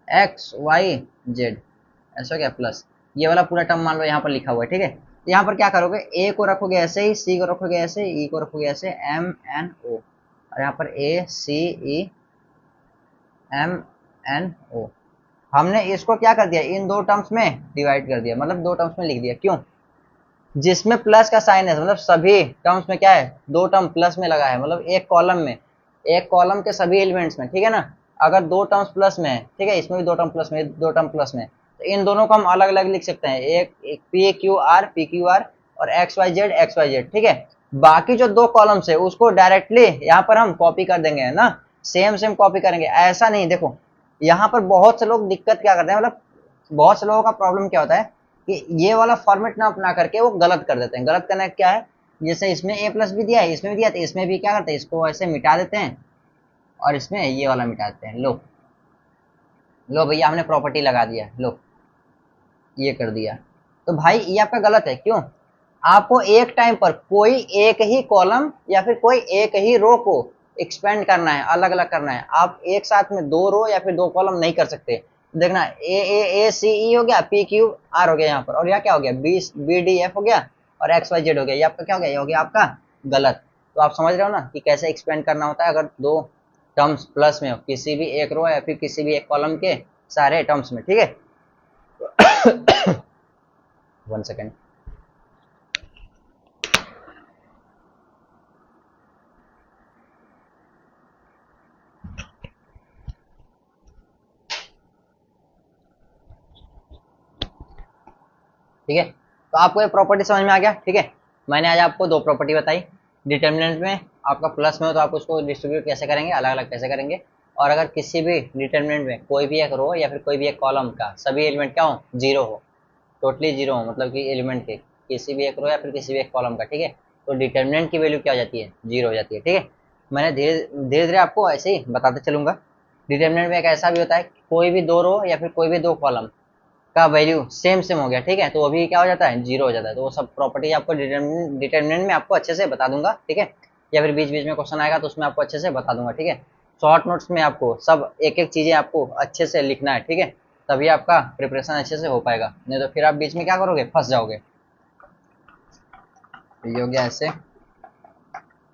एक्स वाई जेड, ऐसा हो गया प्लस, ये वाला पूरा टर्म मान लो यहाँ पर लिखा हुआ है, ठीक है। यहाँ पर क्या करोगे? ए को रखोगे ऐसे ही, सी को रखोगे ऐसे, ई को रखोगे ऐसे, एम एन ओ, और यहाँ पर ए सी ई एम एन ओ। हमने इसको क्या कर दिया? इन दो टर्म्स में डिवाइड कर दिया, मतलब दो टर्म्स में लिख दिया। क्यों? जिसमें प्लस का साइन है, मतलब सभी टर्म्स में क्या है? दो टर्म प्लस में लगा है, मतलब एक कॉलम में, एक कॉलम के सभी एलिमेंट्स में, ठीक है ना। अगर दो टर्म्स प्लस में है, ठीक है, इसमें भी दो टर्म प्लस में, दो टर्म प्लस में, तो इन दोनों को हम अलग अलग लिख सकते हैं। एक पी क्यू आर और एक्स वाई जेड, ठीक है। बाकी जो दो कॉलम्स है उसको डायरेक्टली यहाँ पर हम कॉपी कर देंगे, है ना, सेम सेम कॉपी करेंगे। ऐसा नहीं, देखो यहाँ पर बहुत से लोग दिक्कत क्या करते हैं, मतलब बहुत से लोगों का प्रॉब्लम क्या होता है कि ये वाला फॉर्मेट ना अपना करके वो गलत कर देते हैं। गलत करना क्या है? जैसे इसमें ए प्लस भी दिया है, इसमें भी दिया, तो इसमें भी क्या करते हैं? इसको ऐसे मिटा देते हैं, और इसमें ये वाला मिटा देते हैं। लो लो भैया, हमने प्रॉपर्टी लगा दिया, लो ये कर दिया। तो भाई ये आपका गलत है। क्यों? आपको एक टाइम पर कोई एक ही कॉलम या फिर कोई एक ही रो को एक्सपेंड करना है, अलग अलग करना है। आप एक साथ में दो रो या फिर दो कॉलम नहीं कर सकते। देखना, ए सी ई हो गया, पी क्यू आर हो गया यहाँ पर, और यहाँ क्या हो गया? बी डी एफ हो गया, और एक्स वाई जेड हो गया। ये आपका क्या हो गया? ये हो गया आपका गलत। तो आप समझ रहे हो ना कि कैसे एक्सपेंड करना होता है अगर दो टर्म्स प्लस में हो, किसी भी एक रो या फिर किसी भी एक कॉलम के सारे टर्म्स में, ठीक है। 1 सेकेंड। ठीक है, तो आपको ये प्रॉपर्टी समझ में आ गया, ठीक है। मैंने आज आपको दो प्रॉपर्टी बताई। डिटर्मिनेंट में आपका प्लस में हो तो आप उसको डिस्ट्रीब्यूट कैसे करेंगे, अलग अलग कैसे करेंगे, और अगर किसी भी डिटर्मिनेंट में कोई भी एक रो या फिर कोई भी एक कॉलम का सभी एलिमेंट क्या हो? जीरो हो, टोटली जीरो हो, मतलब कि एलिमेंट के किसी भी एक रो या फिर किसी भी एक कॉलम का, ठीक है, तो डिटर्मिनेंट की वैल्यू क्या हो जाती है? जीरो हो जाती है, ठीक है। मैंने धीरे धीरे धीरे आपको ऐसे ही बताते चलूंगा। डिटर्मिनेंट में एक ऐसा भी होता है कोई भी दो रो या फिर कोई भी दो कॉलम का वैल्यू सेम सेम हो गया, ठीक है, तो अभी क्या हो जाता है? जीरो हो जाता है। तो वो सब प्रॉपर्टी आपको डिटर्मिनेंट में आपको अच्छे से बता दूंगा, ठीक है, या फिर बीच बीच में क्वेश्चन आएगा तो उसमें आपको अच्छे से बता दूंगा, ठीक है। शॉर्ट नोट्स में आपको सब एक एक चीजें आपको अच्छे से लिखना है, ठीक है, तभी आपका प्रिपरेशन अच्छे से हो पाएगा, नहीं तो फिर आप बीच में क्या करोगे? फंस जाओगे। ये हो गया ऐसे।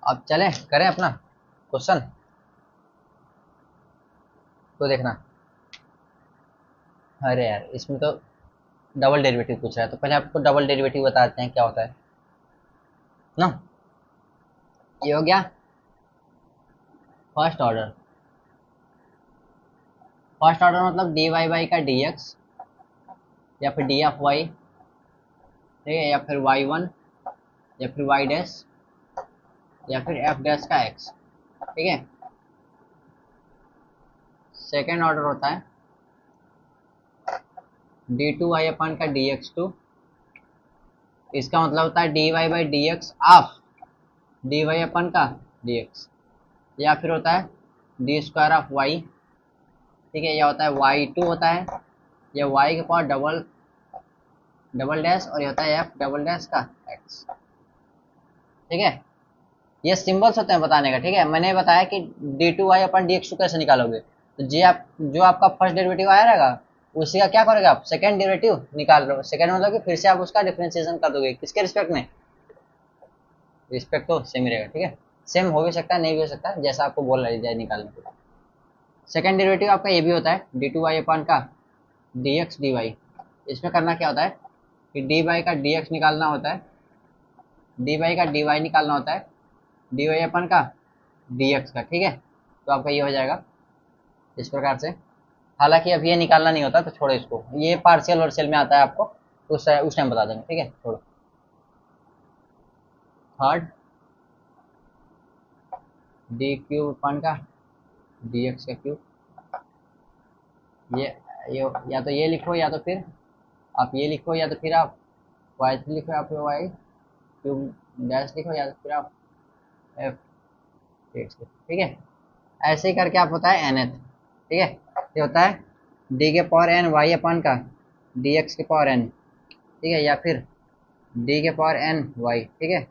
अब चलें करें अपना क्वेश्चन, तो देखना। अरे यार, इसमें तो डबल डेरिवेटिव पूछ रहा है, तो पहले आपको डबल डेरिवेटिव बताते हैं क्या होता है ना। ये हो गया फर्स्ट ऑर्डर। फर्स्ट ऑर्डर मतलब डी वाई बाई का डी एक्स, या फिर डी एफ वाई, ठीक है, या फिर वाई वन, या फिर वाई डैश, या फिर एफ डैश का एक्स, ठीक है। सेकेंड ऑर्डर होता है डी टू वाई अपन का डी एक्स टू, इसका मतलब होता है d y by d x of d y अपन का डी एक्स, या फिर होता है डी स्क्वायर ऑफ वाई, ठीक है, यह होता है वाई टू होता है, यह वाई के पावर डबल डबल डैश, और ये होता है एफ डबल डैश का एक्स, ठीक है। ये सिंबल्स होते हैं बताने का, ठीक है। मैंने बताया कि d two y upon d x two कैसे निकालोगे, तो जी आप जो आपका फर्स्ट डेरिवेटिव आया रहेगा उसी का क्या करोगे? आप सेकंड डेरिवेटिव निकाल रहे हो। सेकंड मतलब कि फिर से आप उसका डिफरेंशिएशन कर दोगे, किसके रिस्पेक्ट में? रिस्पेक्ट तो सेम ही रहेगा, ठीक है। सेम हो भी सकता है, नहीं भी हो सकता, जैसा आपको बोल रहा जाए निकालने को। सेकंड डेरिवेटिव आपका ये भी होता है डी टू वाई अपन का डी एक्स डी वाई। इसमें करना क्या होता है कि डी वाई का डी एक्स निकालना होता है, डी वाई का डी वाई निकालना होता है, डी वाई अपन का डी एक्स का, ठीक है। तो आपका ये हो जाएगा इस प्रकार से। हालांकि अब ये निकालना नहीं होता, तो छोड़ो इसको, ये पार्शियल और सेल में आता है आपको, तो उस टाइम बता देंगे, ठीक है, छोड़ो। थर्ड डी क्यूब अपन का डी एक्स का क्यूब, ये ये या तो ये लिखो, या तो फिर आप ये लिखो, या तो फिर आप वाई थ्री लिखो, या फिर वाई क्यूब डैश लिखो, या तो फिर आप एफ एक्स लिखो, ठीक है। ऐसे ही करके आप होता है एन एथ, ठीक है। ये होता है डी के पावर एन वाई अपन का डी एक्स के पावर एन, ठीक है, या फिर डी के पावर एन वाई, ठीक है,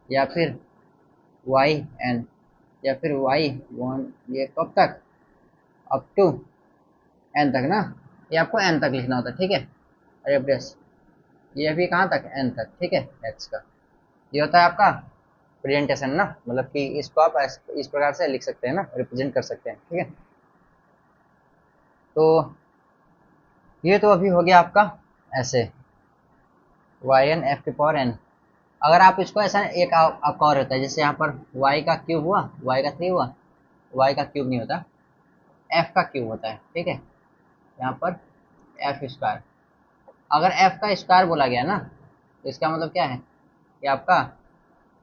या फिर वाई एन, या फिर वाई वन, ये कब तक, अप टू एन तक ना, ये आपको एन तक लिखना होता है, ठीक है। अरे प्रेस ये भी कहाँ तक, एन तक, ठीक है, एक्स का। ये होता है आपका प्रेजेंटेशन ना, मतलब कि इसको आप इस प्रकार से लिख सकते हैं ना, रिप्रेजेंट कर सकते हैं, ठीक है। तो ये तो अभी हो गया आपका ऐसे वाई एन एफ के पावर एन। अगर आप इसको ऐसा एक आपका और होता है, जैसे यहाँ पर वाई का क्यूब हुआ, वाई का थ्री हुआ, वाई का क्यूब नहीं होता, एफ का क्यूब होता है, ठीक है। यहाँ पर एफ स्क्वायर, अगर एफ का स्क्वायर बोला गया ना, तो इसका मतलब क्या है कि आपका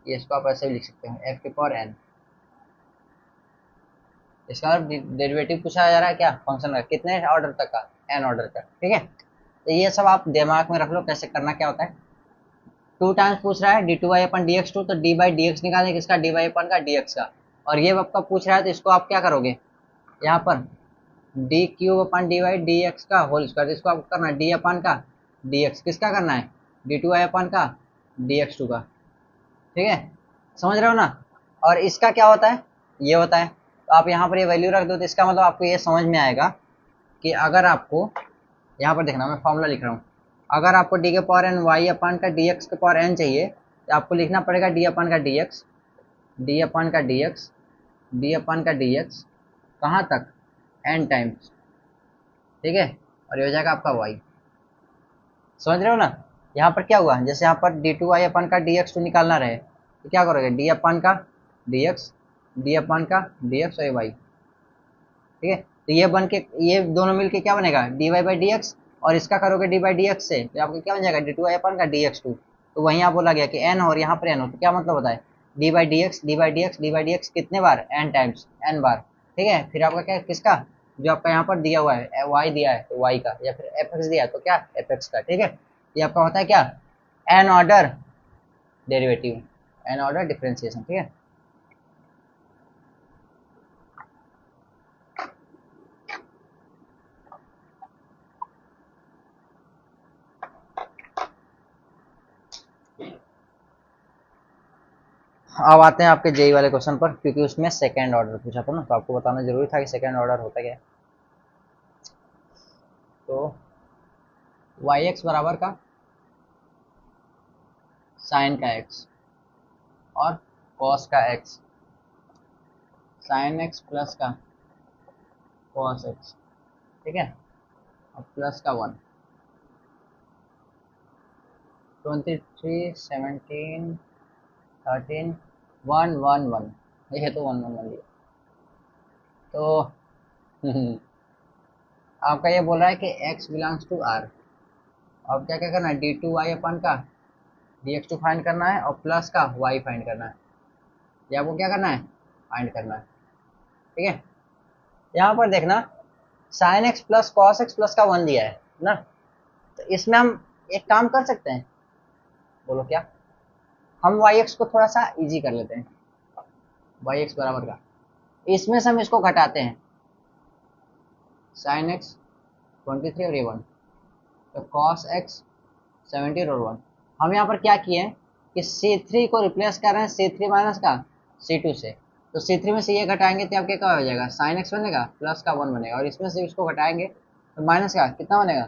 ये, इसको आप ऐसे भी लिख सकते हैं एफ के पावर एन। इसका डेरिवेटिव पूछा जा रहा है क्या, फंक्शन का, कितने ऑर्डर तक का, एन ऑर्डर का, ठीक है। तो ये सब आप दिमाग में रख लो कैसे करना क्या होता है। टू टाइम्स पूछ रहा है d two y upon d x two, तो डी बाई डी एक्स निकालेंगे किसका, डी वाई अपन का डी एक्स का। और ये आपका पूछ रहा है, तो इसको आप क्या करोगे, यहाँ पर d cube upon d y d x का होल स्क्वायर, इसको आपको करना है डी अपन का डी एक्स, किसका करना है, डी टू वाई अपन का डी एक्स टू का, ठीक है, समझ रहे हो ना। और इसका क्या होता है, ये होता है, तो आप यहाँ पर ये वैल्यू रख दो, तो इसका मतलब आपको ये समझ में आएगा कि अगर आपको यहाँ पर देखना, मैं फॉर्मूला लिख रहा हूँ, अगर आपको डी के पावर एन वाई अपान का डी एक्स के पावर एन चाहिए, तो आपको लिखना पड़ेगा डी अपान का डी एक्स, डी अपान का डी एक्स, डी अपान का डी एक्स, कहाँ तक, एन टाइम्स, ठीक है। और ये हो जाएगा आपका वाई, समझ रहे हो ना। यहाँ पर क्या हुआ, जैसे यहाँ पर डी टू वाई अपान का डी एक्स टू निकालना रहे, तो क्या करोगे, डी अपान का डी एक्स, डी अपान का डी एक्स और वाई, ठीक है। तो ये बन के, ये दोनों मिलके क्या बनेगा, d y by d x, और इसका करोगे डी बाई डी एक्स से, तो आपको क्या बन जाएगा, डी टू वाई अपन का डी एक्स टू। तो वहीं आप बोला गया कि एन और यहाँ पर एन हो, तो क्या मतलब होता है, D by d x, D by d x, D by d x कितने बार, एन टाइम्स, एन बार, ठीक है। फिर आपका क्या, किसका, जो आपका यहाँ पर दिया हुआ है वाई दिया है, तो वाई का, या फिर एफ एक्स दिया है, तो क्या एफ एक्स का, ठीक है। ये आपका होता है क्या, n order derivative, n order differentiation, ठीक है। अब आते हैं आपके जेई वाले क्वेश्चन पर, क्योंकि उसमें सेकंड ऑर्डर पूछा था ना, तो आपको बताना जरूरी था कि सेकंड ऑर्डर होता क्या है। तो वाई एक्स बराबर का साइन का एक्स और कॉस का एक्स, साइन एक्स प्लस का कॉस एक्स, ठीक है, और प्लस का 1, 23 17 13 1 1 1, ये तो 1 1 1 लिया। तो आपका ये बोल रहा है कि x बिलोंग्स टू r, अब क्या क्या करना है, डी टू वाई अपन का डी एक्स टू फाइंड करना है, और प्लस का y फाइंड करना है, ये आपको क्या करना है, फाइंड करना है, ठीक है। यहाँ पर देखना sine x plus cos x plus का 1 दिया है ना, तो इसमें हम एक काम कर सकते हैं, बोलो क्या, हम वाई एक्स को थोड़ा सा इजी कर लेते हैं, वाई एक्स बराबर का, इसमें से हम इसको घटाते हैं, साइन एक्स 23 और ये 1, तो कॉस एक्स 17 और 1। हम यहाँ पर क्या किए हैं कि C3 को रिप्लेस कर रहे हैं C3 माइनस का C2 से, तो C3 में से ये घटाएंगे तो आपके क्या हो जाएगा, साइन एक्स बनेगा प्लस का 1 बनेगा, और इसमें से इसको घटाएंगे तो माइनस का कितना बनेगा,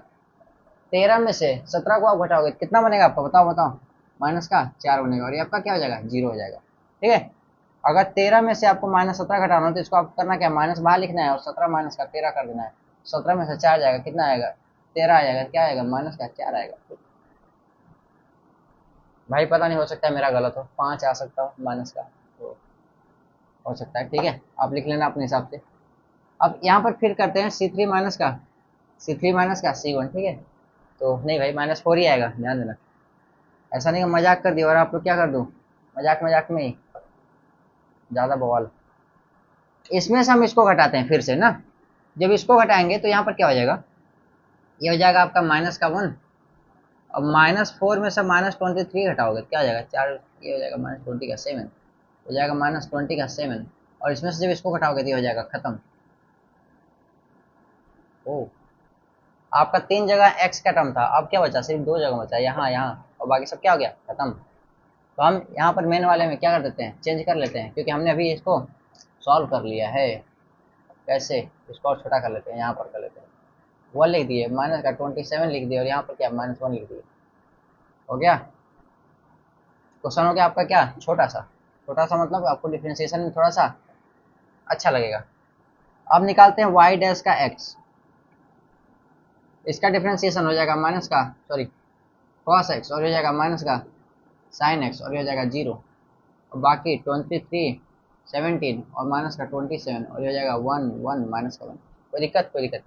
13 में से 17 को आप घटाओगे कितना बनेगा आपका, बताओ बताओ, माइनस का 4 बनेगा, और ये आपका क्या हो जाएगा, 0 हो जाएगा, ठीक है। अगर 13 में से आपको माइनस 17 घटाना हो, तो इसको आपको करना क्या, माइनस बाहर लिखना है, और 17 माइनस का 13 कर देना है, 17 में से 4 जाएगा, कितना आएगा, 13 आ जाएगा, क्या आएगा, माइनस का 4 आएगा। भाई पता नहीं, हो सकता है मेरा गलत हो, 5 आ सकता हो माइनस का, तो हो सकता है। ठीक है, आप लिख लेना अपने हिसाब से। अब यहाँ पर फिर करते हैं C3 माइनस का, C3 माइनस का C1, ठीक है। तो नहीं भाई, -4 ही आएगा, ध्यान देना। ऐसा नहीं कि मजाक कर दिया और आप लोग क्या कर दूँ, मजाक मजाक में ही ज़्यादा बवाल। इसमें से हम इसको घटाते हैं फिर से ना, जब इसको घटाएंगे तो यहाँ पर क्या हो जाएगा, ये हो जाएगा आपका -1। अब -4 में से -23 घटाओगे क्या हो जाएगा, 4, ये हो जाएगा -20 का 7, हो जाएगा -20 का 7। और इसमें से जब इसको घटाओगे तो ये हो जाएगा खत्म। ओ, आपका 3 जगह x का टर्म था, अब क्या बचा, सिर्फ 2 जगह बचा, यहाँ यहाँ, और बाकी सब क्या हो गया, खत्म। तो हम यहाँ पर मेन वाले में क्या कर देते हैं, चेंज कर लेते हैं, क्योंकि हमने अभी इसको सॉल्व कर लिया है। कैसे, इसको और छोटा कर लेते हैं, यहाँ पर कर लेते हैं, 1 लिख दिए, माइनस का 27 लिख दिए, और यहाँ पर क्या -1 लिख दिए, हो गया। क्वेश्चन हो गया आपका क्या, छोटा सा। छोटा सा मतलब आपको डिफरेंशिएशन में थोड़ा सा अच्छा लगेगा। अब निकालते हैं y डैश का x, इसका डिफरेंशिएशन हो जाएगा माइनस का, सॉरी cos x, और हो जाएगा माइनस का sin x, और हो जाएगा 0, और बाकी 23, 17 और माइनस का 27, और हो जाएगा 1 1 माइनस का 1। कोई दिक्कत, कोई दिक्कत।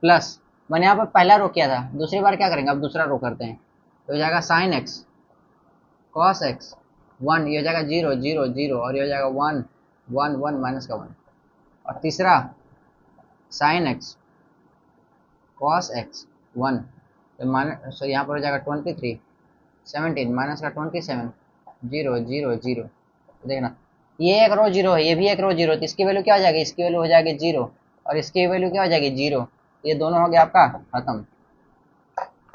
प्लस मैंने यहाँ पर पहला रो किया था, दूसरी बार क्या करेंगे, अब दूसरा रो करते हैं। तो हो जाएगा sin x cos x 1, ये हो जाएगा 0 0 0, और ये हो जाएगा 1 1 1 माइनस का 1। और तीसरा sin x cos x 1, तो माइनस, यहाँ पर हो जाएगा 23 17 माइनस का 27 0 0 0। देखना, ये एक रो 0 है, ये भी एक रो 0 है, तो इसकी वैल्यू क्या हो जाएगी, इसकी वैल्यू हो जाएगी 0, और इसकी वैल्यू क्या हो जाएगी 0। ये दोनों हो गया आपका खत्म।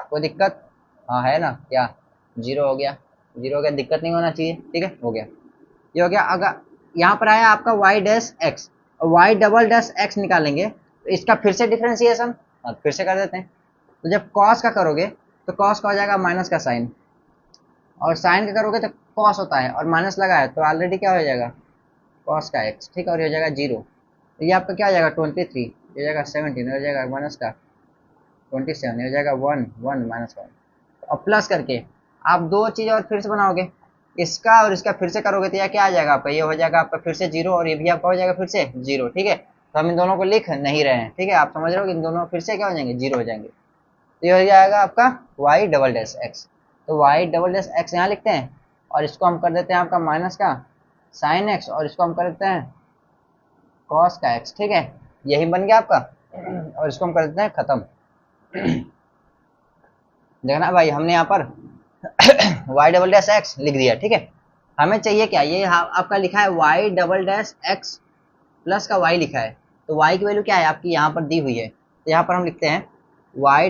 कोई दिक्कत, हाँ है ना, क्या 0 हो गया, 0 हो गया, दिक्कत नहीं होना चाहिए। ठीक है, हो गया, ये हो गया। अगर यहाँ पर आया आपका y डैश x और y डबल डैश x निकालेंगे, तो इसका फिर से डिफरेंशिएशन, फिर से कर देते हैं। तो जब cos का करोगे तो cos का हो जाएगा माइनस का साइन, और साइन का करोगे तो cos होता है, और माइनस लगा है तो ऑलरेडी क्या हो जाएगा, cos का x, ठीक है, और ये हो जाएगा 0। तो ये आपका क्या हो जाएगा 23, ये हो जाएगा 17, हो जाएगा माइनस का 27, ये हो जाएगा 1 1 माइनस का 1। और प्लस करके आप दो चीज़ और फिर से बनाओगे, इसका और इसका फिर से करोगे तो यह क्या आ जाएगा आपका, ये हो जाएगा आपका फिर से 0, और ये भी आपका हो जाएगा फिर से 0। ठीक है, तो हम इन दोनों को लिख नहीं रहे हैं, ठीक है, आप समझ रहे हो कि इन दोनों फिर से क्या हो जाएंगे, 0 हो जाएंगे। तो ये हो जाएगा आपका y डबल डैश एक्स। तो y डबल डैश एक्स यहाँ लिखते हैं, और इसको हम कर देते हैं आपका माइनस का साइन एक्स, और इसको हम कर देते हैं कॉस का एक्स। ठीक है, यही बन गया आपका, और इसको हम कर देते हैं खत्म। देखना भाई, हमने यहाँ पर y डबल डैश एक्स लिख दिया। ठीक है, हमें चाहिए क्या, ये आपका लिखा है y double dash x plus का y लिखा है, तो y की वैल्यू क्या है आपकी यहाँ पर दी हुई है, तो यहाँ पर हम लिखते हैं y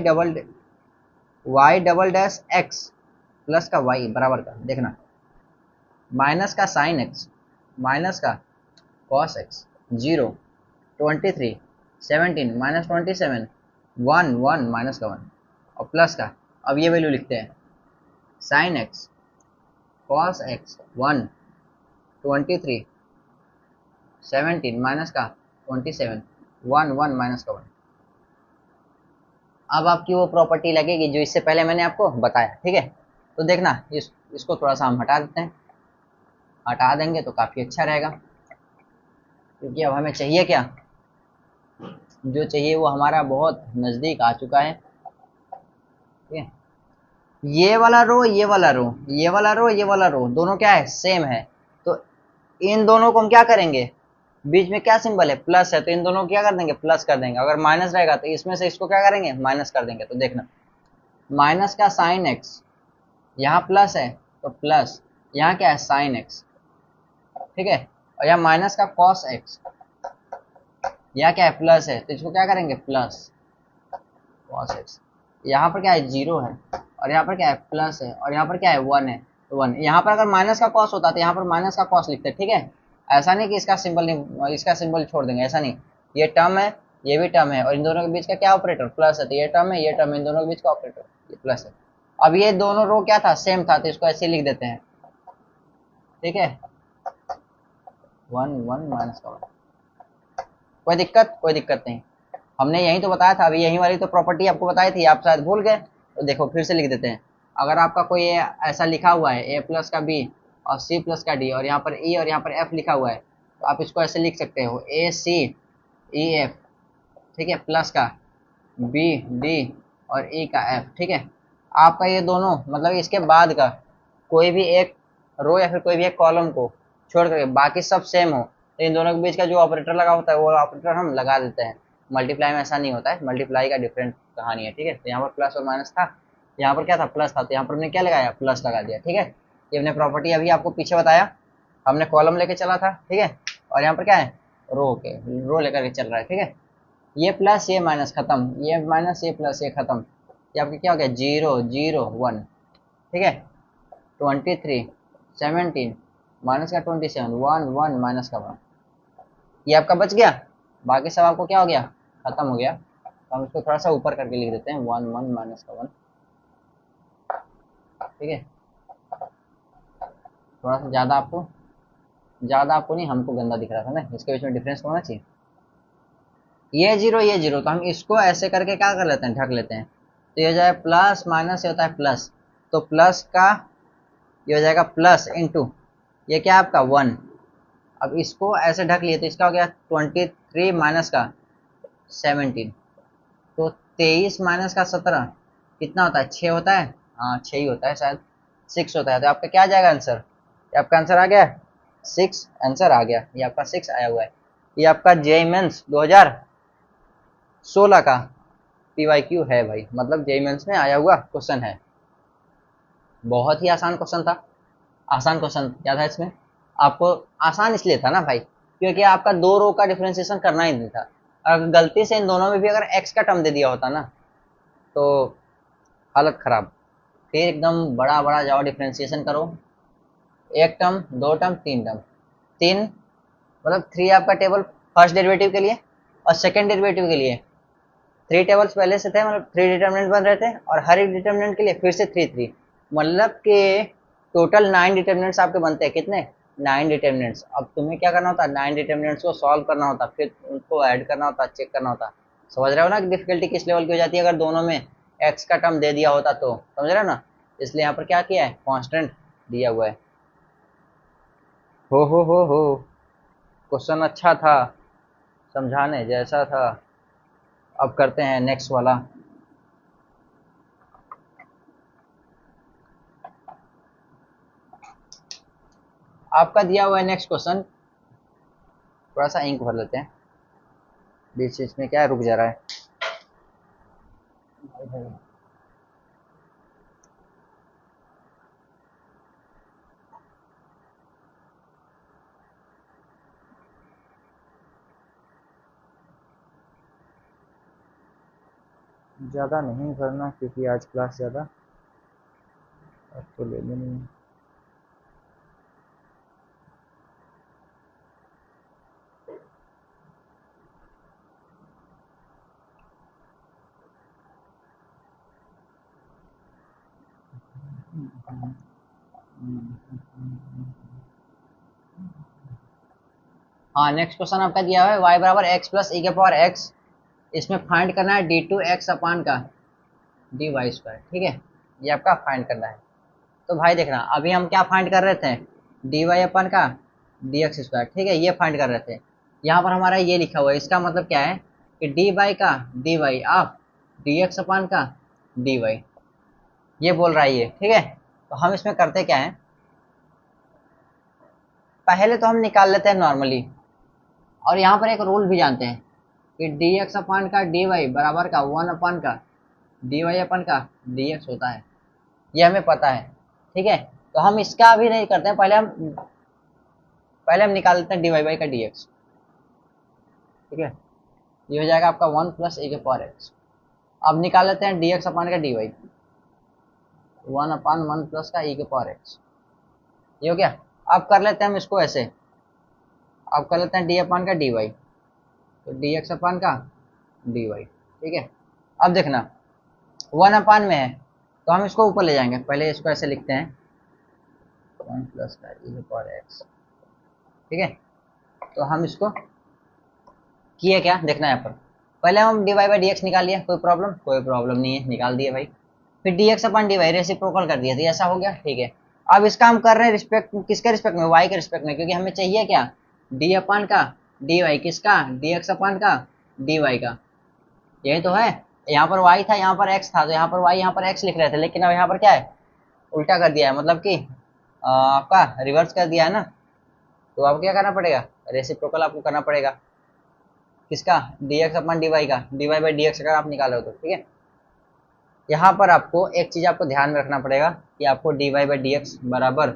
double dash x plus का y बराबर का, देखना, माइनस का साइन एक्स माइनस का कॉस एक्स 0 23 17 -27 1 1 माइनस का 1, और प्लस का, अब ये वैल्यू लिखते हैं sine x cos x 1 23 17 minus का 27 1 1 माइनस का 1। अब आपकी वो प्रॉपर्टी लगेगी जो इससे पहले मैंने आपको बताया। ठीक है, तो देखना, इसको थोड़ा सा हम हटा देते हैं, हटा देंगे तो काफ़ी अच्छा रहेगा, क्योंकि अब हमें चाहिए क्या, जो चाहिए वो हमारा बहुत नज़दीक आ चुका है। ठीक है, ये वाला रो, ये वाला रो, ये वाला रो, ये वाला रो, दोनों क्या है, सेम है। तो इन दोनों को हम क्या करेंगे, बीच में क्या सिंबल है, प्लस है, तो इन दोनों को क्या कर देंगे, प्लस कर देंगे। अगर माइनस रहेगा तो इसमें से इसको क्या करेंगे, माइनस कर देंगे। तो देखना, माइनस का साइन एक्स, यहाँ प्लस है तो प्लस, यहाँ क्या है साइन एक्स, ठीक है, और यहाँ माइनस का कॉस एक्स, यहाँ क्या है प्लस है, तो इसको क्या करेंगे, प्लस कॉस एक्स। यहाँ पर क्या है, 0 है, और यहाँ पर क्या है, प्लस है, और यहाँ पर क्या है, 1 है, तो 1। यहाँ पर अगर माइनस का कॉस होता तो यहाँ पर माइनस का कॉस लिखते। ठीक है, ऐसा नहीं कि इसका सिंबल नहीं, इसका सिंबल छोड़ देंगे, ऐसा नहीं, ये टर्म है, ये भी टर्म है, और इन दोनों के बीच का क्या ऑपरेटर, प्लस है, तो ये टर्म है, ये टर्म है, इन दोनों के बीच का ऑपरेटर ये प्लस है। अब ये दोनों रो क्या था, सेम था, तो इसको ऐसे लिख देते हैं। ठीक है, 1 1 माइनस का 1। कोई दिक्कत, कोई दिक्कत नहीं, हमने यही तो बताया था, अभी यही वाली तो प्रॉपर्टी आपको बताई थी, आप शायद भूल गए, तो देखो फिर से लिख देते हैं। अगर आपका कोई ऐसा लिखा हुआ है ए प्लस का बी और सी प्लस का डी और यहाँ पर ई और यहाँ पर एफ लिखा हुआ है, तो आप इसको ऐसे लिख सकते हो ए सी ई एफ, ठीक है, प्लस का बी डी और ई का एफ, ठीक है। आपका ये दोनों मतलब इसके बाद का कोई भी एक रो या फिर कोई भी एक कॉलम को छोड़ करके बाकी सब सेम हो, तो इन दोनों के बीच का जो ऑपरेटर लगा होता है वो ऑपरेटर हम लगा देते हैं। मल्टीप्लाई में ऐसा नहीं होता है, मल्टीप्लाई का डिफरेंट कहानी है, ठीक है। तो यहाँ पर प्लस और माइनस था, यहाँ पर क्या था, प्लस था, तो यहाँ पर हमने क्या लगाया, प्लस लगा दिया, ठीक है। ये हमने प्रॉपर्टी अभी आपको पीछे बताया, हमने कॉलम लेके चला था, ठीक है, और यहाँ पर क्या है, रो लेकर के चल रहा है, ठीक है। ये प्लस ये माइनस खत्म, ये माइनस ये प्लस ये खत्म, ये आपके क्या हो गया, 0 0 1, ठीक है। 23 17 माइनस का 27 1 1 माइनस का 1, ये आपका बच गया। बाकी सब आपको क्या हो गया, खत्म हो गया। तो हम इसको थोड़ा सा ऊपर करके लिख देते हैं 1 1 माइनस का 1, ठीक है। थोड़ा सा ज़्यादा आपको नहीं, हमको गंदा दिख रहा था ना, इसके बीच में डिफरेंस होना चाहिए। ये जीरो, तो हम इसको ऐसे करके क्या कर लेते हैं, ढक लेते हैं। तो ये हो जाएगा प्लस माइनस, ये होता है प्लस, तो प्लस का ये हो जाएगा प्लस इंटू ये क्या है आपका 1। अब इसको ऐसे ढक लिए तो इसका हो गया 23 माइनस का 17, तो 23 माइनस का 17 कितना होता है, 6 होता है, हाँ 6 ही होता है शायद, 6 होता है। तो आपका क्या आ जाएगा आंसर, ये आपका आंसर आ गया 6, आंसर आ गया, ये आपका 6 आया हुआ है। ये आपका जेईई मेंस 2016 का PYQ है भाई, मतलब जेईई मेंस में आया हुआ क्वेश्चन है। बहुत ही आसान क्वेश्चन था, आसान क्वेश्चन क्या था इसमें, आपको आसान इसलिए था ना भाई क्योंकि आपका दो रो का डिफरेंशिएशन करना ही नहीं था। अगर गलती से इन दोनों में भी अगर x का टर्म दे दिया होता ना तो हालत खराब। फिर एकदम बड़ा बड़ा जाओ डिफरेंशिएशन करो, एक टर्म दो टर्म तीन टर्म, तीन मतलब 3 आपका टेबल फर्स्ट डेरिवेटिव के लिए और सेकंड डेरिवेटिव के लिए 3 टेबल्स पहले से थे, मतलब 3 डिटर्मिनेंट बन रहे थे और हर एक डिटर्मिनेंट के लिए फिर से 3 3, मतलब कि टोटल 9 डिटर्मिनेंट्स आपके बनते हैं, कितने, 9 डिटर्मिनेंट्स। अब तुम्हें क्या करना होता, 9 डिटर्मिनेंट्स को सॉल्व करना होता, फिर उनको ऐड करना होता, चेक करना होता। समझ रहे हो ना कि डिफिकल्टी किस लेवल की हो जाती है अगर दोनों में एक्स का टर्म दे दिया होता तो, समझ रहे हो ना। इसलिए यहाँ पर क्या किया है, कांस्टेंट दिया हुआ है। हो क्वेश्चन अच्छा था, समझाने जैसा था। अब करते हैं नेक्स्ट वाला। आपका दिया हुआ है नेक्स्ट क्वेश्चन, थोड़ा सा इंक भर लेते हैं, बीच बीच में क्या है रुक जा रहा है। ज़्यादा नहीं भरना क्योंकि आज क्लास ज़्यादा अब तो ले लेनी है। हाँ नेक्स्ट क्वेश्चन आपका दिया हुआ है y बराबर एक्स प्लस ई के पावर एक्स, इसमें फाइंड करना है d2x अपान का dy स्क्वायर, ठीक है, ये आपका फाइंड करना है। तो भाई देखना अभी हम क्या फाइंड कर रहे थे, dy अपन का dx स्क्वायर, ठीक है, ये फाइंड कर रहे थे। यहाँ पर हमारा ये लिखा हुआ है, इसका मतलब क्या है कि dy का dy ऑफ dx अपन का dy, ये बोल रहा है ये, ठीक है। तो हम इसमें करते क्या है, पहले तो हम निकाल लेते हैं नॉर्मली, और यहाँ पर एक रूल भी जानते हैं कि dx अपन का dy बराबर का 1 अपन का dy अपन का dx होता है, ये हमें पता है, ठीक है। तो हम इसका अभी नहीं करते हैं, पहले हम निकाल लेते हैं dy बाई का dx, ठीक है। ये हो जाएगा आपका 1 प्लस ए के पावर एक्स। अब निकाल लेते हैं dx अपन का dy, 1 अपान 1 प्लस का e के पावर एक्स, ये हो गया। अब कर लेते हैं हम इसको ऐसे, अब कर लेते हैं डी अपान का dy, तो dx अपान का dy, ठीक है। अब देखना 1 अपान में है तो हम इसको ऊपर ले जाएंगे, पहले इसको ऐसे लिखते हैं 1 प्लस का e के पावर एक्स, ठीक है। तो हम इसको किए क्या देखना है, यहाँ पर पहले हम dy बाई डी एक्स निकाल लिया, कोई प्रॉब्लम नहीं है, निकाल दिए भाई। फिर dx अपन dy रेसिप्रोकल कर दिया, तो ऐसा हो गया, ठीक है। अब इसका हम कर रहे हैं रिस्पेक्ट किसके रिस्पेक्ट में, y के रिस्पेक्ट में, क्योंकि हमें चाहिए क्या, d अपन का dy, किसका, dx अपन का dy का, यही तो है। यहाँ पर y था, यहाँ पर x था, तो यहाँ पर y यहाँ पर x लिख रहे थे, लेकिन अब यहाँ पर क्या है, उल्टा कर दिया है, मतलब कि आपका रिवर्स कर दिया है ना। तो आपको क्या करना पड़ेगा, रेसिप्रोकल आपको करना पड़ेगा किसका, dx अपन dy का, dy बाई dx अगर आप निकालो तो, ठीक है। यहाँ पर आपको एक चीज आपको ध्यान में रखना पड़ेगा कि आपको dy बाई dx बराबर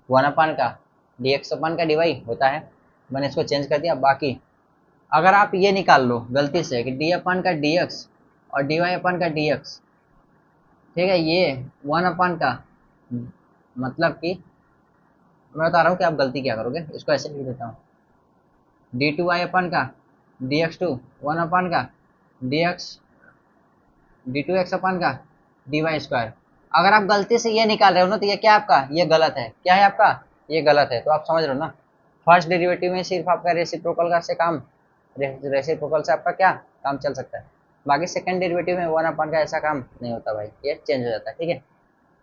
1 अपन का dx अपन का dy होता है, मैंने इसको चेंज कर दिया। बाकी अगर आप ये निकाल लो गलती से कि डी अपन का dx और dy अपन का dx, ठीक है, ये 1 अपन का, मतलब कि मैं बता रहा हूँ कि आप गलती क्या करोगे, इसको ऐसे लिख देता हूँ, d2y अपन का dx2 1 अपन का dx d2x अपन का dy स्क्वायर। अगर आप गलती से ये निकाल रहे हो ना, तो ये क्या आपका, ये गलत है, क्या है आपका, ये गलत है। तो आप समझ रहे हो ना, फर्स्ट डेरिवेटिव में सिर्फ आपका रेसिप्रोकल का से काम, रेसिप्रोकल से आपका क्या काम चल सकता है, बाकी सेकंड डेरिवेटिव में 1 अपन का ऐसा काम नहीं होता भाई, ये चेंज हो जाता है, ठीक है।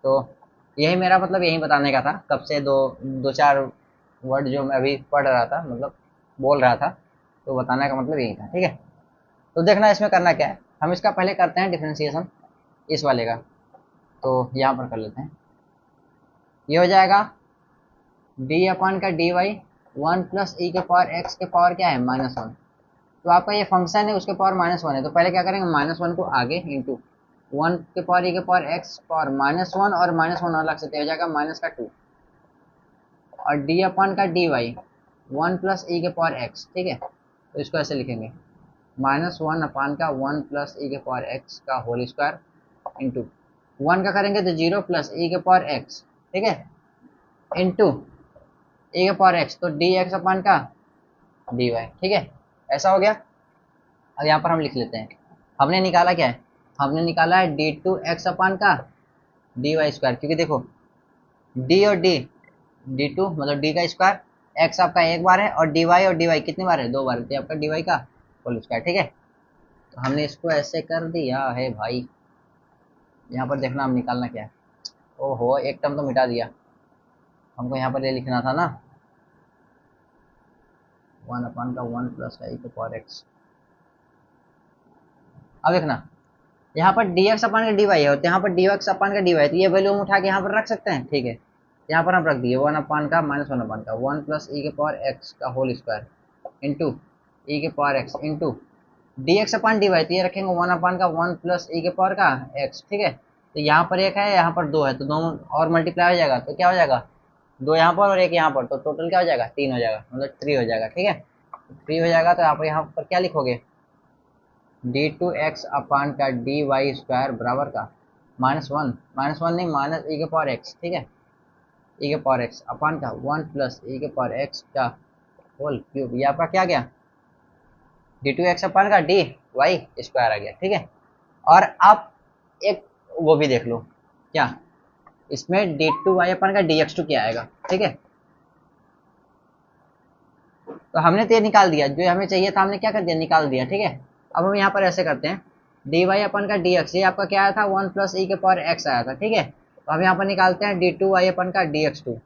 तो यही मेरा मतलब यही बताने का था, कब से दो दो चार वर्ड जो मैं अभी पढ़ रहा था, मतलब बोल रहा था, तो बताने का मतलब यही था, ठीक है। तो देखना इसमें करना क्या है, हम इसका पहले करते हैं डिफ्रेंसिएशन इस वाले का, तो यहाँ पर कर लेते हैं। ये हो जाएगा डी अपन का डी वाई 1 प्लस ई के पावर एक्स के पावर क्या है, -1। तो आपका ये फंक्शन है उसके पावर -1 है, तो पहले क्या करेंगे, -1 को आगे इंटू 1 के पावर ई के पावर एक्स पावर -1 और -1 अलग से, तो हो जाएगा -2, और डी अपन का डी वाई 1 प्लस ई के पावर एक्स, ठीक है। तो इसको ऐसे लिखेंगे, -1 अपान का 1 प्लस ई के पावर एक्स का होल स्क्वायर इंटू 1 का करेंगे तो 0 प्लस ई के पावर एक्स, ठीक है, इंटू ई के पावर एक्स, तो डी एक्स अपान का डी वाई, ठीक है। ऐसा हो गया। अब यहाँ पर हम लिख लेते हैं, हमने निकाला क्या है, हमने निकाला है d2x अपान का dy स्क्वायर, क्योंकि देखो d और d2 मतलब d का स्क्वायर, x आपका एक बार है, और dy और dy कितनी बार है, दो बार है, तो आपका dy का होल स्क्वायर, ठीक है। तो हमने इसको ऐसे कर दिया है भाई। यहाँ पर देखना हम निकालना क्या है, ओहो एक टर्म तो मिटा दिया, हमको यहाँ पर ये लिखना था ना, 1 अपान का 1 प्लस ई के पावर एक्स। अब देखना यहाँ पर dx अपान का dy है, तो यहाँ पर dx अपान का dy है, तो ये वैल्यू हम उठा के यहाँ पर रख सकते हैं, ठीक है। यहाँ पर हम रख दिए 1 अपान का -1 अपान का 1 प्लस ई के पावर एक्स का होल स्क्वायर इंटू ई के पावर एक्स इंटू dx अपान dy, तो ये रखेंगे 1 अपान का 1 प्लस ई के पावर का x, ठीक है। तो यहाँ पर एक है, यहाँ पर दो है, तो दोनों और मल्टीप्लाई हो जाएगा, तो क्या हो जाएगा, दो यहाँ पर और एक यहाँ पर, तो टोटल क्या हो जाएगा, 3 हो जाएगा, मतलब 3 हो जाएगा, ठीक है। 3 हो जाएगा तो आप यहाँ पर क्या लिखोगे, d2x अपान का dy स्क्वायर बराबर का -1 नहीं माइनस ई के पावर एक्स, ठीक है, ई के पावर एक्स अपान का 1 प्लस ई के पावर एक्स का होल क्यूब, ये आपका क्या गया, d2x अपान का dy स्क्वायर आ गया, ठीक है। और आप एक वो भी देख लो क्या, इसमें d2y अपान का dx2 क्या आएगा, ठीक है। तो हमने तो ये निकाल दिया, जो हमें चाहिए था हमने क्या कर दिया, निकाल दिया, ठीक है। अब हम यहाँ पर ऐसे करते हैं, डी वाई अपन का डी एक्स, ये आपका क्या आया था, 1 प्लस ई के पावर एक्स आया था, ठीक है। तो हम यहाँ पर निकालते हैं d2y अपन का dx2, तो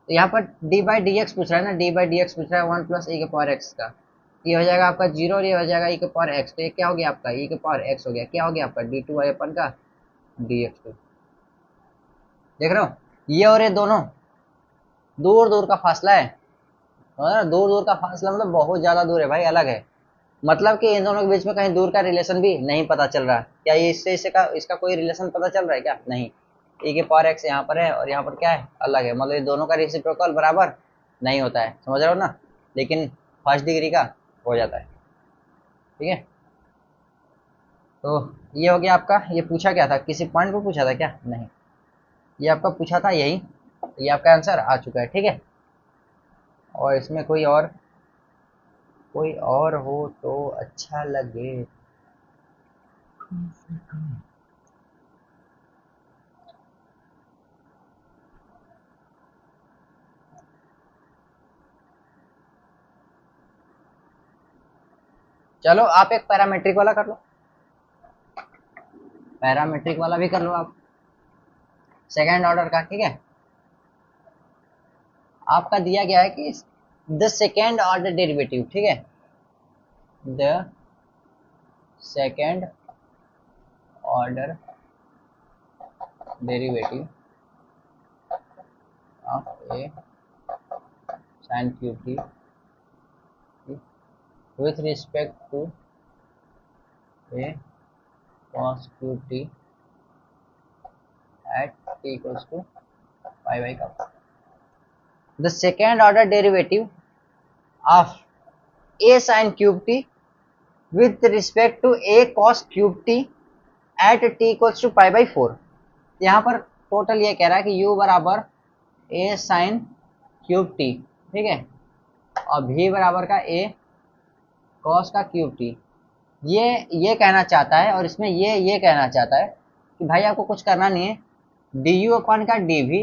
यहाँ पर d बाई डी एक्स पूछ रहा है ना, d बाई डी एक्स पूछ रहा है 1 प्लस ई के पावर एक्स का, ये हो जाएगा आपका 0 और ये हो जाएगा ई के पावर एक्स, तो ये क्या हो गया आपका, ई के पावर एक्स हो गया, क्या हो गया आपका d2y अपन का dx2। देख रहे हो, ये और ये दोनों दूर दूर का फासला है, दूर दूर का फासला मतलब बहुत ज्यादा दूर है भाई, अलग है, मतलब कि इन दोनों के बीच में कहीं दूर का रिलेशन भी नहीं पता चल रहा। क्या ये इससे का इसका कोई रिलेशन पता चल रहा है क्या, नहीं। ई के पावर एक्स यहाँ पर है और यहाँ पर क्या है, अलग है, मतलब ये दोनों का रेसिप्रोकल बराबर नहीं होता है, समझ रहे हो ना, लेकिन फर्स्ट डिग्री का हो जाता है, ठीक है। तो ये हो गया आपका, ये पूछा क्या था, किसी पॉइंट को पूछा था क्या, नहीं, ये आपका पूछा था यही, ये आपका आंसर आ चुका है, ठीक है। और इसमें कोई और हो तो अच्छा लगे। चलो आप एक पैरामेट्रिक वाला कर लो। पैरामेट्रिक वाला भी कर लो आप, सेकेंड ऑर्डर का, ठीक है। आपका दिया गया है कि द सेकेंड ऑर्डर डेरिवेटिव, ठीक है, the second order derivative of A sin cube t with respect to a cos cube t at t equals to pi by kappa. The second order derivative of a sin cube t with respect to a cos cube t at t equals to pi by 4. यहाँ पर total ये कह रहा है कि u बराबर a sin cube t, ठीक है, और v बराबर का a cos का क्यूब t। ये कहना चाहता है, और इसमें ये कहना चाहता है कि भाई आपको कुछ करना नहीं है, du अपन का dv।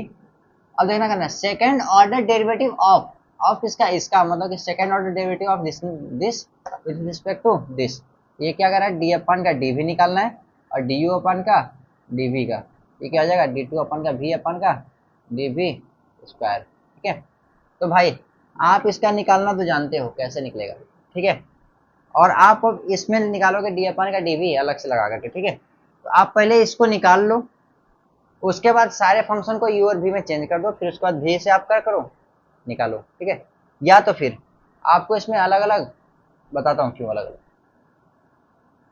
अब देखना करना है सेकेंड ऑर्डर डेरिवेटिव ऑफ किसका, इसका, मतलब कि second order derivative of this with respect to this. ये क्या कर रहा है, डी अपन का dv निकालना है और du अपन का dv का, ये क्या हो जाएगा, d2 अपन का v अपन का dv स्क्वायर, ठीक है। तो भाई आप इसका निकालना तो जानते हो कैसे निकलेगा, ठीक है, और आप इसमें निकालोगे डी अपन का dv अलग से लगा करके, ठीक है। तो आप पहले इसको निकाल लो, उसके बाद सारे फंक्शन को u और v में चेंज कर दो, फिर उसके बाद v से आप कर करो निकालो, ठीक है। या तो फिर आपको इसमें अलग अलग बताता हूँ क्यों अलग अलग।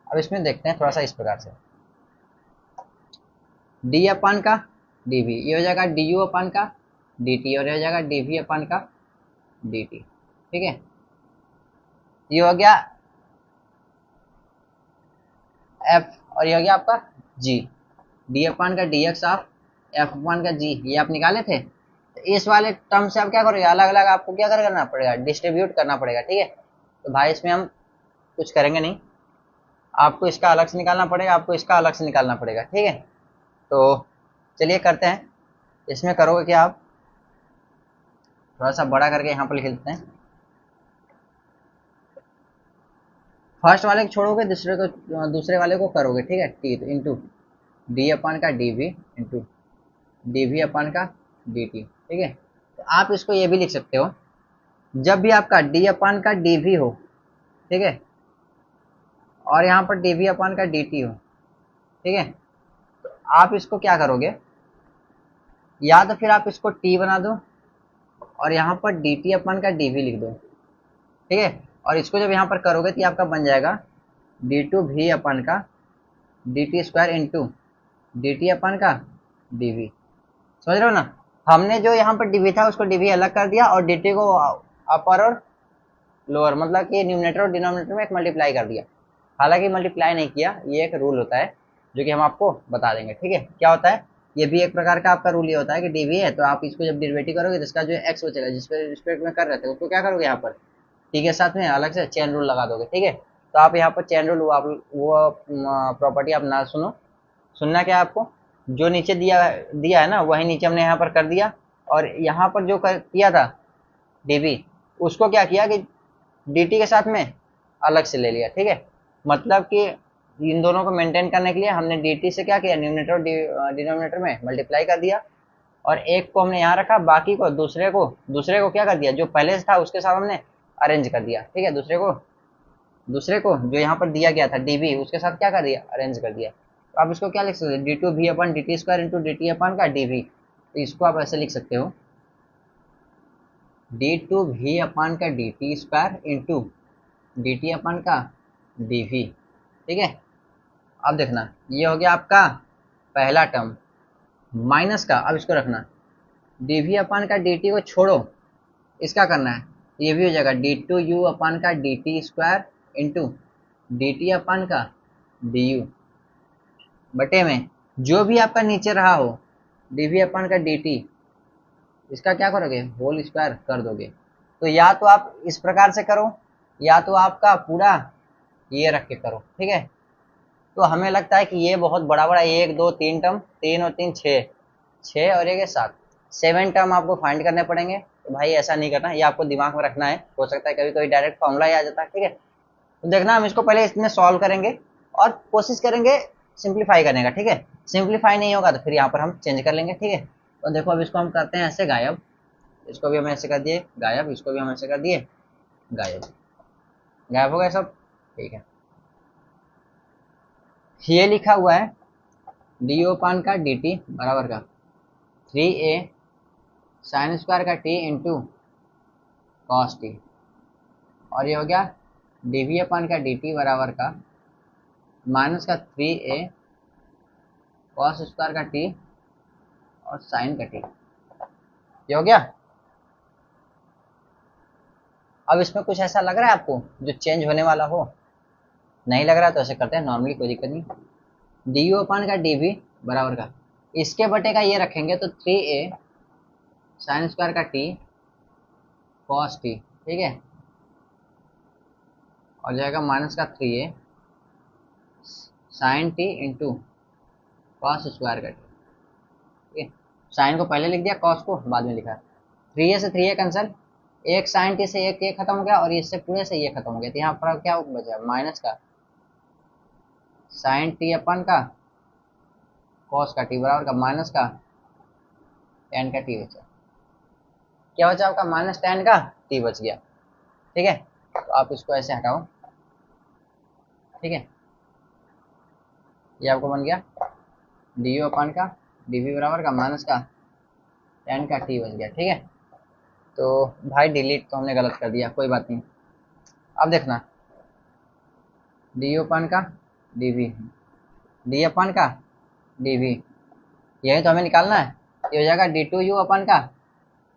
अब इसमें देखते हैं थोड़ा सा इस प्रकार से, डी अपन का dv, ये हो जाएगा du अपन का dt, और ये हो जाएगा dv अपन का dt, ठीक है। ये हो गया f और ये हो गया आपका g, डी अपन का dx ऑफ f अपन का g, ये आप निकाले थे। तो इस वाले टर्म से आप क्या करोगे, अलग अलग आपको क्या करना पड़ेगा, डिस्ट्रीब्यूट करना पड़ेगा, ठीक है। तो भाई इसमें हम कुछ करेंगे नहीं, आपको इसका अलग से निकालना पड़ेगा, आपको इसका अलग से निकालना पड़ेगा, ठीक है। तो चलिए करते हैं। इसमें करोगे क्या, आप थोड़ा सा बड़ा करके यहाँ पर लिख देते हैं। फर्स्ट वाले को छोड़ोगे, दूसरे वाले को करोगे, ठीक है, टी इंटू डी अपन का dv इंटू dv अपन का dt, ठीक है। तो आप इसको ये भी लिख सकते हो, जब भी आपका d अपन का dv हो, ठीक है, और यहाँ पर dv अपन का dt हो, ठीक है, तो आप इसको क्या करोगे, या तो फिर आप इसको t बना दो और यहाँ पर dt अपन का dv लिख दो, ठीक है। और इसको जब यहाँ पर करोगे तो आपका बन जाएगा d2v अपन का dt स्क्वायर इंटू dt अपन का dv। समझ रहे हो ना, हमने जो यहाँ पर dv था उसको dv अलग कर दिया और dt को अपर और लोअर, मतलब कि न्यूमरेटर और डिनोमिनेटर में एक मल्टीप्लाई कर दिया। हालांकि मल्टीप्लाई नहीं किया, ये एक रूल होता है जो कि हम आपको बता देंगे, ठीक है। क्या होता है, ये भी एक प्रकार का आपका रूल ये होता है कि dv है तो आप इसको जब डेरिवेटिव करोगे तो इसका जो x बचेगा जिस पे रिस्पेक्ट में कर रहे थे उसको क्या करोगे, यहाँ पर t के साथ में अलग से चेन रूल लगा दोगे, ठीक है। तो आप यहाँ पर चेन रूल वो प्रॉपर्टी आप ना सुनो, सुनना क्या आपको, जो नीचे दिया है ना वही नीचे हमने यहाँ पर कर दिया, और यहाँ पर जो किया था dv उसको क्या किया कि dt के साथ में अलग से ले लिया, ठीक है। मतलब कि इन दोनों को मेंटेन करने के लिए हमने dt से क्या किया, न्यूमरेटर और डिनोमिनेटर में मल्टीप्लाई कर दिया, और एक को हमने यहाँ रखा, बाकी को दूसरे को क्या कर दिया, जो पहले से था उसके साथ हमने अरेंज कर दिया, ठीक है। दूसरे को जो यहाँ पर दिया गया था dv उसके साथ क्या कर दिया, अरेंज कर दिया। तो आप इसको क्या लिख सकते हो, d2v अपन dt स्क्वायर इंटू dt अपन का dv। तो इसको आप ऐसे लिख सकते हो d2v अपन का dt स्क्वायर इंटू dt अपन का dv, ठीक है। अब देखना ये हो गया आपका पहला टर्म माइनस का, अब इसको रखना dv अपन का dt को छोड़ो, इसका करना है, ये भी हो जाएगा d2u अपन का dt स्क्वायर इंटू dt अपन का du बटे में जो भी आपका नीचे रहा हो dv अपन का dt, इसका क्या करोगे, होल स्क्वायर कर दोगे। तो या तो आप इस प्रकार से करो, या तो आपका पूरा ये रख के करो, ठीक है। तो हमें लगता है कि ये बहुत बड़ा 1 2 3 टर्म, 3 और 3 6 और 1 7 7 टर्म आपको फाइंड करने पड़ेंगे। तो भाई ऐसा नहीं करना, ये आपको दिमाग में रखना है, हो सकता है कभी कभी डायरेक्ट फॉर्मूला ही आ जाता है, ठीक है। तो देखना हम इसको पहले इसमें सॉल्व करेंगे और कोशिश करेंगे सिंप्लीफाई करने का, ठीक है। सिंप्लीफाई नहीं होगा तो फिर यहाँ पर हम चेंज कर लेंगे, ठीक है। तो देखो अब इसको हम करते हैं ऐसे गायब, इसको भी हम ऐसे कर दिए गायब, इसको भी हम ऐसे कर दिए गायब, गायब हो गया सब, ठीक है। ये लिखा हुआ है डी ओपान का डी टी बराबर का 3a साइन स्क्वायर का टी इंटू कॉस टी, और ये हो गया डी वी अपन का डी टी बराबर का माइनस का 3a कॉस स्क्वायर का टी और साइन का टी, ये हो गया। अब इसमें कुछ ऐसा लग रहा है आपको जो चेंज होने वाला हो? नहीं लग रहा तो ऐसे करते हैं नॉर्मली, कोई दिक्कत नहीं। डी यू अपन का डी वी बराबर का इसके बटे का ये रखेंगे तो 3a साइन स्क्वायर का टी कॉस टी, ठीक है, और जाएगा माइनस का 3a sine t into cos square का टी, ठीक है। साइन को पहले लिख दिया, कॉस को बाद में लिखा। 3a से 3a कैंसल, एक साइन टी से एक ये खत्म हो गया और इससे पूरे से ये खत्म हो गया, तो यहाँ पर क्या बचा माइनस का साइन टी अपन का कॉस का टी बराबर का माइनस का टेन का टी बचा, क्या बचा आपका माइनस टेन का टी बच गया, ठीक है। तो आप इसको ऐसे हटाओ, ठीक है, ये आपको बन गया डी यू अपन का डी वी बराबर का माइनस का टेन का टी बन गया, ठीक है। तो भाई डिलीट तो हमने गलत कर दिया, कोई बात नहीं। अब देखना डी यू अपन का डी वी, डी अपन का डी वी, यही तो हमें निकालना है। ये हो जाएगा डी टू यू अपन का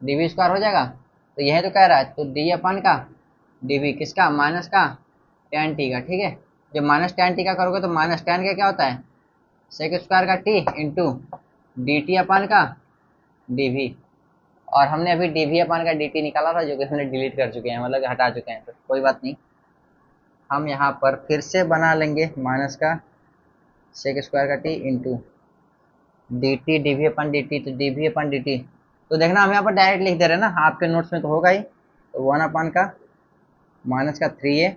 डी वी स्क्वायर हो जाएगा, तो यही तो कह रहा है, तो डी अपन का डी वी किसका माइनस का टेन टी का, ठीक है। जब माइनस टेन टी का करोगे तो माइनस टेन का क्या होता है सेक स्क्वायर का टी इंटू डी टी अपन का डी वी, और हमने अभी डी वी अपन का डी टी निकाला था जो कि हमने डिलीट कर चुके हैं, मतलब हटा चुके हैं, तो कोई बात नहीं। हम यहाँ पर फिर से बना लेंगे माइनस का सेक स्क्वायर का t into d t d v अपन डी टी, तो डी वी अपन डी टी, तो देखना हम यहाँ पर डायरेक्ट लिख दे रहे हैं ना, आपके नोट्स में तो होगा ही। तो वन अपन का माइनस का 3a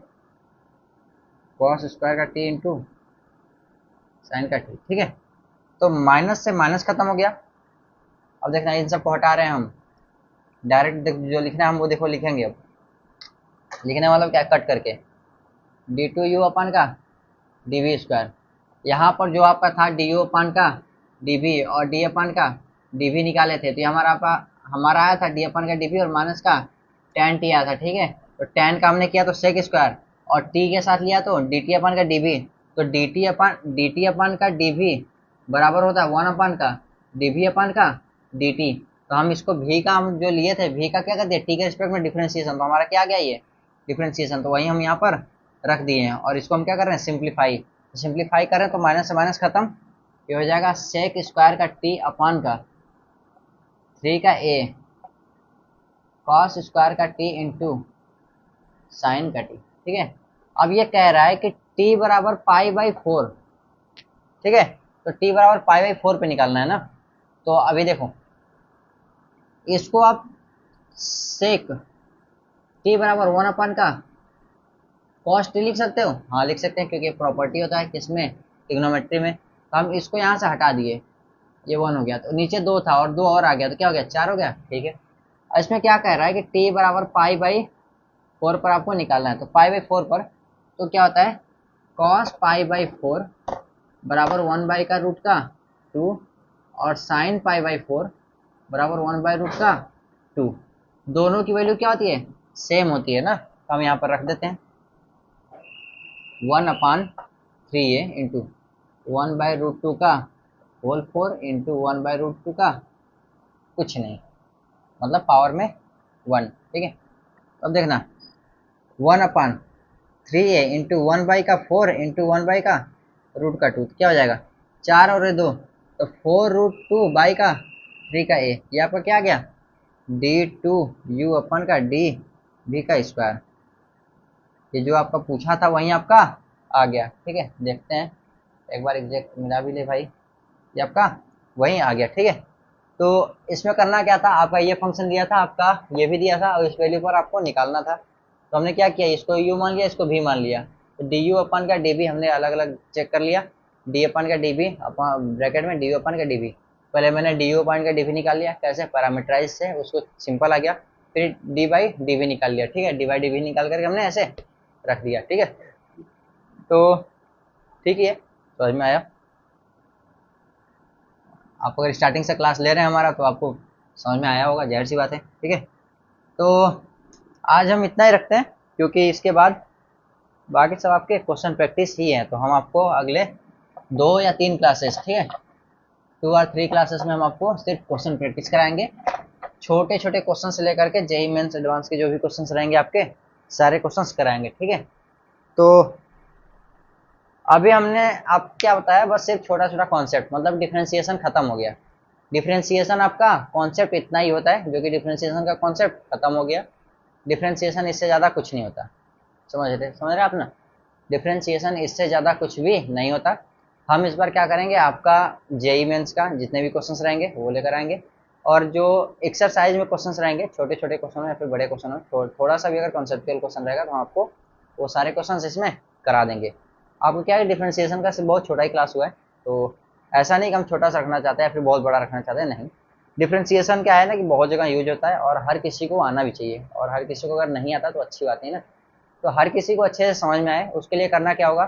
कॉस स्क्वायर का टी इंटू साइन का टी, ठीक है। तो माइनस से माइनस खत्म हो गया। अब देखना इन सबको हटा रहे हैं हम, डायरेक्ट जो लिखना है हम वो देखो लिखेंगे। अब लिखने वाला क्या कट करके डी टू यू अपन का डी वी स्क्वायर, यहाँ पर जो आपका था डी यू अपन का डी वी और डी अपन का डी वी निकाले थे, तो ये हमारा आया था डी अपन का डी वी और माइनस का टेन टी आया था, ठीक है। तो टेन का हमने किया तो सेक स्क्वायर और टी के साथ लिया तो डी टी अपन का डी वी, तो डी टी अपन का डी वी बराबर होता है वन अपन का डी वी अपन का डी टी। तो हम इसको भी का हम जो लिए थे भी का क्या कर दिया टी के रिस्पेक्ट में डिफ्रेंशिएशन, तो हमारा क्या आ गया ये डिफ्रेंशिएशन, तो वही हम यहाँ पर रख दिए हैं। और इसको हम क्या कर रहे हैं सिंप्लीफाई, तो सिंप्लीफाई करें तो माइनस से माइनस खत्म, ये हो जाएगा सेक स्क्वायर का टी अपन का 3 का a कॉस स्क्वायर का टी इंटू साइन का टी, ठीक है। अब ये कह रहा है कि t बराबर पाई बाई 4, ठीक है, तो t बराबर पाई बाई 4 पे निकालना है ना। तो अभी देखो इसको आप सेक t बराबर वन अपन का कॉस टी लिख सकते हो, हाँ लिख सकते हैं, क्योंकि प्रॉपर्टी होता है किसमें ट्रिग्नोमेट्री में। तो हम इसको यहाँ से हटा दिए, ये वन हो गया, तो नीचे दो था और दो और आ गया तो क्या हो गया चार हो गया, ठीक है। और इसमें क्या कह रहा है कि t बराबर पाई बाई 4 पर आपको निकालना है, तो पाई बाई 4 पर तो क्या होता है कॉस पाई बाई 4 बराबर 1 बाई का रूट का 2 और साइन पाई बाई 4 बराबर 1 बाई रूट का 2, दोनों की वैल्यू क्या होती है सेम होती है ना। तो हम यहाँ पर रख देते हैं 1/3a इंटू 1 बाई रूट 2 का होल 4 इंटू 1 बाई रूट 2 का कुछ नहीं, मतलब पावर में 1, ठीक है। अब देखना 1/3a इंटू 1 बाई का 4 इंटू 1 बाई का रूट का 2, तो क्या हो जाएगा 4 और 2, तो 4 रूट 2 बाई का 3 का a, ये आपका क्या आ गया d2u अपन का d v का स्क्वायर। ये जो आपका पूछा था वही आपका आ गया, ठीक है। देखते हैं एक बार एग्जैक्ट मिला भी ले भाई, ये आपका वही आ गया, ठीक है। तो इसमें करना क्या था, आपका ये फंक्शन दिया था, आपका ये भी दिया था और इस वैल्यू पर आपको निकालना था। तो हमने क्या किया इसको u मान लिया, इसको भी मान लिया, तो डी यू अपन का डी भी हमने अलग अलग चेक कर लिया, डी अपन का डी बी अपन ब्रैकेट में डी अपन का डी बी, पहले मैंने डी अपन का डी बी निकाल लिया, कैसे पैरामीटराइज से उसको सिंपल आ गया, फिर डी बाई डी बी निकाल लिया, ठीक है, डी बाई डी बी निकाल करके हमने ऐसे रख दिया, ठीक है। तो ठीक है, समझ में आया। आप अगर स्टार्टिंग से क्लास ले रहे हैं हमारा तो आपको समझ में आया होगा, जाहिर सी बात है, ठीक है। तो आज हम इतना ही रखते हैं, क्योंकि इसके बाद बाकी सब आपके क्वेश्चन प्रैक्टिस ही है। तो हम आपको अगले 2 या 3 क्लासेस, ठीक है, 2 और 3 क्लासेस में हम आपको सिर्फ क्वेश्चन प्रैक्टिस कराएंगे। छोटे छोटे क्वेश्चन से लेकर के जेई मेंस एडवांस के जो भी क्वेश्चन रहेंगे आपके सारे क्वेश्चन कराएंगे, ठीक है। तो अभी हमने आप क्या बताया, बस सिर्फ छोटा छोटा कॉन्सेप्ट, मतलब डिफ्रेंसिएशन खत्म हो गया। डिफ्रेंसिएशन आपका कॉन्सेप्ट इतना ही होता है, जो कि डिफ्रेंसिएशन का कॉन्सेप्ट खत्म हो गया। डिफ्रेंसिएशन इससे ज़्यादा कुछ नहीं होता, समझ रहे आप ना। डिफ्रेंसिएशन इससे ज़्यादा कुछ भी नहीं होता। हम इस बार क्या करेंगे, आपका जेई मेंस का जितने भी क्वेश्चंस रहेंगे वो लेकर आएंगे, और जो एक्सरसाइज में क्वेश्चंस रहेंगे, छोटे छोटे क्वेश्चन हो या फिर बड़े क्वेश्चन हो, थोड़ा सा भी अगर कॉन्सेप्चुअल क्वेश्चन रहेगा तो हम आपको वो सारे क्वेश्चंस इसमें करा देंगे। आपको क्या है, डिफ्रेंसिएशन का सिर्फ बहुत छोटा ही क्लास हुआ है, तो ऐसा नहीं कि हम छोटा सा रखना चाहते हैं फिर बहुत बड़ा रखना चाहते हैं, नहीं। डिफ्रेंसिएशन क्या है ना कि बहुत जगह यूज होता है और हर किसी को आना भी चाहिए, और हर किसी को अगर नहीं आता तो अच्छी बात है ना। तो हर किसी को अच्छे से समझ में आए उसके लिए करना क्या होगा,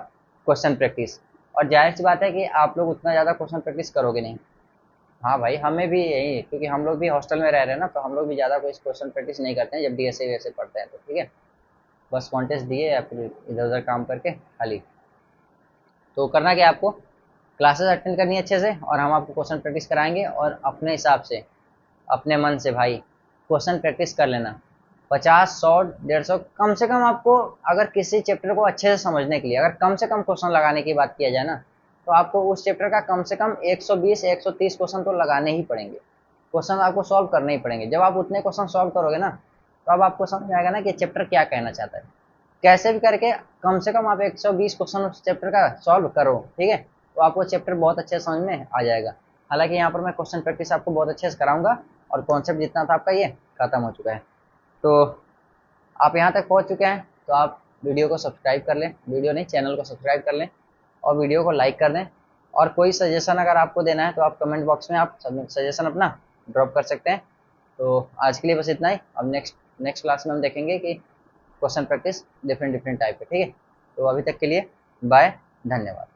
क्वेश्चन प्रैक्टिस। और जाहिर सी बात है कि आप लोग उतना ज़्यादा क्वेश्चन प्रैक्टिस करोगे नहीं। हाँ भाई, हमें भी यही, क्योंकि हम लोग भी हॉस्टल में रह रहे हैं ना, तो हम लोग भी ज़्यादा कोई क्वेश्चन प्रैक्टिस नहीं करते हैं जब डीएसए वैसे पढ़ते हैं तो, ठीक है। बस कॉन्टेस्ट दिए या फिर इधर उधर काम करके खाली। तो करना क्या है आपको, क्लासेस अटेंड करनी है अच्छे से, और हम आपको क्वेश्चन प्रैक्टिस कराएंगे, और अपने हिसाब से अपने मन से भाई क्वेश्चन प्रैक्टिस कर लेना। 50, 100, 150 कम से कम आपको, अगर किसी चैप्टर को अच्छे से समझने के लिए अगर कम से कम क्वेश्चन लगाने की बात किया जाए ना, तो आपको उस चैप्टर का कम से कम 120 130 क्वेश्चन तो लगाने ही पड़ेंगे। क्वेश्चन आपको सॉल्व करने ही पड़ेंगे। जब आप उतने क्वेश्चन सॉल्व करोगे ना, तो अब आपको समझ में आएगा ना कि चैप्टर क्या कहना चाहता है। कैसे भी करके कम से कम आप 120 क्वेश्चन उस चैप्टर का सॉल्व करो, ठीक है, तो आपको चैप्टर बहुत अच्छे से समझ में आ जाएगा। हालांकि यहाँ पर मैं क्वेश्चन प्रैक्टिस आपको बहुत अच्छे से कराऊंगा, और कॉन्सेप्ट जितना था आपका ये खत्म हो चुका है। तो आप यहाँ तक पहुँच चुके हैं तो आप वीडियो को सब्सक्राइब कर लें, वीडियो नहीं चैनल को सब्सक्राइब कर लें, और वीडियो को लाइक कर दें। और कोई सजेशन अगर आपको देना है तो आप कमेंट बॉक्स में आप सजेशन अपना ड्रॉप कर सकते हैं। तो आज के लिए बस इतना ही। अब नेक्स्ट क्लास में हम देखेंगे कि क्वेश्चन प्रैक्टिस डिफरेंट टाइप है, ठीक है। तो अभी तक के लिए बाय, धन्यवाद।